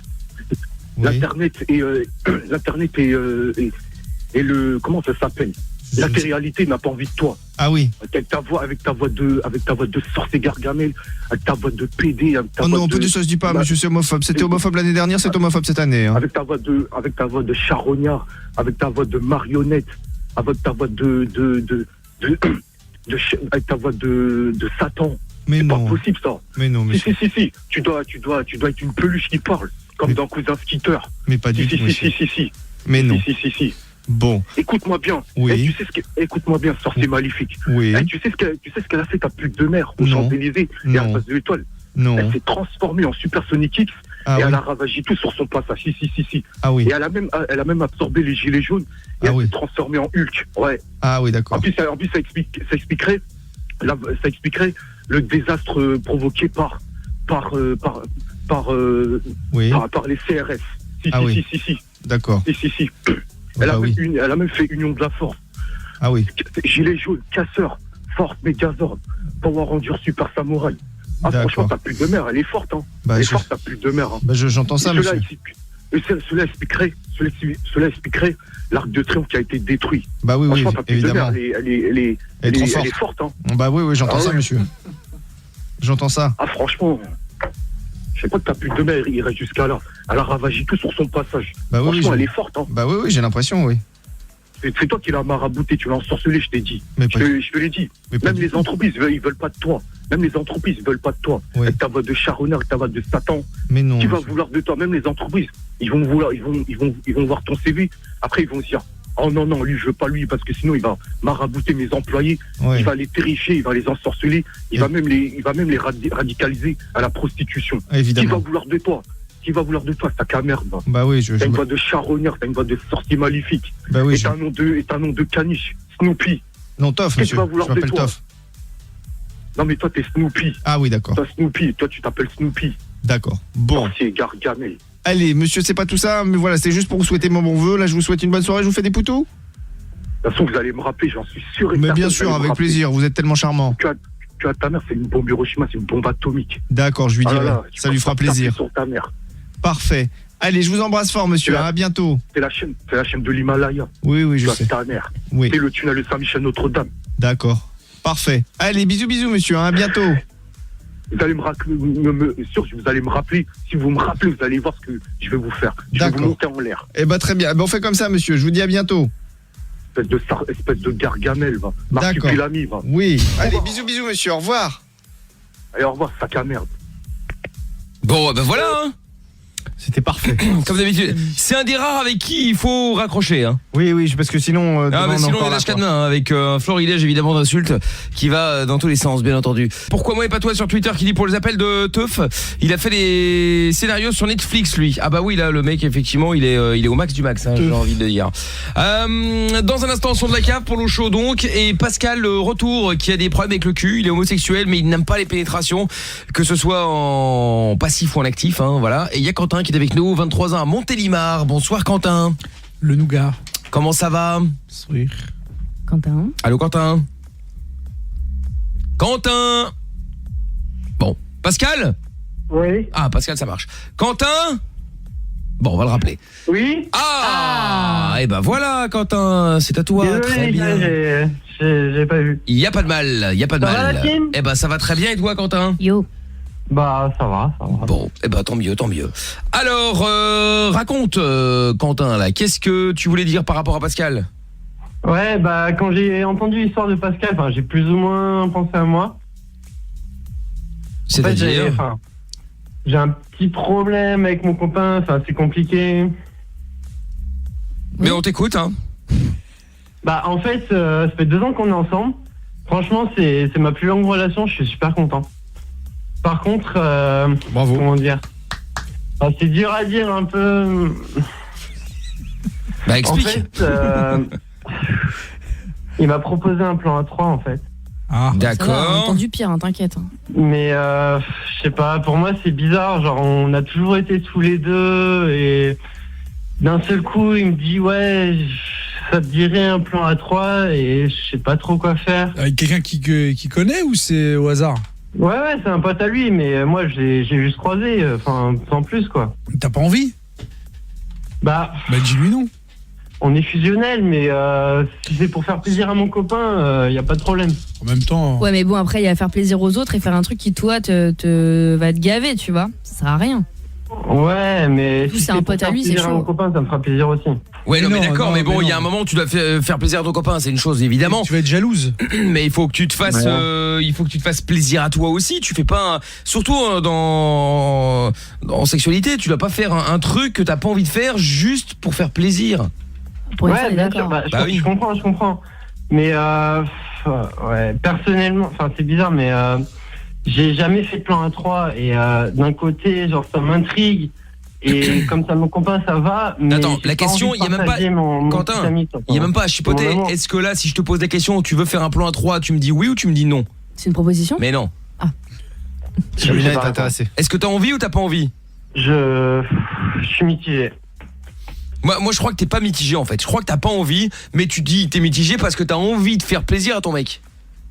S15: et le comment ça s'appelle, la télé-réalité n'a pas envie de toi.
S6: Ah oui.
S15: Avec ta voix de sorcier Gargamel, avec ta voix de PD.
S6: Oh non, ça se dit pas, monsieur, c'est homophobe. C'était homophobe l'année dernière, c'est homophobe cette année. Hein.
S15: Avec ta voix de charognard, avec ta voix de marionnette, avec ta voix avec ta voix de Satan.
S6: Mais
S15: c'est
S6: non.
S15: pas possible ça.
S6: Mais non, monsieur.
S15: Si. Tu dois être une peluche qui parle, comme dans Cousin Skitter.
S6: Mais pas du tout.
S15: Si.
S6: Mais non.
S15: Si.
S6: Bon.
S15: Écoute-moi bien.
S6: Oui.
S15: Écoute-moi bien, sorcier maléfique.
S6: Oui.
S15: Tu sais ce qu'elle a fait ta pute de mère aux Champs-Élysées et à la place de l'Étoile.
S6: Non.
S15: Elle s'est transformée en Super Sonic X et elle a ravagé tout sur son passage. Si.
S6: Ah oui.
S15: Et elle a même absorbé les gilets jaunes et elle s'est transformée en Hulk. Ouais.
S6: Ah oui, d'accord.
S15: En plus, ça expliquerait le désastre provoqué par les CRS. Si.
S6: D'accord.
S15: Si. Elle a même fait Union de la Force.
S6: Ah oui.
S15: Gilets jaunes, casseurs, Force, Megazord, Power Ranger, Super Samurai. Ah, franchement, ta pute de mère, elle est forte, hein. Elle est forte, ta pute de mère. Hein.
S6: Bah, j'entends ça, monsieur.
S15: Cela expliquerait l'arc de triomphe qui a été détruit.
S6: Bah oui,
S15: franchement, ta pute
S6: évidemment.
S15: de mère, elle est forte, hein.
S6: Bah oui, j'entends ça, monsieur. J'entends ça.
S15: Ah, franchement, je sais pas que ta pute de mère irait jusqu'à là. Elle a ravagé tout sur son passage.
S6: Bah oui,
S15: franchement, elle est forte, hein.
S6: Bah oui, j'ai l'impression, oui.
S15: C'est toi qui l'as marabouté, tu l'as ensorcelé, je t'ai dit.
S6: Mais
S15: je te l'ai dit. Même les entreprises, ils veulent pas de toi.
S6: Oui.
S15: Avec ta voix de charognard, avec ta voix de Satan.
S6: Mais non.
S15: Qui va vouloir de toi? Même les entreprises, ils vont voir ton CV. Après, ils vont se dire, oh non, lui, je veux pas lui, parce que sinon, il va marabouter mes employés.
S6: Ouais.
S15: Il va les terrifier, il va les ensorceler. Il va même les radicaliser à la prostitution.
S6: Évidemment.
S15: Qui va vouloir de toi, sac à merde.
S6: Bah oui,
S15: t'as une voix de charognard, t'as une voix de sorcier maléfique.
S6: Bah oui.
S15: Et t'as un nom de caniche, Snoopy.
S6: Non, Toff, monsieur. Je m'appelle Toff.
S15: Non, mais toi, t'es Snoopy.
S6: Ah oui, d'accord.
S15: Toi, Snoopy. Toi, tu t'appelles Snoopy.
S6: D'accord. Bon.
S15: Sorcier Gargamel.
S6: Allez, monsieur, c'est pas tout ça, mais voilà, c'est juste pour vous souhaiter mon bon vœu. Là, je vous souhaite une bonne soirée, je vous fais des poutous.
S15: De toute façon, vous allez me rappeler, j'en suis sûr.
S6: Mais bien sûr, avec plaisir, vous êtes tellement charmant.
S15: Tu as ta mère, c'est une bombe Hiroshima, c'est une bombe atomique.
S6: D'accord, je lui dirai. Ça lui fera plaisir.
S15: Sur ta mère.
S6: Parfait. Allez, je vous embrasse fort, monsieur. À bientôt.
S15: C'est la chaîne de l'Himalaya.
S6: Oui, je sais.
S15: Ta mère.
S6: Oui.
S15: C'est le tunnel de Saint-Michel Notre-Dame.
S6: D'accord. Parfait. Allez, bisous, monsieur. À bientôt.
S15: Vous allez vous allez me rappeler. Si vous me rappelez, vous allez voir ce que je vais vous faire. Je vais vous monter en l'air.
S6: Eh ben très bien. On fait comme ça, monsieur. Je vous dis à bientôt.
S15: Espèce de Gargamel, va.
S6: D'accord.
S15: Va.
S6: Oui. Allez, bisous, monsieur. Au revoir.
S15: Allez, au revoir, sac à merde.
S3: Bon, ben voilà, hein.
S14: C'était parfait.
S3: Comme d'habitude, c'est un des rares avec qui il faut raccrocher, hein.
S14: Oui, parce que sinon
S3: sinon on lâche cadenas, hein, avec un florilège évidemment d'insultes qui va dans tous les sens, bien entendu. Pourquoi moi et pas toi sur Twitter qui dit pour les appels de Teuf, il a fait des scénarios sur Netflix lui. Ah bah oui, là le mec effectivement, il est au max du max, hein, j'ai envie de dire. Dans un instant, son de la cave pour l'eau chaud donc, et Pascal le retour qui a des problèmes avec le cul, il est homosexuel mais il n'aime pas les pénétrations, que ce soit en passif ou en actif, hein, voilà. Et il y a Quentin qui est avec nous, 23 ans à Montélimar. Bonsoir Quentin.
S5: Le nougat.
S3: Comment ça va?
S5: Sourire.
S4: Quentin.
S3: Allô Quentin. Quentin. Bon, Pascal?
S8: Oui.
S3: Ah, Pascal, ça marche. Quentin? Bon, on va le rappeler.
S8: Oui.
S3: Ah, et ben voilà Quentin, c'est à toi.
S8: Désolé,
S3: très bien.
S8: J'ai pas vu.
S3: Il y a pas de mal,
S8: Ça va, la team?
S3: Eh ben ça va très bien et toi Quentin?
S4: Yo.
S8: Bah ça va.
S3: Bon, eh ben tant mieux. Alors raconte Quentin là, qu'est-ce que tu voulais dire par rapport à Pascal?
S8: Ouais, bah quand j'ai entendu l'histoire de Pascal, j'ai plus ou moins pensé à moi.
S3: C'est-à-dire
S8: j'ai un petit problème avec mon copain, c'est compliqué.
S3: Mais on t'écoute, hein.
S8: Bah en fait, ça fait 2 ans qu'on est ensemble. Franchement, c'est ma plus longue relation, je suis super content. Par contre,
S14: bravo.
S8: Comment dire, c'est dur à dire un peu.
S3: Bah explique.
S8: En fait, il m'a proposé un plan A3 en fait.
S5: Ah,
S3: d'accord.
S4: On a entendu pire, hein, t'inquiète.
S8: Mais je sais pas, pour moi c'est bizarre, genre on a toujours été tous les deux et d'un seul coup il me dit ouais,
S16: Ça te dirait un plan à 3 et je sais pas trop quoi faire.
S5: Avec quelqu'un qui connaît ou c'est au hasard?
S16: Ouais, c'est un pote à lui, mais moi j'ai juste croisé, enfin sans plus quoi.
S5: T'as pas envie?
S16: Bah
S5: dis-lui non.
S16: On est fusionnel, mais si c'est pour faire plaisir à mon copain, y a pas de problème.
S5: En même temps.
S4: Ouais, mais bon, après, il y a faire plaisir aux autres et faire un truc qui, toi, va te gaver, tu vois. Ça sert à rien.
S16: Ouais, mais
S4: si c'est un pote à lui, c'est chaud.
S16: À mon copain, ça me fera plaisir aussi.
S3: Ouais, non, mais d'accord, mais bon, il y a un moment où tu dois faire plaisir à ton copain, c'est une chose, évidemment.
S5: Tu vas être jalouse.
S3: Mais il faut que tu te fasses, plaisir à toi aussi. Tu fais pas, surtout en sexualité, tu dois pas faire un truc que t'as pas envie de faire juste pour faire plaisir.
S16: Ouais, bien sûr. Je comprends. Mais ouais, personnellement, enfin c'est bizarre, mais j'ai jamais fait de plan à 3 et d'un côté, genre ça m'intrigue. Et comme ça, mon copain, ça va. Mais
S3: attends, la question, il y a même pas. Quentin, il y a même pas à chipoter. Est-ce que là, si je te pose la question, tu veux faire un plan à 3, tu me dis oui ou tu me dis non?
S4: C'est une proposition?
S3: Mais non.
S4: Ah.
S6: Je vais être intéressé.
S3: Est-ce que t'as envie ou t'as pas envie?
S16: Je suis mitigé.
S3: Moi, je crois que t'es pas mitigé en fait. Je crois que t'as pas envie, mais tu dis t'es mitigé parce que t'as envie de faire plaisir à ton mec.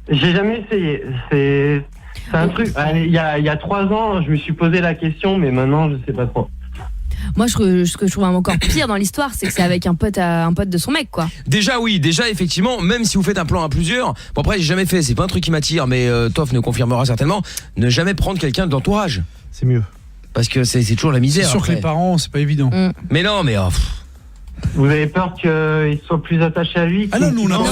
S16: J'ai jamais essayé. C'est un truc. Il y a 3 ans, je me suis posé la question, mais maintenant, je sais pas trop.
S4: Moi, ce que je trouve encore pire dans l'histoire, c'est que c'est avec un pote de son mec, quoi.
S3: Déjà, effectivement, même si vous faites un plan à plusieurs, bon après, j'ai jamais fait, c'est pas un truc qui m'attire, mais Toff ne confirmera certainement, ne jamais prendre quelqu'un de l'entourage.
S6: C'est mieux.
S3: Parce que c'est toujours la misère.
S5: C'est sûr
S3: après.
S5: que les parents, c'est pas évident.
S3: Mais non, mais...
S16: Vous avez peur qu'il soit plus attaché à lui?
S5: Ah non, nous,
S3: non,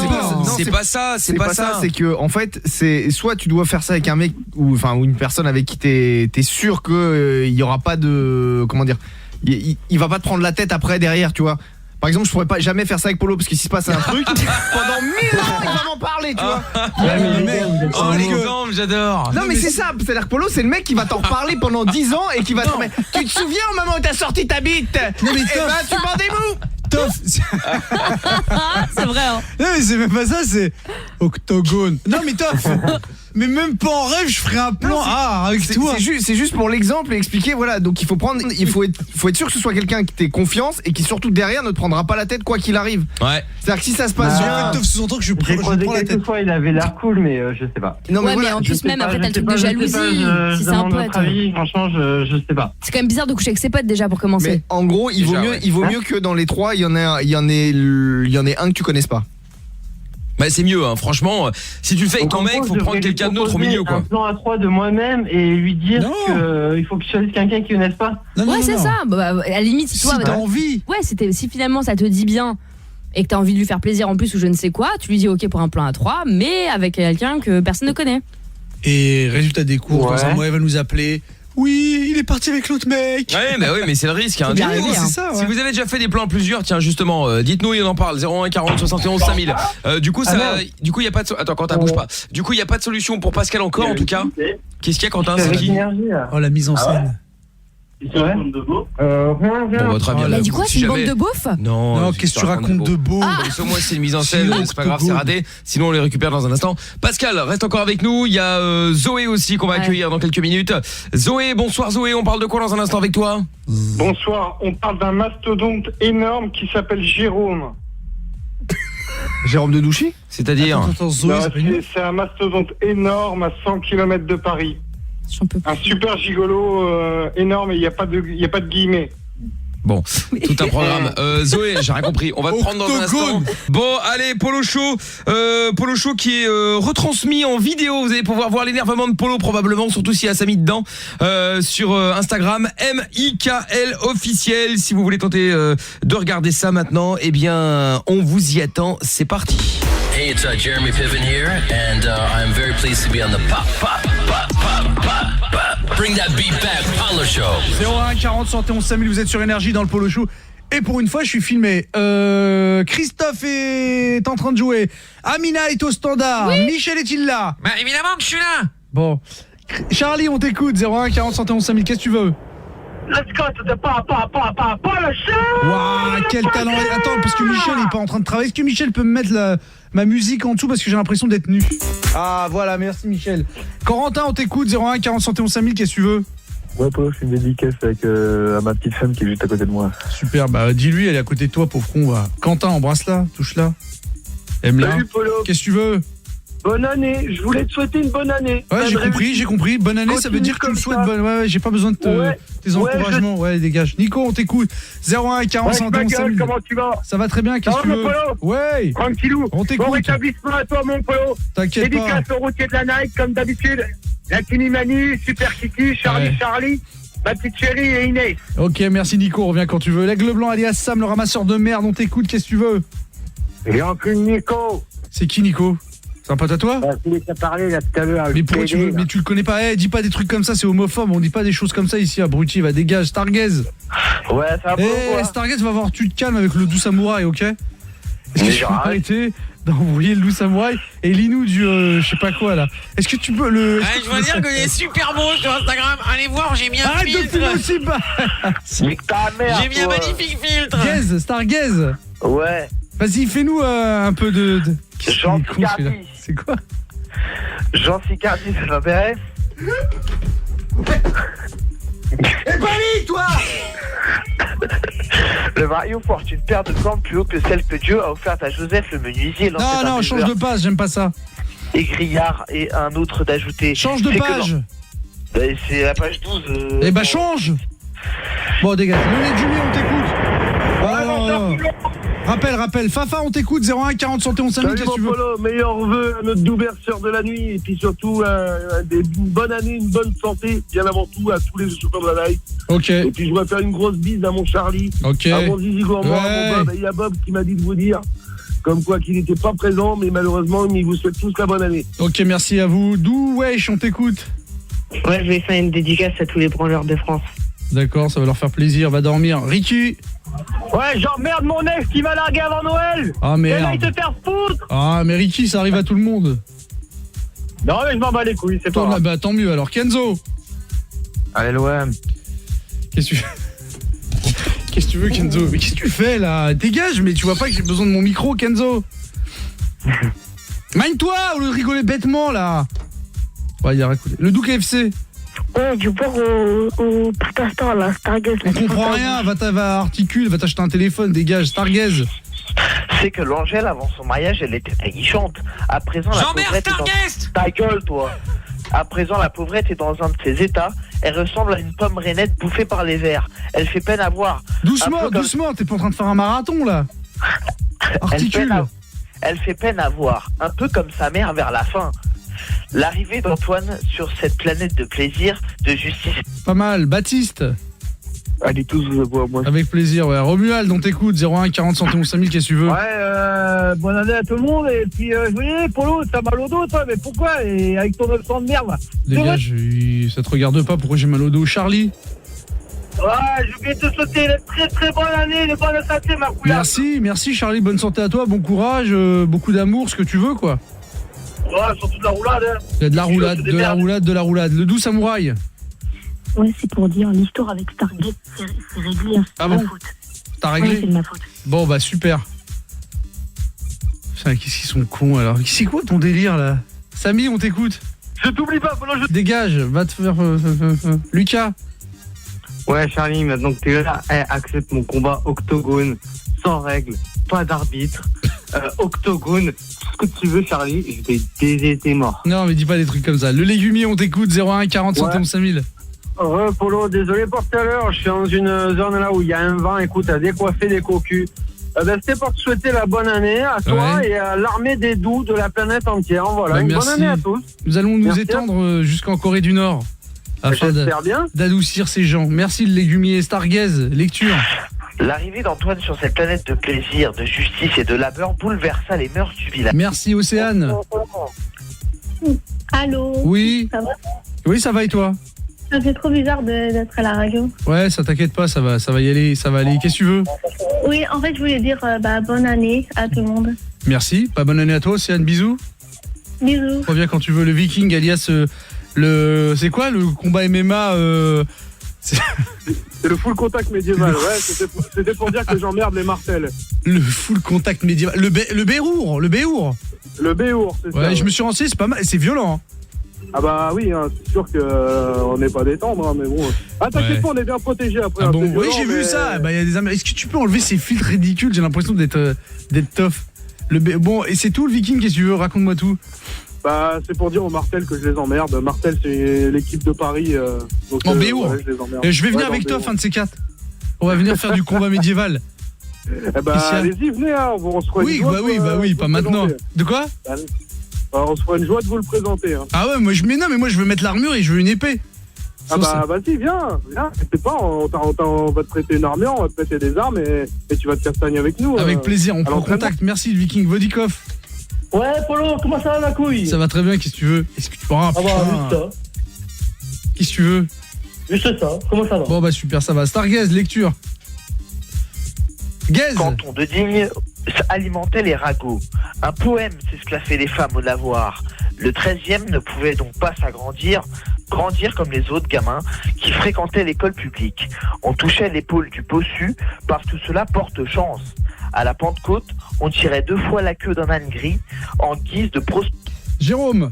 S3: c'est pas ça, c'est pas ça.
S6: C'est que en fait, c'est soit tu dois faire ça avec un mec ou une personne avec qui t'es sûr que il y aura pas de, comment dire, il va pas te prendre la tête après derrière, tu vois. Par exemple, je pourrais pas jamais faire ça avec Polo parce que s'il se passe un truc pendant 1000 ans, il va m'en parler, tu vois.
S3: Oh l'exemple, j'adore.
S6: Non mais c'est ça, c'est-à-dire que Polo, c'est le mec qui va t'en reparler pendant 10 ans et qui va te dire, tu te souviens au moment où t'as sorti ta bite?
S5: Non mais
S6: tu m'en démous.
S5: Toff.
S4: C'est vrai, hein.
S5: Non mais c'est même pas ça, c'est octogone. Non mais Toff. Mais même pas en rêve, je ferais un plan avec toi.
S6: C'est juste pour l'exemple et expliquer, voilà. Donc il faut être sûr que ce soit quelqu'un qui t'ait confiance et qui surtout derrière ne te prendra pas la tête quoi qu'il arrive.
S3: Ouais.
S6: C'est-à-dire que si ça se passe bien,
S5: Toff sous-entend que je prends la tête.
S16: Fois, il avait l'air cool, mais je sais pas.
S6: Non mais
S4: mais en plus même après t'as le truc de jalousie. Si c'est un pote.
S16: Franchement, je sais pas.
S4: C'est quand même bizarre de coucher avec ses potes déjà pour commencer.
S6: Mais en gros, il vaut mieux que dans les 3, il y en ait un que tu connaisses pas.
S3: Bah c'est mieux, hein. Franchement, si tu le fais avec ton mec, faut prendre quelqu'un d'autre au milieu, quoi.
S16: Un plan à 3 de moi-même et lui dire qu'il faut que je choisisse quelqu'un qui connaisse pas.
S4: Ouais, c'est ça. Bah, à la limite, si toi,
S5: t'as envie.
S4: Ouais, si finalement ça te dit bien et que t'as envie de lui faire plaisir en plus ou je ne sais quoi, tu lui dis ok pour un plan à 3, mais avec quelqu'un que personne ne connaît.
S5: Et résultat des cours, quand elle va nous appeler. Oui, il est parti avec l'autre mec.
S3: Ouais, mais c'est le risque. Hein. Si vous avez déjà fait des plans à plusieurs, tiens justement, dites-nous et on en parle. 01 40 71 5000. Du coup, il y a pas de. Attends, Quentin, bouge pas. Du coup, il y a pas de solution pour Pascal encore, en tout cas. Qu'est-ce qu'il y a, Quentin? C'est qui?
S5: Oh, la mise en scène.
S16: C'est vrai?
S3: Bon, très bien.
S4: Il a dit quoi? C'est une bande de beaufs?
S3: Non,
S5: qu'est-ce que tu racontes de beau?
S3: Moi, c'est une mise en scène, c'est pas grave, c'est raté. Sinon, on les récupère dans un instant. Pascal, reste encore avec nous. Il y a Zoé aussi qu'on va accueillir dans quelques minutes. Zoé, bonsoir Zoé, on parle de quoi dans un instant avec toi?
S17: Bonsoir, on parle d'un mastodonte énorme qui s'appelle Jérôme.
S6: Jérôme de Douchy?
S3: C'est-à-dire?
S17: C'est un mastodonte énorme à 100 km de Paris. Un super gigolo énorme et il n'y a pas de guillemets.
S3: Bon, tout un programme. Zoé, j'ai rien compris. On va te prendre dans un instant. Bon, allez, Polo Show qui est retransmis en vidéo. Vous allez pouvoir voir l'énervement de Polo probablement, surtout s'il y a Samy dedans, sur Instagram, MIKL officiel. Si vous voulez tenter de regarder ça maintenant, eh bien, on vous y attend. C'est parti.
S1: Hey, it's Jeremy Piven here, and I'm very pleased to be on the pop. Bring that beat back, Polo Show.
S5: 01 40 71 5000, vous êtes sur Énergie dans le Polo Show. Et pour une fois, je suis filmé. Christophe est en train de jouer. Amina est au standard. Oui. Michel est-il là?
S2: Bah évidemment que je suis là.
S5: Bon. Charlie, on t'écoute. 01 40 71 5000, qu'est-ce que tu veux?
S17: Let's go to the Polo Show.
S5: Waouh, quel talent. Attends, parce que Michel n'est pas en train de travailler. Est-ce que Michel peut me mettre ma musique en dessous parce que j'ai l'impression d'être nu? Ah voilà, merci Michel. Corentin, on t'écoute. 01 40 71 5000, qu'est-ce que tu veux?
S10: Ouais, Polo, je fais une dédicace à ma petite femme qui est juste à côté de moi.
S5: Super, bah dis-lui, elle est à côté de toi, pauvre con. Va. Quentin, embrasse-la, touche-la. Aime-la.
S17: Salut, Polo.
S5: Qu'est-ce que tu veux?
S17: Bonne année, je voulais te souhaiter une bonne année.
S5: Ouais, j'ai compris. Bonne année, ça veut dire que tu me souhaites bonne. Ouais, j'ai pas besoin de tes encouragements. Ouais, dégage. Nico, on t'écoute. 01 40 111 5000.
S17: Comment tu vas?
S5: Ça va très bien, qu'est-ce que tu veux? Ouais.
S17: Tranquillou.
S5: On t'écoute.
S17: Bon rétablissement à toi, mon Polo.
S5: T'inquiète pas.
S17: Dédicace au routier de la Nike, comme d'habitude. La Kimi Mani, Super Kiki, Charlie, ma petite chérie et Inès.
S5: Ok, merci Nico, reviens quand tu veux. L'aigle blanc alias Sam, le ramasseur de merde, on t'écoute, qu'est-ce que tu veux?
S17: Et encore Nico.
S5: C'est qui Nico? C'est un pote à toi?
S17: Tu t'as parlé là tout à l'heure.
S5: Mais pourquoi tu veux? Mais tu le connais pas? Dis pas des trucs comme ça, c'est homophobe. On dit pas des choses comme ça ici, abruti. Va dégage, Stargaze.
S17: Ouais, ça va.
S5: Stargaze, va voir, tu te calmes avec le doux samouraï, ok? Est-ce que tu peux arrêter d'envoyer le doux samouraï et Linou du je sais pas quoi là? Est-ce que tu peux le.
S2: Je dois dire qu'il est super beau sur Instagram. Allez voir, j'ai mis un filtre.
S5: Aussi pas.
S2: J'ai mis un magnifique filtre.
S5: Gaze, Stargaze.
S17: Ouais.
S5: Vas-y, fais-nous un peu de.
S17: Jean Sicardi.
S5: C'est quoi?
S17: Jean Sicardi, ça t'intéresse?
S5: Eh Bali, toi!
S17: Le Mario porte une paire de cornes plus haut que celle que Dieu a offerte à Joseph le menuisier.
S5: Non, change de page, j'aime pas ça.
S17: Et Grillard et un autre d'ajouter.
S5: Change de page.
S17: C'est la page 12.
S5: Eh bah change. Bon, dégage. Le Jimmy, on t'écoute. Rappelle. Fafa, on t'écoute. 01 40 71 5000, qu'est-ce que tu veux?
S17: Polo, meilleurs vœux à notre doux berceur de la nuit. Et puis surtout, une bonne année, une bonne santé. Bien avant tout, à tous les chauffeurs de la night.
S5: Ok.
S17: Et puis je voudrais faire une grosse bise à mon Charlie.
S5: Ok.
S17: À mon Zizi Gourmand, à mon Bob. Et il y a Bob qui m'a dit de vous dire, comme quoi qu'il n'était pas présent, mais malheureusement, il vous souhaite tous la bonne année.
S5: Ok, merci à vous. D'où, wesh, on t'écoute.
S9: Ouais, je vais faire une dédicace à tous les branleurs de France.
S5: D'accord, ça va leur faire plaisir, va dormir. Ricky.
S17: Ouais, j'emmerde mon ex qui m'a largué avant Noël.
S5: Ah merde.
S17: Et là, il te faire foutre.
S5: Ah, mais Ricky, ça arrive à tout le monde.
S17: Non, mais je m'en bats les couilles, c'est pas grave.
S5: Bah tant mieux alors. Kenzo.
S10: Allez, l'OM.
S5: Qu'est-ce que tu veux, Kenzo? Mais qu'est-ce que tu fais là? Dégage, mais tu vois pas que j'ai besoin de mon micro, Kenzo? Mine-toi au lieu de rigoler bêtement là. Ouais, il a raconté. Le Douk KFC.
S7: Ouais, du bord au Putastar là, Stargaze.
S5: On comprend rien, va articule, va t'acheter un téléphone, dégage, Stargaze.
S17: C'est que l'Angèle, avant son mariage, elle était aguichante. À présent, la pauvrette est dans... Ta gueule, toi. À présent, la pauvrette est dans un de ses états. Elle ressemble à une pomme rainette bouffée par les vers. Elle fait peine à voir.
S5: Doucement, t'es pas en train de faire un marathon, là. Articule.
S17: Elle fait peine à voir. Un peu comme sa mère vers la fin. L'arrivée d'Antoine sur cette planète de plaisir, de justice.
S5: Pas mal. Baptiste.
S10: Allez tous vous aboie, moi.
S5: Avec plaisir, ouais. Romuald, on t'écoute. 01 40 71 5000, qu'est-ce que tu veux?
S17: Ouais, bonne année à tout le monde. Et puis, je voyais, Polo, t'as mal au dos, toi, mais pourquoi? Et avec ton accent de merde.
S5: Dégage, ça te regarde pas, pourquoi j'ai mal au dos? Charlie.
S17: Ouais, j'ai oublié de te souhaiter une très très bonne année, une bonne santé, ma couillard.
S5: Merci Charlie, bonne santé à toi, bon courage, beaucoup d'amour, ce que tu veux, quoi.
S17: Ouais, surtout de la roulade, hein.
S5: Il y a de la roulade. Le doux samouraï.
S11: Ouais, c'est pour dire l'histoire avec Stargate, c'est réglé. Hein,
S5: ah bon? T'as réglé?
S11: Ouais, c'est de ma faute.
S5: Bon, bah super. Putain, qu'est-ce qu'ils sont cons alors? C'est quoi ton délire là? Samy, on t'écoute.
S17: Je t'oublie pas, pendant je...
S5: Dégage, va te faire... Lucas.
S16: Ouais, Charlie, maintenant que t'es là, accepte mon combat octogone, sans règles, pas d'arbitre, octogone, tout ce que tu veux, Charlie, je vais baiser tes morts.
S5: Non, mais dis pas des trucs comme ça. Le légumier, on t'écoute, 01 40 71 5000.
S16: Polo, désolé pour tout à l'heure, je suis dans une zone là où il y a un vent, écoute, à décoiffer des cocus. C'était pour te souhaiter la bonne année à toi et à l'armée des doux de la planète entière. Voilà, bah, une bonne année à tous.
S5: Nous allons nous étendre jusqu'en Corée du Nord afin d'adoucir ces gens. Merci le légumier. Stargaze, lecture.
S17: L'arrivée d'Antoine sur cette planète de plaisir, de justice et de labeur bouleversa les mœurs du village.
S5: Merci Océane.
S7: Allô?
S5: Oui.
S7: Ça va?
S5: Oui, ça va et toi?
S7: Ça fait trop bizarre d'être à la radio.
S5: Ouais, ça t'inquiète pas, ça va y aller, ça va aller. Qu'est-ce que tu veux?
S7: Oui, en fait, je voulais dire bonne année à tout le monde.
S5: Merci, pas bonne année à toi, Océane, bisous.
S7: Bisous.
S5: Reviens quand tu veux, le Viking, alias c'est quoi le combat MMA
S10: C'est le full contact médiéval, ouais, c'était pour dire que j'emmerde les martels.
S5: Le full contact médiéval, le béour.
S10: Le béour, c'est ça.
S5: Ouais, je me suis renseigné, c'est pas mal, c'est violent. Hein.
S10: Ah bah oui, hein, c'est sûr qu'on n'est pas détendre, hein, mais bon. Ah t'inquiète pas, on est bien protégés après.
S5: Ah bon,
S10: c'est
S5: oui,
S10: violent,
S5: j'ai vu
S10: mais-
S5: ça. Bah, y a des Est-ce que tu peux enlever ces filtres ridicules? J'ai l'impression d'être tough. Bon, et c'est tout le Viking, qu'est-ce que tu veux? Raconte-moi tout.
S10: Bah c'est pour dire aux Martel que je les emmerde. Martel c'est l'équipe de Paris. Donc,
S5: En Béour.
S10: ouais, je les emmerde.
S5: Je vais venir
S10: Ouais,
S5: avec
S10: dans
S5: toi,
S10: Béour.
S5: fin de ces 4. On va venir faire du combat médiéval.
S10: Eh bah
S5: Ici,
S10: allez-y, venez, hein, on se fera
S5: Oui,
S10: une joie
S5: bah oui,
S10: de-
S5: bah oui,
S10: de
S5: pas
S10: vous le
S5: maintenant.
S10: présenter.
S5: De quoi?
S10: Alors, on se fera une joie de vous le présenter. Hein.
S5: Ah ouais, moi je veux mettre l'armure et je veux une épée.
S10: Ah bah vas-y, viens, t'inquiète pas, on va te prêter une armure, on va te prêter des armes et tu vas te castagner avec nous.
S5: Avec plaisir, on
S10: à
S5: prend
S10: l'entraînement.
S5: contact. Merci le Viking Vodikov.
S18: Ouais, Polo, comment ça va la couille?
S5: Ça va très bien, qu'est-ce que tu veux? Est-ce que tu pourras
S18: Ah bah, juste ça.
S5: Qu'est-ce que tu veux?
S18: Juste ça, comment ça va?
S5: Bon bah super, ça va. Stargaze, lecture. Gaze.
S17: Canton de Digne alimentait les ragots. Un poème, c'est ce qu'a fait les femmes au lavoir. Le 13e ne pouvait donc pas grandir comme les autres gamins qui fréquentaient l'école publique. On touchait l'épaule du bossu parce que cela porte chance. À la Pentecôte, on tirait 2 fois la queue d'un âne gris en guise de
S5: Jérôme.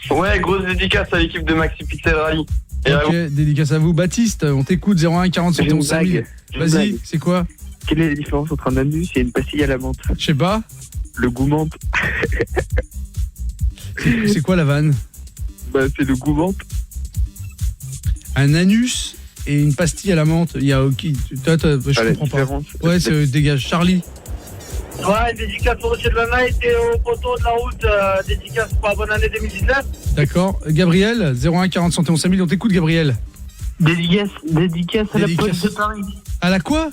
S16: Ouais, grosse dédicace à l'équipe de Maxi Pixel Rally. Et
S5: Ok, dédicace à vous. Baptiste, on t'écoute, 01 40 71 5000. Vas-y, c'est quoi?
S19: Quelle est la différence entre un anus et une pastille à la menthe?
S5: Je sais pas.
S19: Le goût menthe.
S5: C'est quoi la vanne?
S19: Bah c'est le goût menthe.
S5: Un anus et une pastille à la menthe. Il y a je comprends pas. Ouais, c'est dégage. Charlie.
S18: Ouais, dédicace au rocher de la Night et au poteau de la route, dédicace pour la bonne année 2019.
S5: D'accord. Gabriel, 01 40 71 5000. On t'écoute, Gabriel.
S18: Dédicace à la police de Paris.
S5: À la quoi?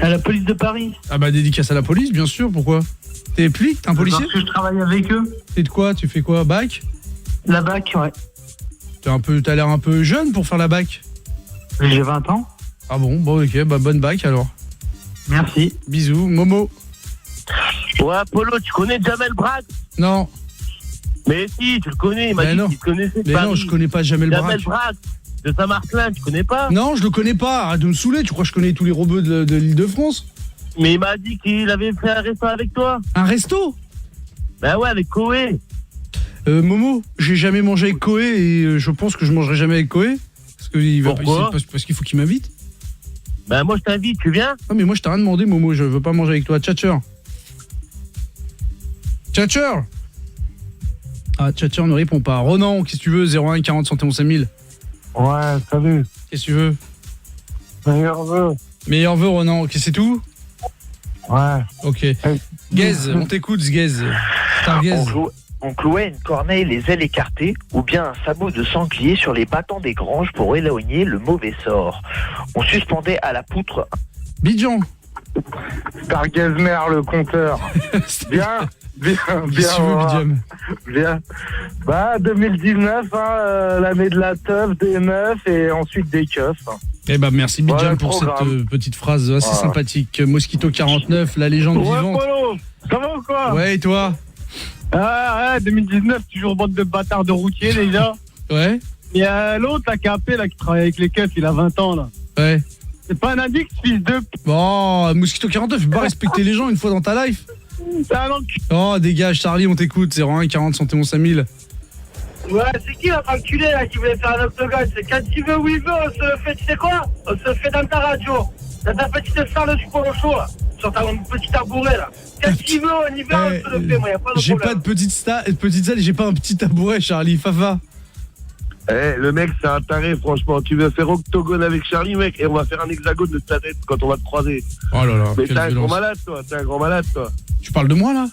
S18: À la police de Paris.
S5: Ah bah dédicace à la police, bien sûr. Pourquoi? T'es flic? T'es un policier?
S18: Parce que je travaille avec eux.
S5: T'es de quoi? Tu fais quoi? Bac?
S18: La BAC, ouais.
S5: T'as l'air un peu jeune pour faire la bac.
S18: J'ai 20 ans.
S5: Ah bon, ok, bah bonne bac alors.
S18: Merci.
S5: Bisous. Momo.
S18: Ouais, Polo, tu connais Jamel Braque?
S5: Non.
S18: Mais si, tu le connais, il m'a dit qu'il te connaissait.
S5: Mais non, je connais pas Jamel Braque.
S18: Braque, de Saint-Martin, tu connais pas?
S5: Non, je le connais pas. Arrête de me saouler. Tu crois que je connais tous les robots de l'Île-de-France?
S18: Mais il m'a dit qu'il avait fait un resto avec toi.
S5: Un resto?
S18: Bah ouais, avec Koé.
S5: Momo, j'ai jamais mangé avec Koé et je pense que je mangerai jamais avec Koé. Parce qu'il va
S18: Pourquoi?
S5: parce qu'il faut qu'il m'invite.
S18: Bah moi je t'invite, tu viens?
S5: Ah mais moi je t'ai rien demandé, Momo, je veux pas manger avec toi. Tchatcher. Tchatcher. Ah, Tchatcher ne répond pas. Ronan, qu'est-ce que tu veux? 01 40 71 5000.
S18: Ouais, salut.
S5: Qu'est-ce que tu veux?
S18: Meilleur vœu.
S5: Meilleur vœu, Ronan. Ok, c'est tout?
S18: Ouais.
S5: Ok. Gaze, on t'écoute, Gaze. Stargaze.
S17: On clouait une corneille les ailes écartées ou bien un sabot de sanglier sur les battants des granges pour éloigner le mauvais sort. On suspendait à la poutre...
S5: Bidjan.
S16: Stargazemer, le compteur. Bien. Bien. Bah 2019, hein, l'année de la teuf, des meufs et ensuite des keufs.
S5: Eh ben merci Bidjan
S16: Voilà le
S5: pour cette
S16: programme.
S5: petite phrase assez
S16: Voilà.
S5: sympathique. Mosquito 49, la légende
S16: Ouais,
S5: vivante.
S16: Polo, ça va ou quoi?
S5: Ouais, et toi?
S16: Ah ouais, 2019, toujours bande de bâtards de routiers déjà.
S5: Ouais.
S16: Il y a l'autre là qui a appelé là, qui travaille avec les keufs, il a 20 ans là.
S5: Ouais.
S16: C'est pas un addict, fils de...
S5: Bon, Mosquito 49, faut pas respecter les gens une fois dans ta life.
S16: C'est un enculé.
S5: Oh, dégage, Charlie, on t'écoute. 01 40 71 5000.
S18: Ouais, c'est qui l'autre enculé là qui voulait faire un octogone? C'est quand il veut où il veut, on se le fait, tu sais quoi? On se le fait dans ta radio. Dans ta petite salle du Polo Show là. Sur ta petit tabouret là. Quand il veut, on y va, on se le fait, moi, y'a pas de
S5: J'ai
S18: problème.
S5: pas de petite salle et j'ai pas un petit tabouret, Charlie. Fafa.
S15: Le mec, c'est un taré, franchement. Tu veux faire octogone avec Charlie, mec, et on va faire un hexagone de ta tête quand on va te croiser.
S5: Oh là là.
S15: Mais
S5: quelle
S15: t'es un
S5: violence.
S15: grand malade, toi. T'es un grand malade, toi.
S5: Tu parles de moi là?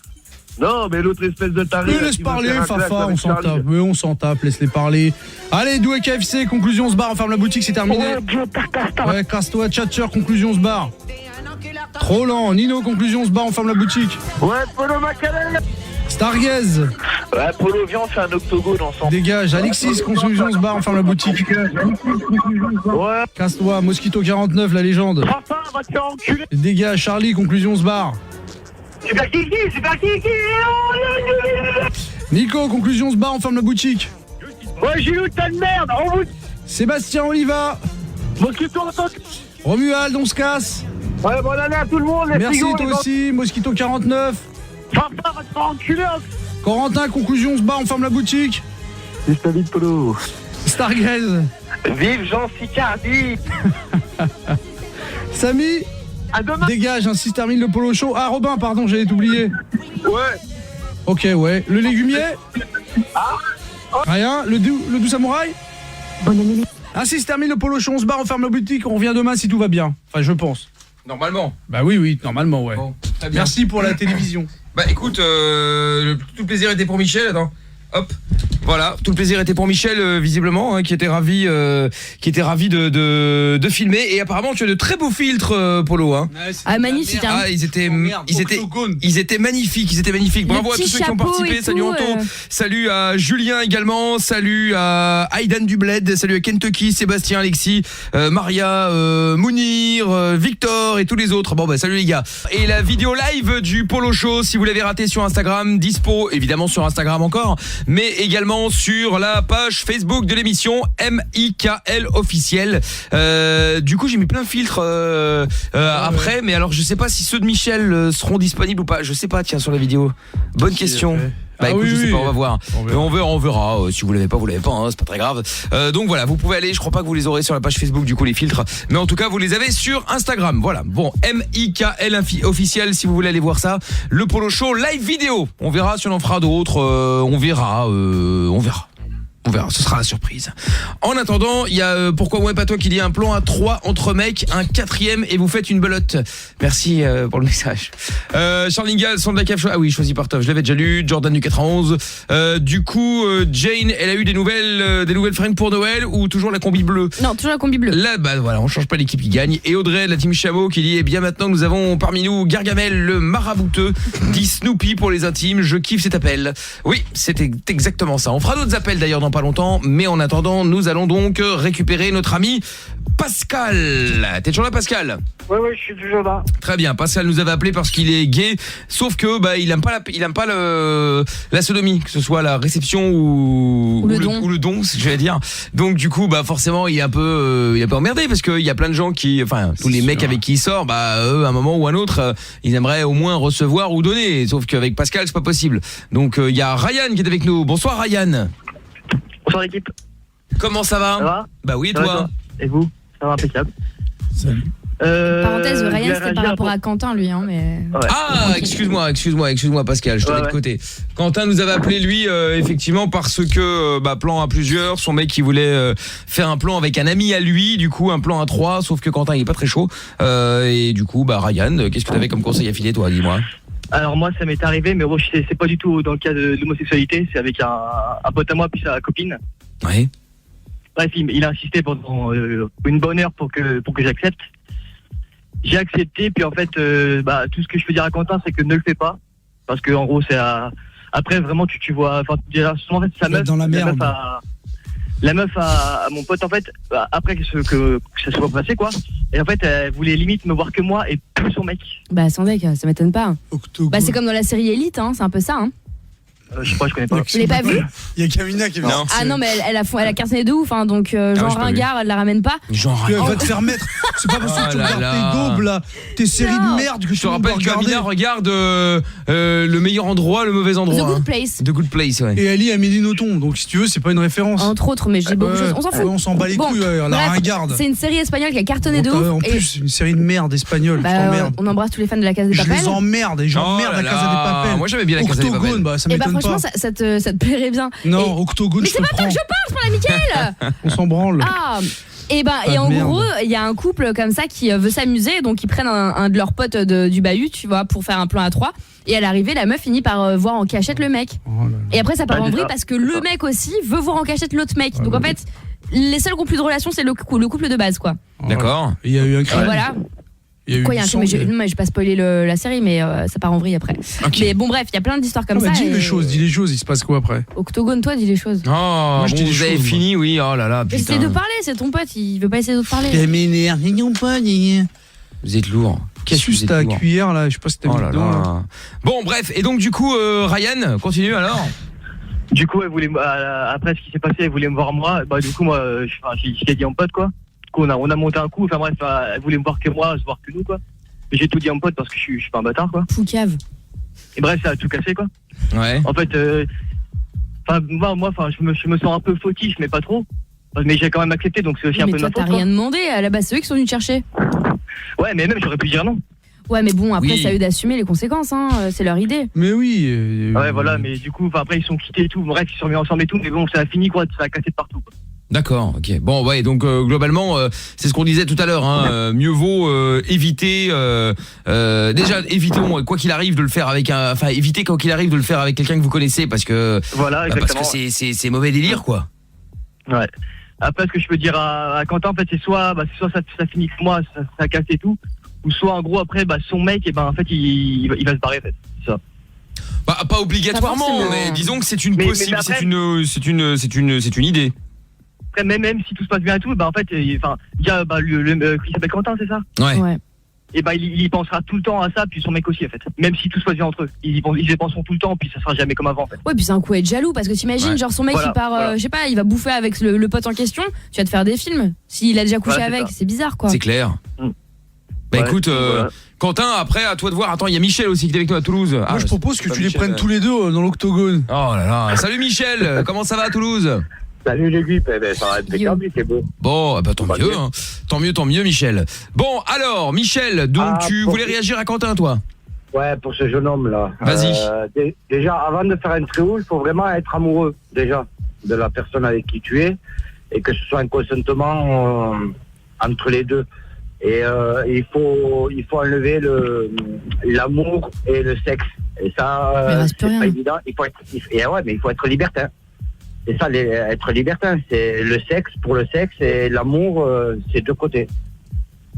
S15: Non, mais l'autre espèce de taré.
S5: Mais
S15: là,
S5: laisse
S15: qui veut
S5: parler,
S15: faire un clash
S5: Fafa,
S15: avec
S5: on s'en
S15: Charlie.
S5: tape. Mais on s'en tape, laisse-les parler. Allez, Douai KFC, conclusion, on se barre, on ferme la boutique, c'est terminé. Ouais, casse-toi, Tchatcher, conclusion, on se barre. Trop lent, Nino, conclusion, on se barre, on ferme la boutique.
S18: Ouais, Polo Macalé.
S5: Stargaze.
S17: Ouais, Polo, viens, on fait un octogone ensemble.
S5: Dégage, Alexis, conclusion, on se barre, on ferme la boutique.
S18: Ouais.
S5: Casse-toi, Mosquito 49, la légende.
S18: Fafa, va te faire enculer.
S5: Dégage, Charlie, conclusion, on se barre.
S18: Super Kiki.
S5: Nico, conclusion, on se barre, on ferme la boutique.
S18: Ouais, Gilou, t'as de merde, on vous...
S5: Sébastien Oliva.
S18: Mosquito, attends.
S5: Romuald, on se casse.
S18: Ouais, bonne année à tout le monde, les
S5: Merci,
S18: frigos,
S5: toi
S18: les
S5: aussi, Mosquito 49.
S18: Fafa, va te faire enculer.
S5: Corentin, conclusion, on se barre, on ferme la boutique.
S10: Vive ta vie de polo.
S5: Stargaze.
S17: Vive Jean Sicardi.
S5: Samy.
S17: À demain.
S5: Dégage, ainsi se termine le polo show. Ah, Robin, pardon, j'allais t'oublier.
S17: Ouais.
S5: Ok, ouais. Le légumier. Rien. Le doux samouraï.
S11: Bonne année.
S5: Ainsi se termine le polo show. On se barre, on ferme la boutique, on revient demain si tout va bien. Enfin, je pense.
S3: Normalement.
S5: Bah oui, normalement, ouais.
S3: Bon, très bien.
S5: Merci pour la télévision.
S3: Bah écoute, tout le plaisir était pour Michel, attends. Hop, voilà, tout le plaisir était pour Michel visiblement, hein, qui était ravi de filmer. Et apparemment tu as de très beaux filtres, Polo. Hein.
S4: Ah, magnifique. Hein.
S3: Ah, ils étaient magnifiques. Bravo à tous ceux qui ont participé. Salut Anto, salut à Julien également, salut à Aidan Dubled, salut à Kentucky, Sébastien, Alexis, Maria, Mounir, Victor et tous les autres. Bon bah salut les gars. Et la vidéo live du Polo Show, si vous l'avez raté sur Instagram, dispo évidemment sur Instagram encore, mais également sur la page Facebook de l'émission MIKL officiel. Du coup j'ai mis plein de filtres après, mais alors je sais pas si ceux de Michel seront disponibles ou pas. Je sais pas, tiens, sur la vidéo. Bonne question. Bah écoute, je sais pas, on va voir. On verra. Si vous l'avez pas, hein, c'est pas très grave. Donc voilà, vous pouvez aller, je crois pas que vous les aurez sur la page Facebook du coup les filtres, mais en tout cas vous les avez sur Instagram. Voilà. Bon, MIKL officiel si vous voulez aller voir ça. Le Polo Show live vidéo. On verra si on en fera d'autres, on verra, ce sera la surprise. En attendant, il y a pourquoi ouais pas toi qui dit un plan à 3 entre mecs, un 4e et vous faites une belote. Merci pour le message. Charlingal, son de la cave. Ah oui, choisi par toi. Je l'avais déjà lu. Jordan du 91. Du coup, Jane, elle a eu des nouvelles fringues pour Noël ou toujours la combi bleue?
S4: Non, toujours la combi bleue.
S3: Là, bah voilà, on change pas l'équipe qui gagne. Et Audrey, de la team Chameau, qui dit, eh bien maintenant nous avons parmi nous Gargamel, le marabouteux, dit Snoopy pour les intimes. Je kiffe cet appel. Oui, c'était exactement ça. On fera d'autres appels d'ailleurs dans pas longtemps, mais en attendant, nous allons donc récupérer notre ami Pascal. T'es toujours là, Pascal?
S18: Oui, je suis toujours là.
S3: Très bien. Pascal nous avait appelé parce qu'il est gay, sauf que bah il aime pas la sodomie, que ce soit la réception ou le don, je vais dire. Donc du coup, bah forcément, il est un peu emmerdé parce qu'il y a plein de gens qui, enfin tous les mecs avec qui il sort, bah eux, à un moment ou à un autre, ils aimeraient au moins recevoir ou donner. Sauf qu'avec Pascal, c'est pas possible. Donc il y a Ryan qui est avec nous. Bonsoir Ryan.
S20: Bonsoir l'équipe.
S3: Comment ça va?
S20: Ça va?
S3: Bah oui, et toi?
S20: Et vous? Ça va impeccable.
S5: Salut.
S4: Parenthèse, Ryan c'était par rapport à Quentin lui hein, mais...
S20: Ouais.
S3: Ah, excuse-moi Pascal, je te mets de côté. Quentin nous avait appelé lui effectivement parce que plan à plusieurs, son mec qui voulait faire un plan avec un ami à lui, du coup un plan à 3, sauf que Quentin il est pas très chaud et du coup Ryan, qu'est-ce que tu avais comme conseil à filer toi, dis-moi?
S20: Alors moi ça m'est arrivé, mais bon c'est pas du tout dans le cas de l'homosexualité, c'est avec un pote à moi puis sa copine.
S3: Ouais.
S20: Bref, il a insisté pendant une bonne heure pour que j'accepte. J'ai accepté, puis en fait, tout ce que je peux dire à Quentin, c'est que ne le fais pas, parce que en gros, c'est après vraiment tu vois, enfin déjà souvent en fait sa meuf,
S5: dans la merde.
S20: La meuf à mon pote en fait, après que ça soit passé quoi, et en fait elle voulait limite me voir que moi et plus son mec.
S4: Bah son mec, ça m'étonne pas. Bah c'est comme dans la série Elite, hein, c'est un peu ça. Hein.
S20: Je sais pas, je connais pas.
S4: Vous l'avez pas vu?
S5: Il y a Kamina qui est
S3: non.
S4: Ah non mais elle a cartonné de ouf hein, donc genre ringard, elle la ramène pas.
S3: Genre
S5: elle va te faire mettre. C'est pas possible que tu regardes tes daubes là, tes séries de merde que
S3: je te rappelle que Kamina regarde le meilleur endroit, le mauvais endroit.
S4: The Good Place.
S3: The Good Place, ouais.
S5: Et Ali Amélie Nothomb, donc si tu veux, c'est pas une référence.
S4: Entre autres, mais j'ai beaucoup de choses. On s'en fout.
S5: On s'en bat les couilles, la ringarde.
S4: C'est une série espagnole qui a cartonné de ouf.
S5: En plus, c'est une série de merde espagnole, je t'emmerde.
S4: On embrasse tous les fans de la Casa des Papel.
S5: Je les emmerde et j'emmerde la Casa des Papel.
S3: Moi j'aimais bien la Casa des Papel.
S5: Bah ça m'étonne pas.
S4: Franchement, ça te plairait bien.
S5: Non, Octogone,
S4: mais c'est pas toi que je parle, je parle à Mickaël.
S5: On s'en branle.
S4: Ah. Et en gros, il y a un couple comme ça qui veut s'amuser, donc ils prennent un de leurs potes du bahut, tu vois, pour faire un plan à 3. Et à l'arrivée, la meuf finit par voir en cachette le mec. Et après, ça part en vrille parce que le mec aussi veut voir en cachette l'autre mec. Donc en fait, les seuls qui ont plus de relation, c'est le couple de base, quoi.
S3: D'accord.
S5: Il y a eu un crime.
S4: Voilà. Quoi, il y a un film, mais je vais pas spoiler la série, mais ça part en vrille après. Okay. Mais bon, bref, il y a plein d'histoires comme ça.
S5: Dis les choses, il se passe quoi après?
S4: Octogone, toi, dis les choses.
S3: Oh, moi, je vous avez fini, oui, oh là là.
S4: Essaye de parler, c'est ton pote, il veut pas essayer de parler.
S3: Vous êtes lourd.
S5: Qu'est-ce que ta cuillère là? Je sais pas si t'as mis dedans. Là.
S3: Bon, bref, et donc du coup, Ryan, continue alors.
S20: Du coup, elle voulait, après ce qui s'est passé, elle voulait me voir moi. Du coup, moi, j'ai dit en pote quoi. On a monté un coup, enfin bref, elle voulait me voir que moi, se voir que nous quoi. Mais j'ai tout dit en pote parce que je suis pas un bâtard quoi.
S4: Poucave.
S20: Et bref, ça a tout cassé quoi.
S3: Ouais.
S20: En fait, Enfin, moi, je me sens un peu fautif, mais pas trop. Mais j'ai quand même accepté, donc c'est aussi un peu
S4: Mais toi,
S20: de ma faute.
S4: t'as rien demandé. À la base, c'est eux qui sont venus te chercher.
S20: Ouais, mais même, j'aurais pu dire non.
S4: Ouais, mais bon, après,
S20: Oui.
S4: c'est à eux d'assumer les conséquences, hein. C'est leur idée.
S5: Mais oui.
S20: Ouais, voilà, mais du coup, après, ils sont quittés et tout. Bref, ils sont mis ensemble et tout, mais bon, ça a fini, quoi. Ça a cassé de partout, quoi.
S3: D'accord, ok. Bon, ouais, donc globalement, c'est ce qu'on disait tout à l'heure. Hein, mieux vaut éviter. Déjà, évitons quoi qu'il arrive de le faire avec un. Enfin, éviter quoi qu'il arrive de le faire avec quelqu'un que vous connaissez, parce que.
S20: Voilà,
S3: parce
S20: exactement.
S3: que c'est mauvais délire, quoi.
S20: Ouais. Après, ce que je peux dire à Quentin, en fait, c'est soit ça finit pour moi, ça casse et tout, ou soit en gros après, son mec, et en fait, il va se barrer, en fait. C'est ça.
S3: Bah, pas obligatoirement, mais disons que c'est une possible, c'est une idée.
S20: Après, même si tout se passe bien et tout, en fait, il y a qui s'appelle Quentin, c'est ça?
S3: Ouais.
S20: Et il y pensera tout le temps à ça, puis son mec aussi, en fait. Même si tout se passe bien entre eux, ils y penseront tout le temps, puis ça sera jamais comme avant, en fait.
S4: Ouais, puis c'est un coup à être jaloux parce que t'imagines,
S20: Ouais.
S4: genre son mec
S20: Voilà,
S4: il part,
S20: voilà.
S4: je sais pas, il va bouffer avec le pote en question, tu vas te faire des films. S'il a déjà couché
S3: Voilà, c'est
S4: avec,
S3: ça.
S4: c'est bizarre quoi.
S3: C'est clair. Bah écoute, Quentin, après à toi de voir. Attends, il y a Michel aussi qui est avec nous à Toulouse.
S5: Moi, je propose que tu les prennes tous les deux dans l'octogone.
S3: Oh là là. Salut Michel, comment ça va à Toulouse?
S21: Salut l'équipe, ça va être impeccable, c'est beau.
S3: Bon, bah tant mieux, hein. Tant mieux Michel. Bon, alors Michel, donc tu voulais réagir à Quentin, toi?
S21: Ouais, pour ce jeune homme là.
S3: Vas-y.
S21: Déjà, avant de faire un trio, il faut vraiment être amoureux déjà de la personne avec qui tu es et que ce soit un consentement entre les deux. Et il faut enlever l'amour et le sexe. Et ça, c'est pas évident. Mais il faut être libertin. C'est ça, être libertin, c'est le sexe pour le sexe et l'amour, c'est deux côtés.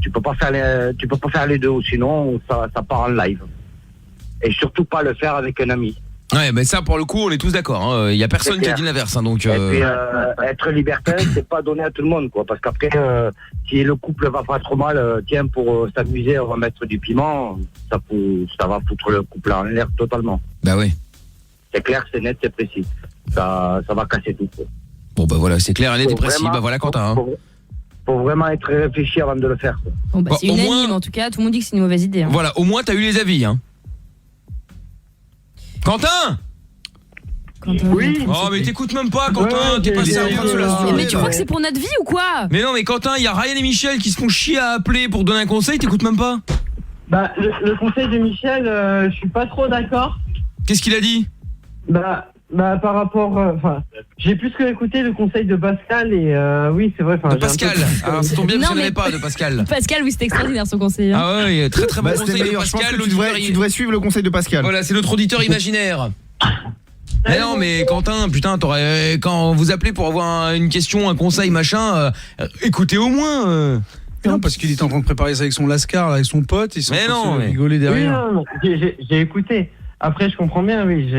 S21: Tu peux pas faire les deux, sinon ça part en live. Et surtout pas le faire avec un ami.
S3: Ouais, mais ça pour le coup, on est tous d'accord. Hein. Il y a personne qui a dit l'inverse, hein, donc.
S21: Et puis, être libertin, c'est pas donné à tout le monde, quoi. Parce qu'après, si le couple va pas trop mal, tiens, pour s'amuser, on va mettre du piment, ça va foutre le couple en l'air totalement.
S3: Bah oui.
S21: C'est clair, c'est net, c'est précis. Ça va casser tout, quoi.
S3: Bon bah voilà, c'est clair, elle est dépressive.
S21: Vraiment,
S3: Bah voilà Quentin. Hein.
S21: Faut vraiment être réfléchi avant de le faire, quoi.
S4: Bon bah, c'est
S3: au
S4: unanime
S3: moins-
S4: en tout cas, tout le monde dit que c'est une mauvaise idée. Hein.
S3: Voilà, au moins t'as eu les avis, hein. Quentin.
S4: Oui.
S3: Oh mais t'écoutes même pas, Quentin, t'es pas sérieux là.
S4: Mais tu crois que c'est pour notre vie ou quoi?
S3: Mais non, mais Quentin, il y a Ryan et Michel qui se font chier à appeler pour donner un conseil, t'écoutes même pas?
S16: Bah, le conseil de Michel, je suis pas trop d'accord.
S3: Qu'est-ce qu'il a dit?
S16: Bah par rapport, j'ai plus que écouté le conseil de Pascal et oui c'est vrai.
S3: De Pascal. Alors ça tombe bien parce
S4: Non,
S3: qu'il n'avait
S4: mais-
S3: pas de Pascal.
S4: Pascal, oui, c'est extraordinaire son conseil. Hein.
S3: Ah ouais, très très bon
S6: Bah, c'était
S3: conseil de
S6: meilleur. Je pense
S3: Pascal.
S6: que tu devrais suivre le conseil de Pascal.
S3: Voilà, c'est notre auditeur imaginaire. Mais non, mais Quentin, putain, quand vous appelez pour avoir une question, un conseil, machin, écoutez au moins.
S5: Non, parce qu'il était en train de préparer ça avec son Lascar, là, avec son pote, ils sont en train de se rigoler derrière.
S16: Oui, non, j'ai écouté. Après, je comprends bien, oui.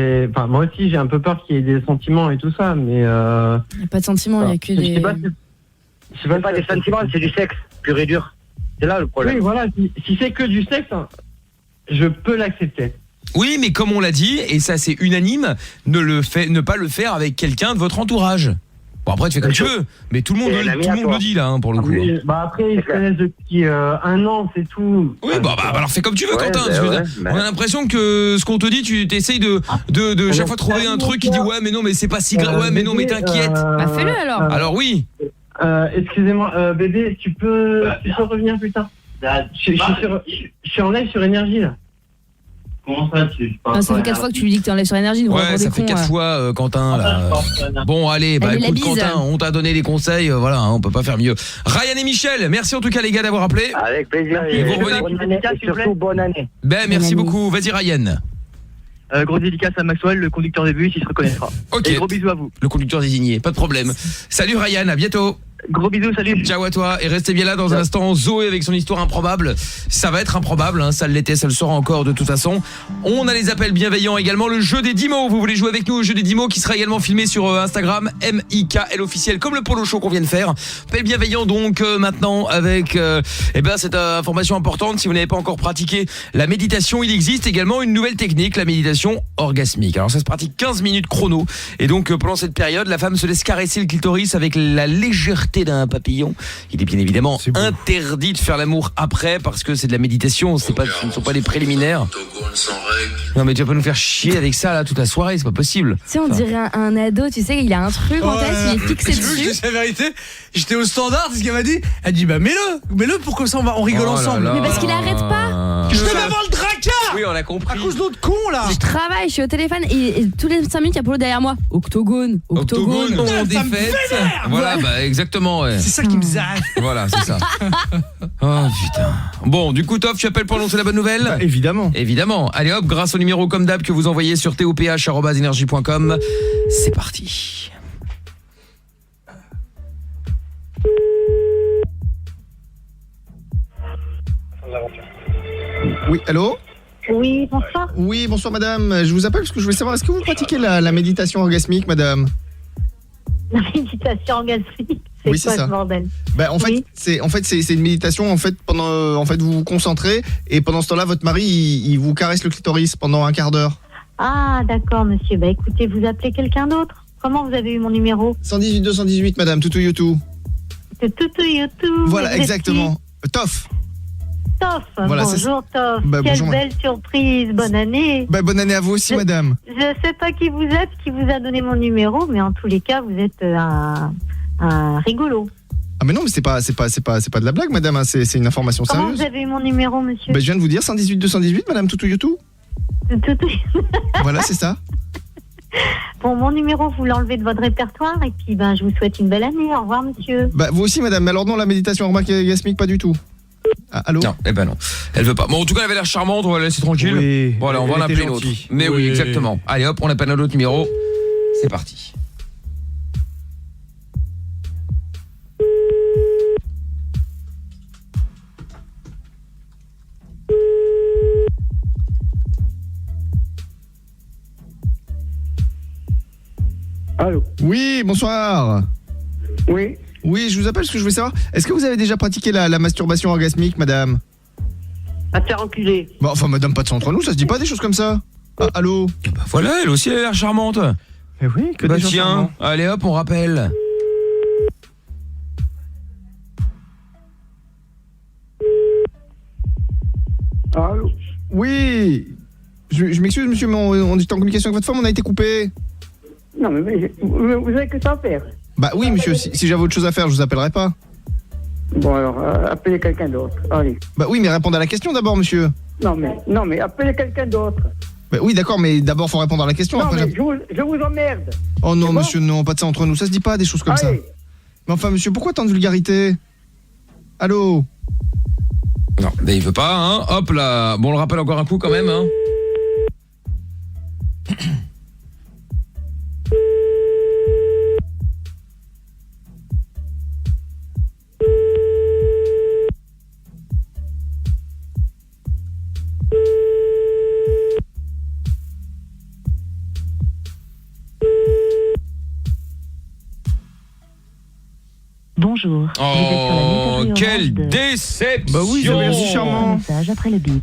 S16: Moi aussi, j'ai un peu peur qu'il y ait des sentiments et tout ça, mais.
S4: Il n'y a pas de sentiments, il n'y a que des.
S21: C'est pas des sentiments, c'est du sexe, pur et dur. C'est là le problème.
S16: Oui, voilà. Si c'est que du sexe, je peux l'accepter.
S3: Oui, mais comme on l'a dit, et ça c'est unanime, ne pas le faire avec quelqu'un de votre entourage. Bon après tu fais comme tu veux, mais tout le monde le dit là, hein, pour le coup.
S16: Après, ils se connaissent depuis un an, c'est tout.
S3: Oui, bah alors fais comme tu veux,
S16: Ouais,
S3: Quentin.
S16: bah
S3: Je veux
S16: ouais,
S3: dire,
S16: bah.
S3: on a l'impression que ce qu'on te dit, tu t'essayes de chaque fois trouver un truc qui dit ouais, mais non, mais c'est pas si grave. Ouais, mais non, mais t'inquiète.
S4: Bah fais-le alors.
S3: Alors oui.
S16: Excusez-moi, bébé, tu peux revenir plus tard. Je suis en live sur Énergie là. Comment ça
S4: Ah, ça fait 4 fois que tu lui dis que t'es en live sur énergie. nous, on va
S3: Ouais,
S4: avoir
S3: ça
S4: des
S3: fait
S4: cons,
S3: 4 fois, Quentin. Là. Bon, allez, bah
S4: Allez, la
S3: écoute,
S4: bise.
S3: Quentin, on t'a donné des conseils, voilà, hein, on peut pas faire mieux. Ryan et Michel, merci en tout cas les gars d'avoir appelé.
S21: Avec plaisir.
S3: Et vous revenez.
S21: Bonne année, et surtout bonne année.
S3: Ben merci beaucoup. Vas-y Ryan.
S20: Gros dédicace à Maxwell, le conducteur des bus, il se reconnaîtra.
S3: Ok.
S20: Et gros bisous à vous.
S3: Le conducteur désigné, pas de problème. Salut Ryan, à bientôt.
S20: Gros bisous, salut.
S3: Ciao à toi et restez bien là dans un instant. Zoé avec son histoire improbable. Ça va être improbable, hein, ça l'était, ça le sera encore de toute façon. On a les appels bienveillants également. Le jeu des 10 mots. Vous voulez jouer avec nous au jeu des 10 mots qui sera également filmé sur Instagram MIKL officiel comme le polo show qu'on vient de faire. Appel bienveillant donc maintenant avec cette information importante. Si vous n'avez pas encore pratiqué la méditation, il existe également une nouvelle technique, la méditation orgasmique. Alors ça se pratique 15 minutes chrono et donc pendant cette période, la femme se laisse caresser le clitoris avec la légèreté légèreté d'un papillon. Il est bien évidemment interdit de faire l'amour après parce que c'est de la méditation, ce ne sont pas des préliminaires. Non mais tu vas pas nous faire chier avec ça là toute la soirée, c'est pas possible.
S4: Tu sais, on dirait un ado, tu sais, il a un truc en tête, il est fixé dessus.
S5: Je dis la vérité, j'étais au standard, c'est ce qu'elle m'a dit. Elle dit bah mets-le pour que ça on rigole ensemble.
S4: Mais parce qu'il arrête pas.
S5: Je te demande le tracard.
S3: Oui, on a compris.
S5: À cause de l'autre con là.
S4: Je travaille, je suis au téléphone et tous les 5 minutes il y a Polo derrière moi. Octogone,
S3: on défaite. Voilà, bah exactement. Ouais.
S5: C'est ça qui me zappe.
S3: Voilà, c'est ça. Oh putain. Bon, du coup Toff, tu appelles pour annoncer la bonne nouvelle ?
S6: Bah, évidemment.
S3: Évidemment. Allez hop, grâce au numéro comme d'hab que vous envoyez sur toph@energie.com. C'est parti.
S6: Oui, allô ?
S11: Oui, bonsoir.
S6: Oui, bonsoir madame. Je vous appelle parce que je voulais savoir, est-ce que vous pratiquez la méditation orgasmique, madame ?
S11: La méditation orgasmique, c'est
S6: oui,
S11: quoi
S6: ça.
S11: ce bordel?
S6: Bah, en fait, c'est une méditation pendant vous vous concentrez et pendant ce temps-là votre mari il vous caresse le clitoris pendant un quart d'heure.
S11: Ah, d'accord, monsieur. Bah écoutez, vous appelez quelqu'un d'autre? Comment vous avez eu mon numéro?
S6: 118 218 madame, toutou youtou.
S11: Toutou youtou.
S6: Voilà, exactement. Toff.
S11: Toff.
S6: Voilà,
S11: bonjour Toff.
S6: Bah,
S11: quelle
S6: bonjour,
S11: belle surprise. Bonne année.
S6: Bah, bonne année à vous aussi, madame.
S11: Je sais pas qui vous êtes, qui vous a donné mon numéro, mais en tous les cas, vous êtes un rigolo.
S6: Ah mais non, mais c'est pas de la blague, madame, hein, c'est une information
S11: Comment
S6: sérieuse.
S11: vous avez eu mon numéro, monsieur?
S6: Bah, je viens de vous dire 118 218 madame toutou youtou. Voilà, c'est ça.
S11: Bon, mon numéro, vous l'enlevez de votre répertoire et puis je vous souhaite une belle année. Au revoir, monsieur.
S6: Bah, vous aussi, madame, mais alors non, la méditation orgasmique, pas du tout. Ah, allô?
S3: Non, eh ben non. Elle veut pas. Bon, en tout cas, elle avait l'air charmante, on va la laisser tranquille.
S6: Oui,
S3: voilà, on va en appeler une autre. Mais oui, exactement. Allez hop, on appelle un autre numéro. C'est parti.
S21: Allô?
S6: Oui, bonsoir.
S21: Oui.
S6: Oui, je vous appelle parce que je voulais savoir, est-ce que vous avez déjà pratiqué la masturbation orgasmique, madame?
S21: À te faire enculer.
S6: Bah, enfin, madame, pas de ça entre nous, ça se dit pas des choses comme ça. Ah, allô?
S3: Bah voilà, elle aussi, elle a l'air charmante.
S6: Eh oui, que
S3: bah
S6: des gens
S3: tiens,
S6: charmants.
S3: allez hop, on rappelle.
S21: Allô?
S6: Oui. Je m'excuse, monsieur, mais on était en communication avec votre femme, on a été coupé.
S21: Non, mais vous avez que ça à faire.
S6: Bah oui, monsieur, si j'avais autre chose à faire, je vous appellerai pas.
S21: Bon, alors, appelez quelqu'un d'autre. Allez.
S6: Bah oui, mais répondez à la question d'abord, monsieur.
S21: Non, mais appelez quelqu'un d'autre.
S6: Bah oui, d'accord, mais d'abord, faut répondre à la question.
S21: Non,
S6: après,
S21: mais je vous emmerde.
S6: Oh non,
S21: C'est bon
S6: monsieur, non, pas de ça entre nous, ça se dit pas des choses comme ça.
S21: Allez.
S6: Mais enfin, monsieur, pourquoi tant de vulgarité? Allô?
S3: Non, bah, il veut pas, hein. Hop là. Bon, on le rappelle encore un coup quand même, hein.
S11: Bonjour.
S3: Oh, quelle déception!
S6: Bah oui, c'est si charmant.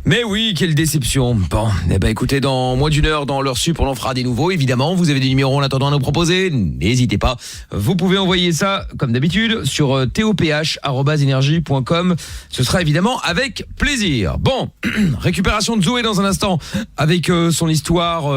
S3: Mais oui, quelle déception. Bon, eh ben écoutez, dans moins d'une heure, dans l'heure sup, on en fera des nouveaux, évidemment. Vous avez des numéros en attendant à nous proposer, n'hésitez pas. Vous pouvez envoyer ça, comme d'habitude, sur toph@energie.com. Ce sera évidemment avec plaisir. Bon, récupération de Zoé dans un instant, avec son histoire...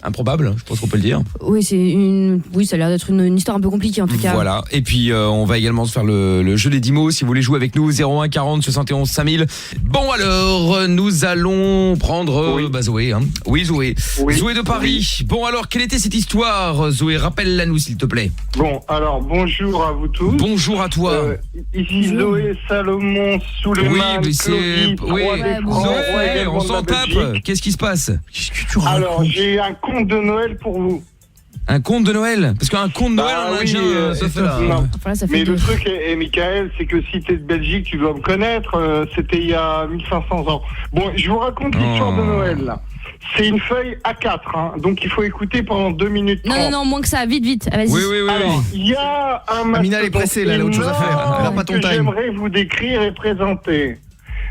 S3: improbable, je pense qu'on peut le dire.
S4: Oui, ça a l'air d'être une histoire un peu compliquée en tout cas.
S3: Voilà, et puis on va également se faire le jeu des 10 mots si vous voulez jouer avec nous, 01 40 71 5000. Bon alors, nous allons prendre Zoé, hein. Oui, Zoé.
S12: Oui.
S3: Zoé de Paris. Oui. Bon alors, quelle était cette histoire, Zoé? Rappelle-la nous s'il te plaît.
S12: Bon, alors bonjour à vous tous.
S3: Bonjour à toi.
S12: Ici Zoé Salomon, Souleymane, Claudie,
S3: Zoé, on s'en tape. Qu'est-ce qui se passe? Qu'est-ce que tu racontes?
S12: Alors, j'ai un conte de Noël pour vous.
S3: Un conte de Noël? Parce qu'un conte de Noël, on a déjà...
S12: non.
S4: Enfin, là, ça fait
S12: mais
S4: deux.
S12: le truc, Michael, c'est que si t'es de Belgique, tu dois me connaître. C'était il y a 1500 ans. Bon, je vous raconte l'histoire de Noël, là. C'est une feuille A4, hein, donc il faut écouter pendant 2 minutes 30.
S4: Non, moins que ça, vite, vas-y.
S12: Oui. Alors, il y a un
S6: Amina, elle est pressée, là, elle a autre chose à faire. Elle a pas ton
S12: que
S6: time.
S12: j'aimerais vous décrire et présenter.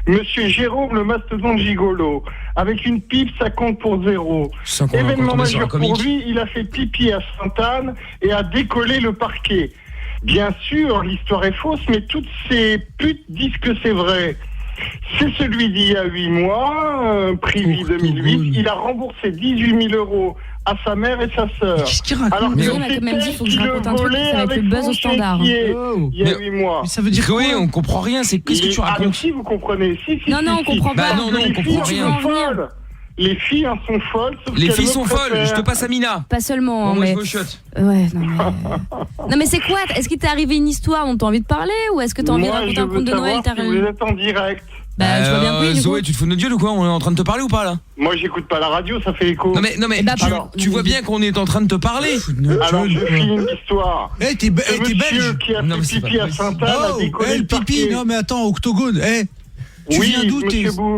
S12: Monsieur Jérôme, le mastodonte gigolo. Avec une pipe, ça compte pour 0. Événement majeur pour lui, il a fait pipi à Sainte-Anne et a décollé le parquet. Bien sûr, l'histoire est fausse, mais toutes ces putes disent que c'est vrai. C'est celui d'il y a 8 mois, Privy 2008. Il a remboursé 18 000 € à sa mère et sa sœur.
S5: Qu'est-ce qu'il raconte?
S12: Alors que
S4: Mais on a quand même dit, il faut que je raconte un truc, c'est avec le buzz au standard.
S12: Il y a 8 mois.
S5: Mais ça veut dire quoi?
S3: Oui, on comprend rien, c'est qu'est-ce que tu racontes?
S12: Si, vous comprenez. Si,
S4: Non, on comprend pas.
S3: Bah non, on comprend rien.
S12: Les filles en sont folles.
S3: Les filles sont folles, je te passe Amina.
S4: Pas seulement,
S3: Bon, moi,
S4: mais...
S3: je me chote.
S4: Ouais, non mais... Non mais c'est quoi? Est-ce qu'il t'est arrivé une histoire dont t'as envie de parler? Ou est-ce que t'as envie de raconter un conte de Noël?
S12: Si vous êtes en direct.
S4: Bah, je vois bien que oui, du
S3: Zoé,
S4: coup.
S3: tu te fous de notre gueule ou quoi? On est en train de te parler ou pas là?
S12: Moi, j'écoute pas la radio, ça fait écho.
S3: Non mais
S4: bah,
S3: tu vois bien qu'on est en train de te parler.
S12: Alors, je finis l'histoire.
S5: T'es belge.
S12: Qui a fait pipi à Sainte-Anne a décollé le
S5: pipi,
S12: parquet.
S5: non mais attends, Octogone, tu viens d'où?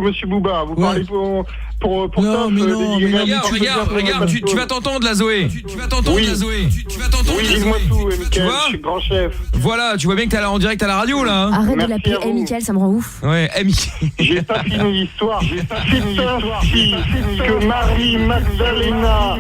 S12: Monsieur Bouba, vous parlez pour
S5: non, mais non,
S3: regarde, tu vas t'entendre la Zoé. Tu vas t'entendre la Zoé. Tu vas t'entendre la Zoé.
S12: Dis-moi tout,
S3: Tu vois?
S12: je suis grand chef.
S3: Voilà, tu vois bien que t'es en direct à la radio là. Hein.
S4: Arrête de l'appeler Michael, ça me rend ouf.
S3: Ouais, Michael.
S12: J'ai pas fini l'histoire. C'est ainsi que Marie Magdalena,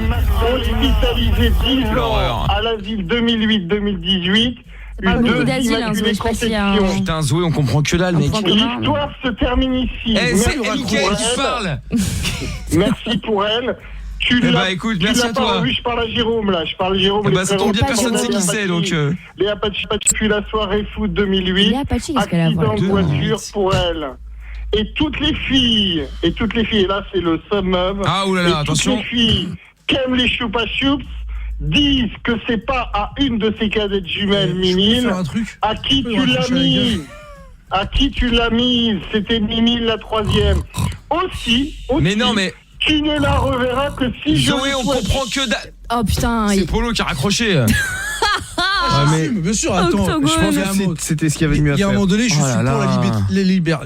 S12: hospitalisée 10 ans à l'asile 2008-2018.
S4: Parle beaucoup d'asile, Zoé, je précise.
S3: Putain, Zoé, on comprend que dalle, mec.
S12: L'histoire se termine ici.
S3: C'est Michael qui parle.
S12: Merci pour elle.
S3: Écoute, merci à toi.
S12: Je parle à Jérôme, là. Je parle à Jérôme.
S3: Ça tombe bien, personne ne sait qui c'est, donc...
S12: Les Apache, puis la soirée foot 2008. Accident de voiture pour elle. Et toutes les filles, et là, c'est le summum.
S3: Ah, oulala, attention.
S12: Toutes les filles qui aiment les choupa choups disent que c'est pas à une de ces cadettes jumelles Mimile à qui tu l'as mise. À qui tu l'as mise? C'était Mimile la 3e. Aussi,
S3: mais non, mais
S12: tu ne la reverras que si
S3: Zoé, on comprend que dalle.
S4: Oh putain,
S3: c'est Polo qui a raccroché.
S5: Mais bien sûr, attends, je pense que
S6: c'était ce qu'il y avait de mieux à faire.
S5: Il y a un moment donné, je suis pour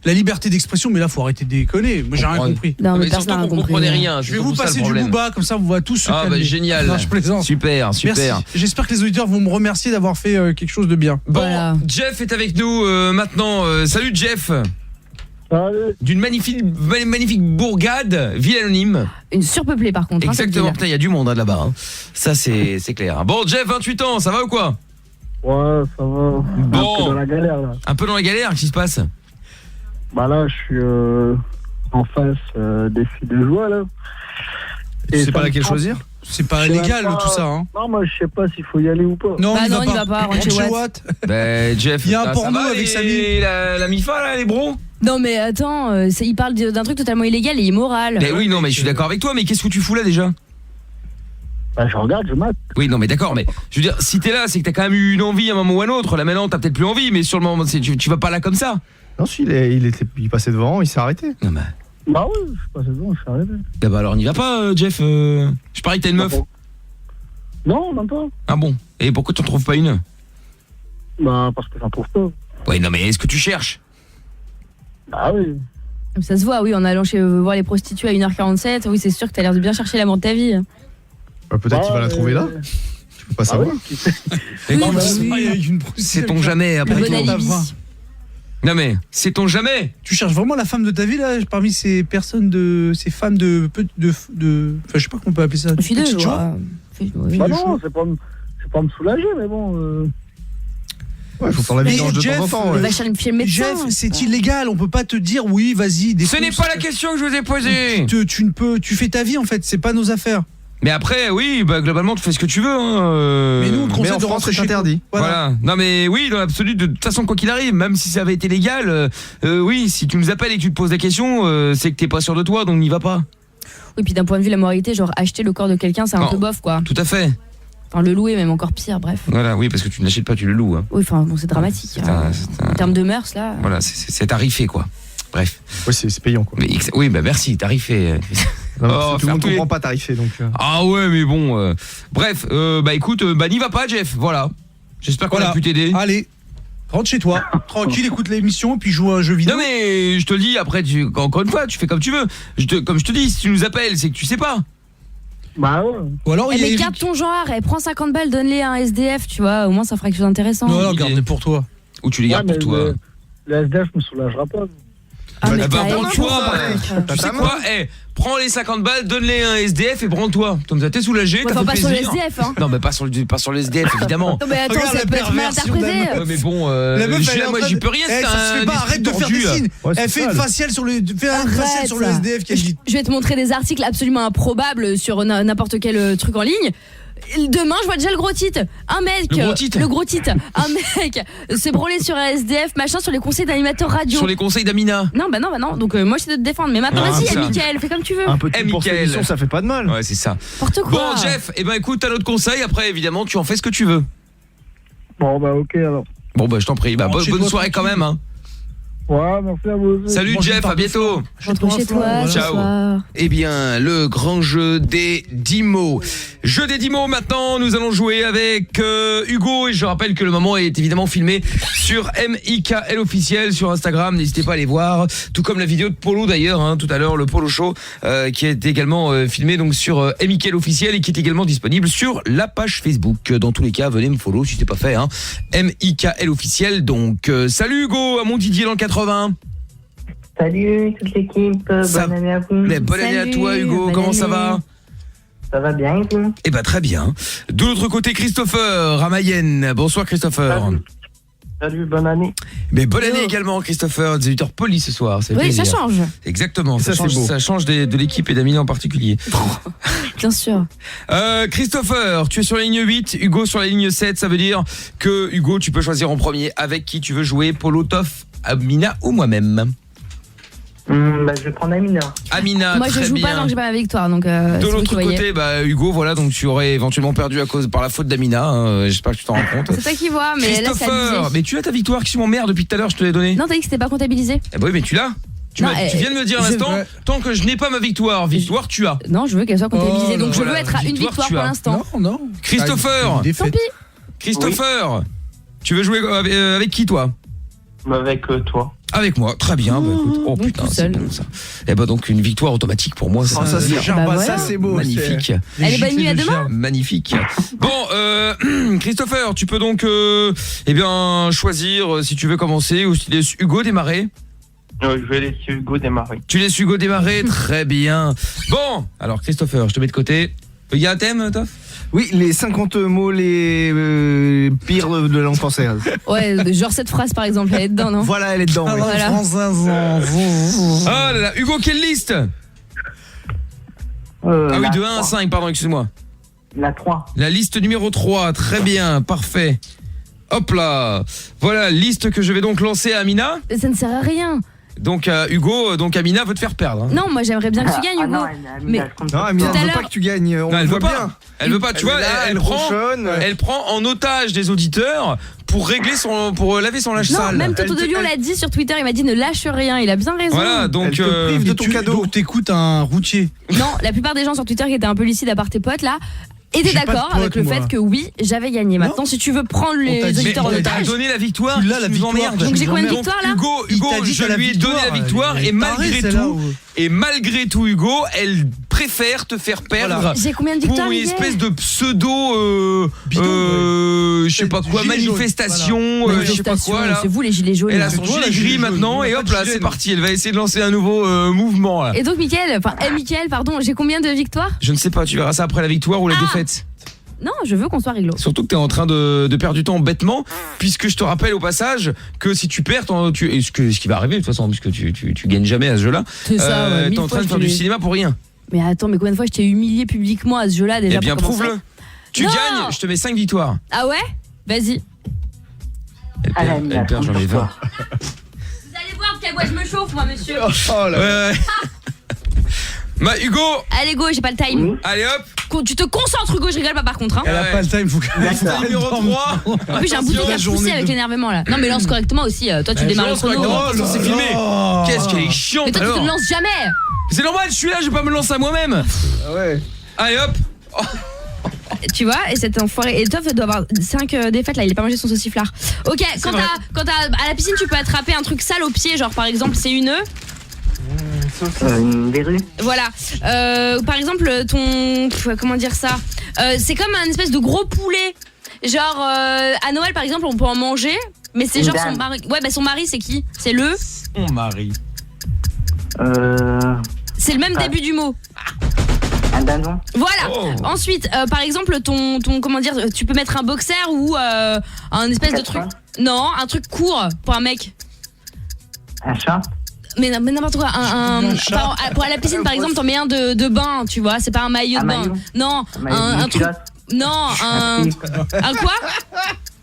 S5: la liberté d'expression, mais là, faut arrêter de déconner. Moi, j'ai rien compris.
S4: Non, mais
S3: surtout qu'on comprenait rien.
S5: Je vais vous passer du Booba, comme ça, vous voyez tous se calmer.
S3: Ah bah génial.
S5: Non, je plaisante.
S3: Super.
S5: Merci. J'espère que les auditeurs vont me remercier d'avoir fait quelque chose de bien.
S3: Bon, voilà. Jeff est avec nous maintenant. Salut Jeff. D'une magnifique bourgade, ville anonyme.
S4: Une surpeuplée par contre.
S3: Exactement, putain, il y a du monde là-bas. Hein. Ça c'est clair. Bon, Jeff, 28 ans, ça va ou quoi?
S21: Ouais, ça va.
S3: Bon.
S21: Un peu dans la galère là.
S3: Un peu dans la galère, qu'est-ce qui se passe?
S21: Bah là, je suis en face des filles de joie là.
S6: Tu sais pas laquelle choisir?
S5: C'est pas légal tout ça hein.
S21: Non, moi je sais pas s'il faut y aller ou pas.
S5: Non,
S4: on y va pas, rentre chez Watt.
S3: Bah Jeff,
S5: il y a un porno avec Samy,
S3: la Mifa là, les bros.
S4: Non mais attends, il parle d'un truc totalement illégal et immoral.
S3: Mais oui, non mais je suis d'accord avec toi, mais qu'est-ce que tu fous là déjà?
S21: Bah je regarde, je mate.
S3: Oui, non mais d'accord, mais je veux dire, si t'es là, c'est que t'as quand même eu une envie à un moment ou à un autre. Là maintenant, t'as peut-être plus envie, mais sur le moment, tu vas pas là comme ça.
S6: Non, si, il passait devant, il s'est arrêté.
S3: Non, bah...
S21: Bah oui, je suis passé devant, je suis arrêté.
S3: Bah alors n'y va pas, Jeff. Je parie que t'as une meuf.
S21: Non, même pas.
S3: Ah bon? Et pourquoi tu en trouves pas une?
S21: Bah parce que j'en trouve pas.
S3: Ouais, non mais est-ce que tu cherches?
S21: Bah oui.
S4: Ça se voit, oui, en allant voir les prostituées à 1h47, oui, c'est sûr que t'as l'air de bien chercher l'amour de ta vie.
S6: Bah, peut-être qu'il va la trouver là. Tu peux pas savoir.
S3: Sait-on jamais après tout. Non mais, sait-on jamais?
S5: Tu cherches vraiment la femme de ta vie là parmi ces personnes ces femmes de enfin je sais pas comment on peut appeler ça.
S21: Petite joie. Bah non, c'est pas me soulager mais bon
S6: Ouais, faut faire la vidange de temps en temps. Ouais.
S5: Jeff, c'est illégal, on peut pas te dire oui, vas-y.
S3: Ce n'est pas la question que je vous ai posée.
S5: Tu fais ta vie en fait, c'est pas nos affaires.
S3: Mais après, oui, bah globalement, tu fais ce que tu veux. Hein,
S5: Mais nous, on te conseille de rentrer
S6: c'est interdit.
S3: Voilà. Non mais oui, dans l'absolu, de toute façon, quoi qu'il arrive, même si ça avait été légal, oui, si tu nous appelles et que tu te poses la question, c'est que t'es pas sûr de toi, donc n'y va pas.
S4: Oui, puis d'un point de vue de la moralité, genre acheter le corps de quelqu'un, c'est un peu bof, quoi.
S3: Tout à fait.
S4: Enfin, le louer, même encore pire, bref.
S3: Voilà, oui, parce que tu ne l'achètes pas, tu le loues. Hein.
S4: Oui, enfin, bon, c'est dramatique. En termes de mœurs, là.
S3: Voilà, c'est tarifé, quoi. Bref.
S6: Oui, c'est payant, quoi.
S3: Mais, oui, bah merci, tarifé.
S6: Non, tout le monde comprend pas tarifé, donc.
S3: Ah ouais, mais bon. Bref, bah écoute, bah n'y va pas, Jeff. Voilà. J'espère qu'on a pu t'aider.
S5: Allez. Rentre chez toi, tranquille, écoute l'émission, puis joue à un jeu vidéo.
S3: Non mais je te le dis, après, encore une fois, tu fais comme tu veux. Comme je te dis, si tu nous appelles, c'est que tu sais pas.
S21: Bah ouais.
S5: Ou alors,
S4: mais garde ton genre, prends 50 balles, donne-les à un SDF, tu vois, au moins ça fera quelque chose d'intéressant.
S5: Non, garde-les pour toi.
S3: Ou tu les gardes pour toi.
S21: Le SDF me soulagera pas.
S3: branle-toi. Tu sais quoi? Prends les 50 balles, donne-les à un SDF et branle-toi. Comme ça, t'es soulagé, t'as fait
S4: pas
S3: plaisir.
S4: sur le SDF, hein.
S3: Non, mais pas sur le SDF, évidemment.
S4: Non, mais attends, ça peut être mal interprété.
S3: Ouais, mais bon, moi j'y peux rien, c'est
S5: ça se fait pas, arrête de faire des signes. Elle fait une faciale sur le SDF qui a dit.
S4: Je vais te montrer des articles absolument improbables sur n'importe quel truc en ligne. Demain, je vois déjà le gros titre. Le gros titre. Un mec se branler sur un SDF, machin, sur les conseils d'animateurs radio.
S3: Sur les conseils d'Amina.
S4: Non. Donc moi, je sais de te défendre. Mais maintenant, vas-y, Mickaël, fais comme tu veux.
S6: Un peu de
S3: Mickaël,
S6: ça fait pas de mal.
S3: Ouais, c'est ça.
S4: N'importe quoi.
S3: Bon, Jeff, écoute, t'as notre conseil. Après, évidemment, tu en fais ce que tu veux.
S10: Bon, bah, ok, alors.
S3: Bon, bah, je t'en prie. Bonne soirée quand même, hein.
S10: Ouais, merci à vous.
S3: Salut Jeff, à bientôt.
S4: Rentre chez toi.
S3: Ciao. Eh bien, le grand jeu des 10 mots. Jeu des 10 mots, maintenant, nous allons jouer avec Hugo. Et je rappelle que le moment est évidemment filmé sur MIKL officiel sur Instagram. N'hésitez pas à aller voir. Tout comme la vidéo de Polo d'ailleurs, hein, tout à l'heure, le Polo Show, qui est également filmé donc sur MIKL officiel et qui est également disponible sur la page Facebook. Dans tous les cas, venez me follow si c'est pas fait. Hein. MIKL officiel. Donc, salut Hugo, à mon Didier dans le 80.
S9: Salut toute l'équipe, bonne année à vous.
S3: Mais bonne année à toi Hugo, comment ça va?
S9: Ça va bien et vous?
S3: Eh ben très bien. De l'autre côté, Christopher à Mayenne. Bonsoir Christopher.
S16: Salut, bonne année.
S3: Mais bonne année également Christopher, des auditeurs polis ce soir.
S4: Oui, plaisir. Ça change.
S3: Exactement, ça change de l'équipe et d'Amina en particulier.
S4: Bien sûr.
S3: Christopher, tu es sur la ligne 8, Hugo sur la ligne 7, ça veut dire que Hugo, tu peux choisir en premier avec qui tu veux jouer, Polo, Toff, Amina ou moi-même.
S9: Je vais prendre Amina.
S3: Amina,
S4: moi
S3: très
S4: je joue
S3: bien.
S4: pas tant que j'ai pas ma victoire, donc
S3: de l'autre côté, Hugo, voilà, donc tu aurais éventuellement perdu par la faute d'Amina. Hein, j'espère que tu t'en rends compte.
S4: C'est toi qui vois, mais là c'est abusé.
S3: Mais tu as ta victoire qui sont en merde depuis tout à l'heure, je te l'ai donnée.
S4: Non, t'as dit que c'était pas comptabilisé.
S3: Eh ben oui, mais tu l'as. Tu viens de me dire à l'instant, tant que je n'ai pas ma victoire, tu as.
S4: Non, je veux qu'elle soit comptabilisée, donc je veux être à une victoire pour l'instant.
S5: Non.
S3: Christopher.
S4: Tant pis.
S3: Christopher, tu veux jouer avec qui toi?
S16: Avec toi.
S3: Avec moi, très bien. Écoute, putain, c'est bon ça. Et donc une victoire automatique pour moi. Ça
S6: c'est beau.
S3: Magnifique.
S4: Elle est bonne nuit à demain.
S3: Magnifique. Bon, Christopher, tu peux donc choisir si tu veux commencer ou si tu laisses Hugo démarrer.
S16: Je vais laisser Hugo démarrer.
S3: Tu laisses Hugo démarrer, très bien. Bon, alors Christopher, je te mets de côté. Il y a un thème, Toff?
S6: Oui, les 50 mots les pires de langue française.
S4: Ouais, genre cette phrase par exemple, elle est dedans, non?
S6: Voilà, elle est dedans.
S4: Voilà.
S3: Oh là là, Hugo, quelle liste? Ah oui, de 1 à 5, pardon, excuse-moi.
S9: La 3.
S3: La liste numéro 3, très bien, parfait. Hop là. Voilà, liste que je vais donc lancer à Amina.
S4: Ça ne sert à rien.
S3: Donc Hugo, Amina veut te faire perdre. Hein.
S4: Non, moi j'aimerais bien que tu gagnes Hugo.
S6: Non, Amina elle veut pas que tu gagnes.
S3: Non, elle veut pas. Elle veut pas, tu vois, elle prend en otage des auditeurs pour laver son linge sale.
S4: Non, même Toto de Lyon l'a dit sur Twitter, il m'a dit ne lâche rien, il a bien raison.
S3: Voilà, donc
S5: elle te prive de ton cadeau. Donc t'écoutes un routier.
S4: Non, la plupart des gens sur Twitter qui étaient un peu lucides à part tes potes là étaient d'accord avec le fait que oui, j'avais gagné. Maintenant, si tu veux prendre les auditeurs en otage,
S3: t'as donné la victoire. Tu l'as la victoire.
S4: Donc j'ai combien de victoires là?
S3: Hugo, je lui ai donné la victoire et malgré tout, Hugo, elle préfère te faire perdre.
S4: J'ai combien de victoires?
S3: Pour une espèce de pseudo je sais pas quoi, manifestation, je sais pas quoi là.
S4: C'est vous les gilets jaunes.
S3: Elle a son gilet gris maintenant et hop là, c'est parti. Elle va essayer de lancer un nouveau mouvement là.
S4: Et donc Mickaël, pardon, j'ai combien de victoires?
S3: Je ne sais pas, tu verras ça après la victoire ou la défaite.
S4: Non, je veux qu'on soit réglo.
S3: Surtout que tu es en train de perdre du temps bêtement, puisque je te rappelle au passage que si tu perds, ce qui va arriver de toute façon, puisque tu gagnes jamais à ce jeu-là,
S4: t'es
S3: en train de faire du cinéma pour rien.
S4: Mais attends, mais combien de fois je t'ai humilié publiquement à ce jeu-là déjà?
S3: Eh bien, prouve-le. Tu gagnes, je te mets 5 victoires.
S4: Ah ouais? Vas-y.
S3: Elle perd, j'en ai 20.
S4: Vous allez voir de quel bois je me chauffe, moi, monsieur.
S3: Oh là. Ouais. Hugo.
S4: Allez, go, j'ai pas le time.
S3: Allez hop.
S4: Tu te concentres, Hugo, je rigole pas par contre. Hein.
S5: Elle a pas le time, faut qu'elle
S3: numéro 3.
S4: En plus, j'ai un bouton qui a poussé avec l'énervement là. Non, mais lance correctement aussi. Toi, tu démarres le chrono.
S3: C'est filmé. Qu'est-ce qu'elle est chiante.
S4: Mais toi, tu te lances jamais.
S3: C'est normal, je suis là, je vais pas me lancer à moi-même.
S6: Ouais.
S3: Allez hop.
S4: Tu vois, et cet enfoiré. Et Toff doit avoir 5 défaites là, il a pas mangé son sauciflard. Ok, quand à la piscine, tu peux attraper un truc sale au pied, genre par exemple, c'est une
S9: verrue.
S4: Voilà. Par exemple, comment dire ça, c'est comme un espèce de gros poulet. Genre à Noël par exemple, on peut en manger, mais c'est genre son mari. Ouais, bah son mari c'est qui? C'est
S3: son mari.
S4: C'est le même début du mot.
S13: Un dindon.
S4: Voilà. Ensuite, par exemple, ton comment dire, tu peux mettre un boxer ou un espèce de truc. Non, un truc court pour un mec.
S13: Un chat.
S4: Mais n'importe quoi. Pour la piscine, par exemple, t'en mets un de bain, tu vois. C'est pas un maillot de bain.
S13: Maillot.
S4: Non, un truc. Non, un quoi?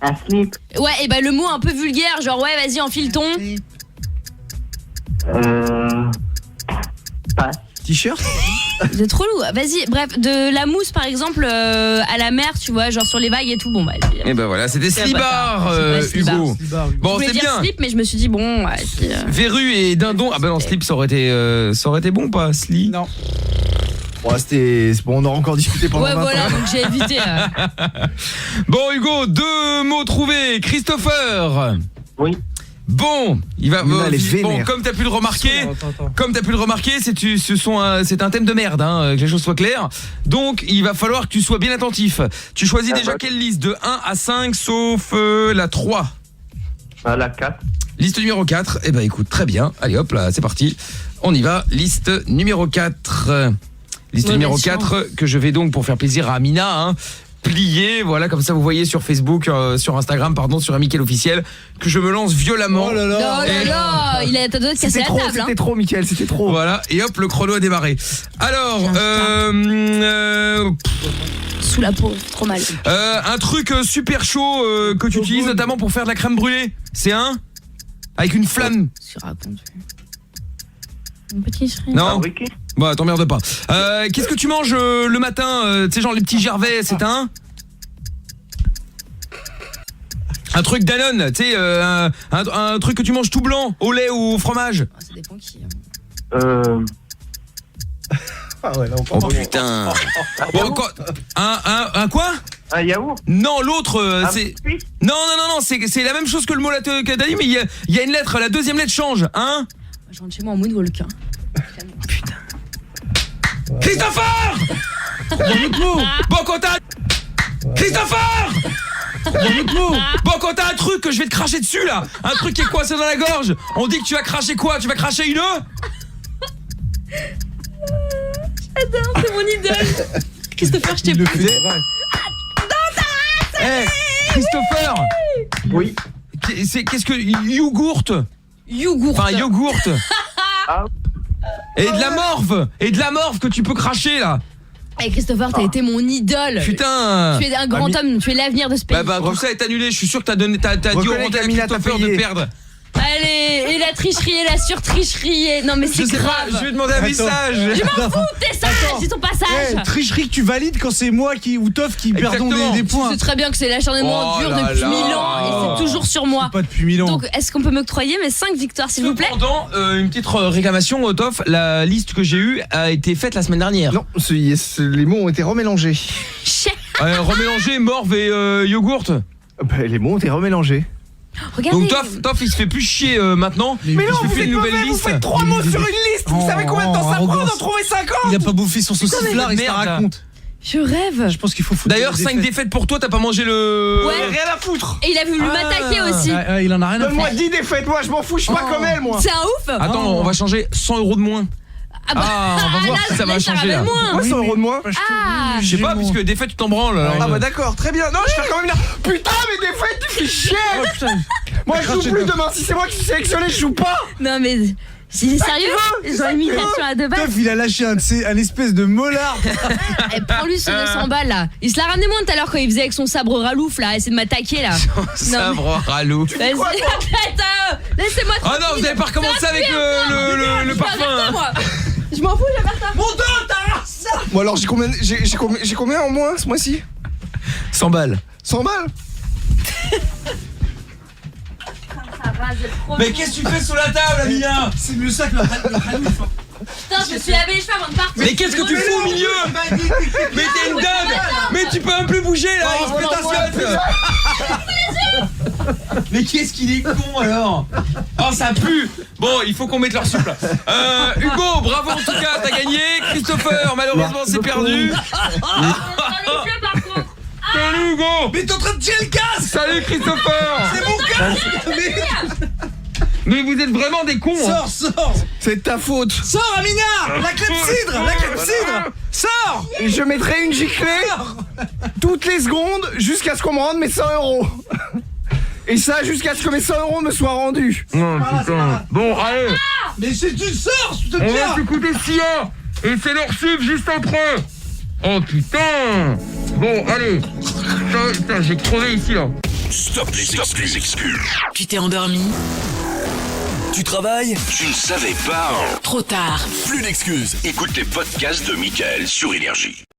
S13: Un slip.
S4: Ouais, et bah le mot un peu vulgaire, genre ouais, vas-y, enfile ton.
S13: Passe.
S6: T-shirt.
S4: C'est trop lourd. Vas-y, bref, de la mousse par exemple à la mer, tu vois, genre sur les vagues et tout. Bon bah.
S3: Et ben voilà, c'était Slibar, Hugo. Bon, c'est bien.
S4: Slip, mais je me suis dit bon. Ouais,
S3: Verru et dindon. Ah bah non, slip, ça aurait été bon, pas Sli.
S6: Non. Ouais, c'est bon, on aura encore discuté pendant 20
S4: voilà,
S6: ans.
S4: donc j'ai évité.
S3: Bon Hugo, 2 mots trouvés. Christopher.
S13: Oui.
S3: Bon, il va
S6: Luna, elle est
S3: bon,
S6: vénère.
S3: comme t'as pu le remarquer, c'est un thème de merde, hein, que les choses soient claires. Donc, il va falloir que tu sois bien attentif. Tu choisis déjà quelle liste de 1 à 5 sauf la 3.
S13: La 4.
S3: Liste numéro 4. Eh ben écoute, très bien. Allez hop là, c'est parti. On y va. Liste numéro 4. Liste numéro 4 que je vais donc, pour faire plaisir à Amina, hein, plier, voilà, comme ça vous voyez sur Facebook, sur Instagram, pardon, sur un Mickaël officiel, que je me lance violemment.
S4: Oh là là, il a ta doigt de casser la table.
S6: C'était trop, Mickaël, c'était trop.
S3: Voilà, et hop, le chrono a démarré. Alors,
S4: sous la peau, trop mal.
S3: Un truc super chaud que tu utilises notamment pour faire de la crème brûlée. C'est un avec une flamme.
S4: Une petite chérie.
S3: Non. Bah t'emmerde pas. Qu'est-ce que tu manges le matin, tu sais, genre les petits gervais, c'est un truc Danone, tu sais, un truc que tu manges tout blanc, au lait ou au fromage.
S4: Ça dépend qui.
S6: Ah ouais, là on
S3: oh putain. Bon, quoi, un quoi?
S13: Un yaourt.
S3: Non, l'autre c'est non, c'est la même chose que le mot là que t'as dit, mais il y a une lettre, la deuxième lettre change, hein?
S4: Je rentre chez moi en moonwalk.
S3: Putain. Christopher! Bon contact. Christopher! Bon quand t'as un truc que je vais te cracher dessus là, un truc qui est coincé dans la gorge, on dit que tu vas cracher quoi? Tu vas cracher une
S4: J'adore, c'est mon idole. Christopher, je t'ai pris.
S3: Hey, Christopher.
S13: Oui.
S3: Qu'est-ce que yogourt? Enfin yogourt. Et de la morve que tu peux cracher là.
S4: Hey Christopher, t'as été mon idole.
S3: Putain.
S4: Tu es un grand homme, tu es l'avenir de ce pays.
S3: Bah tout ça est annulé, je suis sûr que t'as dit au Rwanda à Christopher de perdre.
S4: Allez, et la tricherie et la surtricherie. Non mais c'est grave.
S3: Je vais demander un message.
S4: Je m'en fous, t'es sage, c'est ton passage.
S5: Tricherie que tu valides quand c'est moi ou Toff qui perdons des points.
S4: Tu sais très bien que c'est l'acharnement dur depuis 1000 ans et c'est toujours sur moi.
S5: Pas depuis 1000 ans.
S4: Donc est-ce qu'on peut m'octroyer mes 5 victoires s'il vous plaît?
S3: Cependant, une petite réclamation, Toff, la liste que j'ai eue a été faite la semaine dernière.
S6: Non, les mots ont été remélangés.
S3: Remélangés, morve et yogourt.
S6: Les mots ont été remélangés.
S4: Regardez.
S3: Donc Toff il se fait plus chier maintenant.
S6: Mais non,
S3: il se fait une nouvelle liste.
S6: Vous faites 3 mots sur une liste. Vous savez combien de temps ça prend d'en trouver 50?
S5: Il a pas bouffé son sauciflard, il se la raconte.
S4: Je rêve.
S5: Je pense qu'il faut foutre.
S3: D'ailleurs 5 défaites pour toi, t'as pas mangé le...
S4: Ouais.
S6: Rien à foutre.
S4: Et il a voulu m'attaquer aussi.
S5: Il en a rien à faire.
S6: Donne-moi 10 défaites, moi je m'en fous, je suis pas comme elle moi.
S4: C'est un ouf.
S3: Attends, on va changer 100 € de moins.
S4: On
S3: va voir si ça va changer là.
S6: Moi 100 € de moins.
S4: Ah.
S3: Je sais pas, puisque des faits tu t'en branles.
S6: Ah bah d'accord, très bien. Non, je fais quand même une... Putain, mais des fois tu fais chier. Moi je joue plus demain, si c'est moi qui suis sélectionné, je joue pas.
S4: Non mais c'est sérieux. Ils ont une imitation à 2 balles.
S5: Toff, il a lâché un espèce de molard.
S4: Prends-lui son 200 balles là. Il se l'a ramené moins tout à l'heure quand il faisait avec son sabre ralouf là, essayer de m'attaquer là.
S3: Sabre ralouf.
S4: Vas-y, laissez-moi.
S3: Oh non, vous avez pas recommencé avec le parfum.
S4: Je m'en fous, j'aperta.
S13: Mon dos, t'as ça.
S6: Bon alors j'ai combien en moins ce mois-ci?
S3: 100 balles.
S6: 100 balles.
S3: Mais qu'est-ce que tu fais sous la table, Amina?
S5: C'est mieux ça que la ralouf.
S4: Putain, je me suis lavé les cheveux avant de partir.
S3: Mais qu'est-ce que tu fais au milieu? Mais t'es une dingue. Mais tu peux même plus bouger là. Mais qu'est-ce qu'il est con alors? Oh ça pue. Bon il faut qu'on mette leur souple. Hugo, bravo en tout cas, t'as gagné. Christopher malheureusement c'est perdu. Salut Hugo.
S5: Mais t'es en train de tirer le casque.
S3: Salut Christopher.
S5: C'est mon casque.
S3: Mais vous êtes vraiment des cons.
S5: Sors.
S6: C'est de ta faute.
S5: Sors, Amina. La clepsydre. Sors.
S6: Et je mettrai une giclée toutes les secondes jusqu'à ce qu'on me rende mes 100 €. Et ça jusqu'à ce que mes 100 € me soient rendus.
S3: Non, putain. Bon, allez.
S5: Mais si tu sors, je te
S3: On va s'écouter Sia. Et c'est leur sub juste après. Oh putain. Bon, allez. Putain, j'ai crevé ici là.
S1: Stop les excuses.
S2: Tu t'es endormi?
S1: Tu travailles? Tu ne savais pas?
S2: Trop tard.
S1: Plus d'excuses. Écoute les podcasts de Mickaël sur Énergie.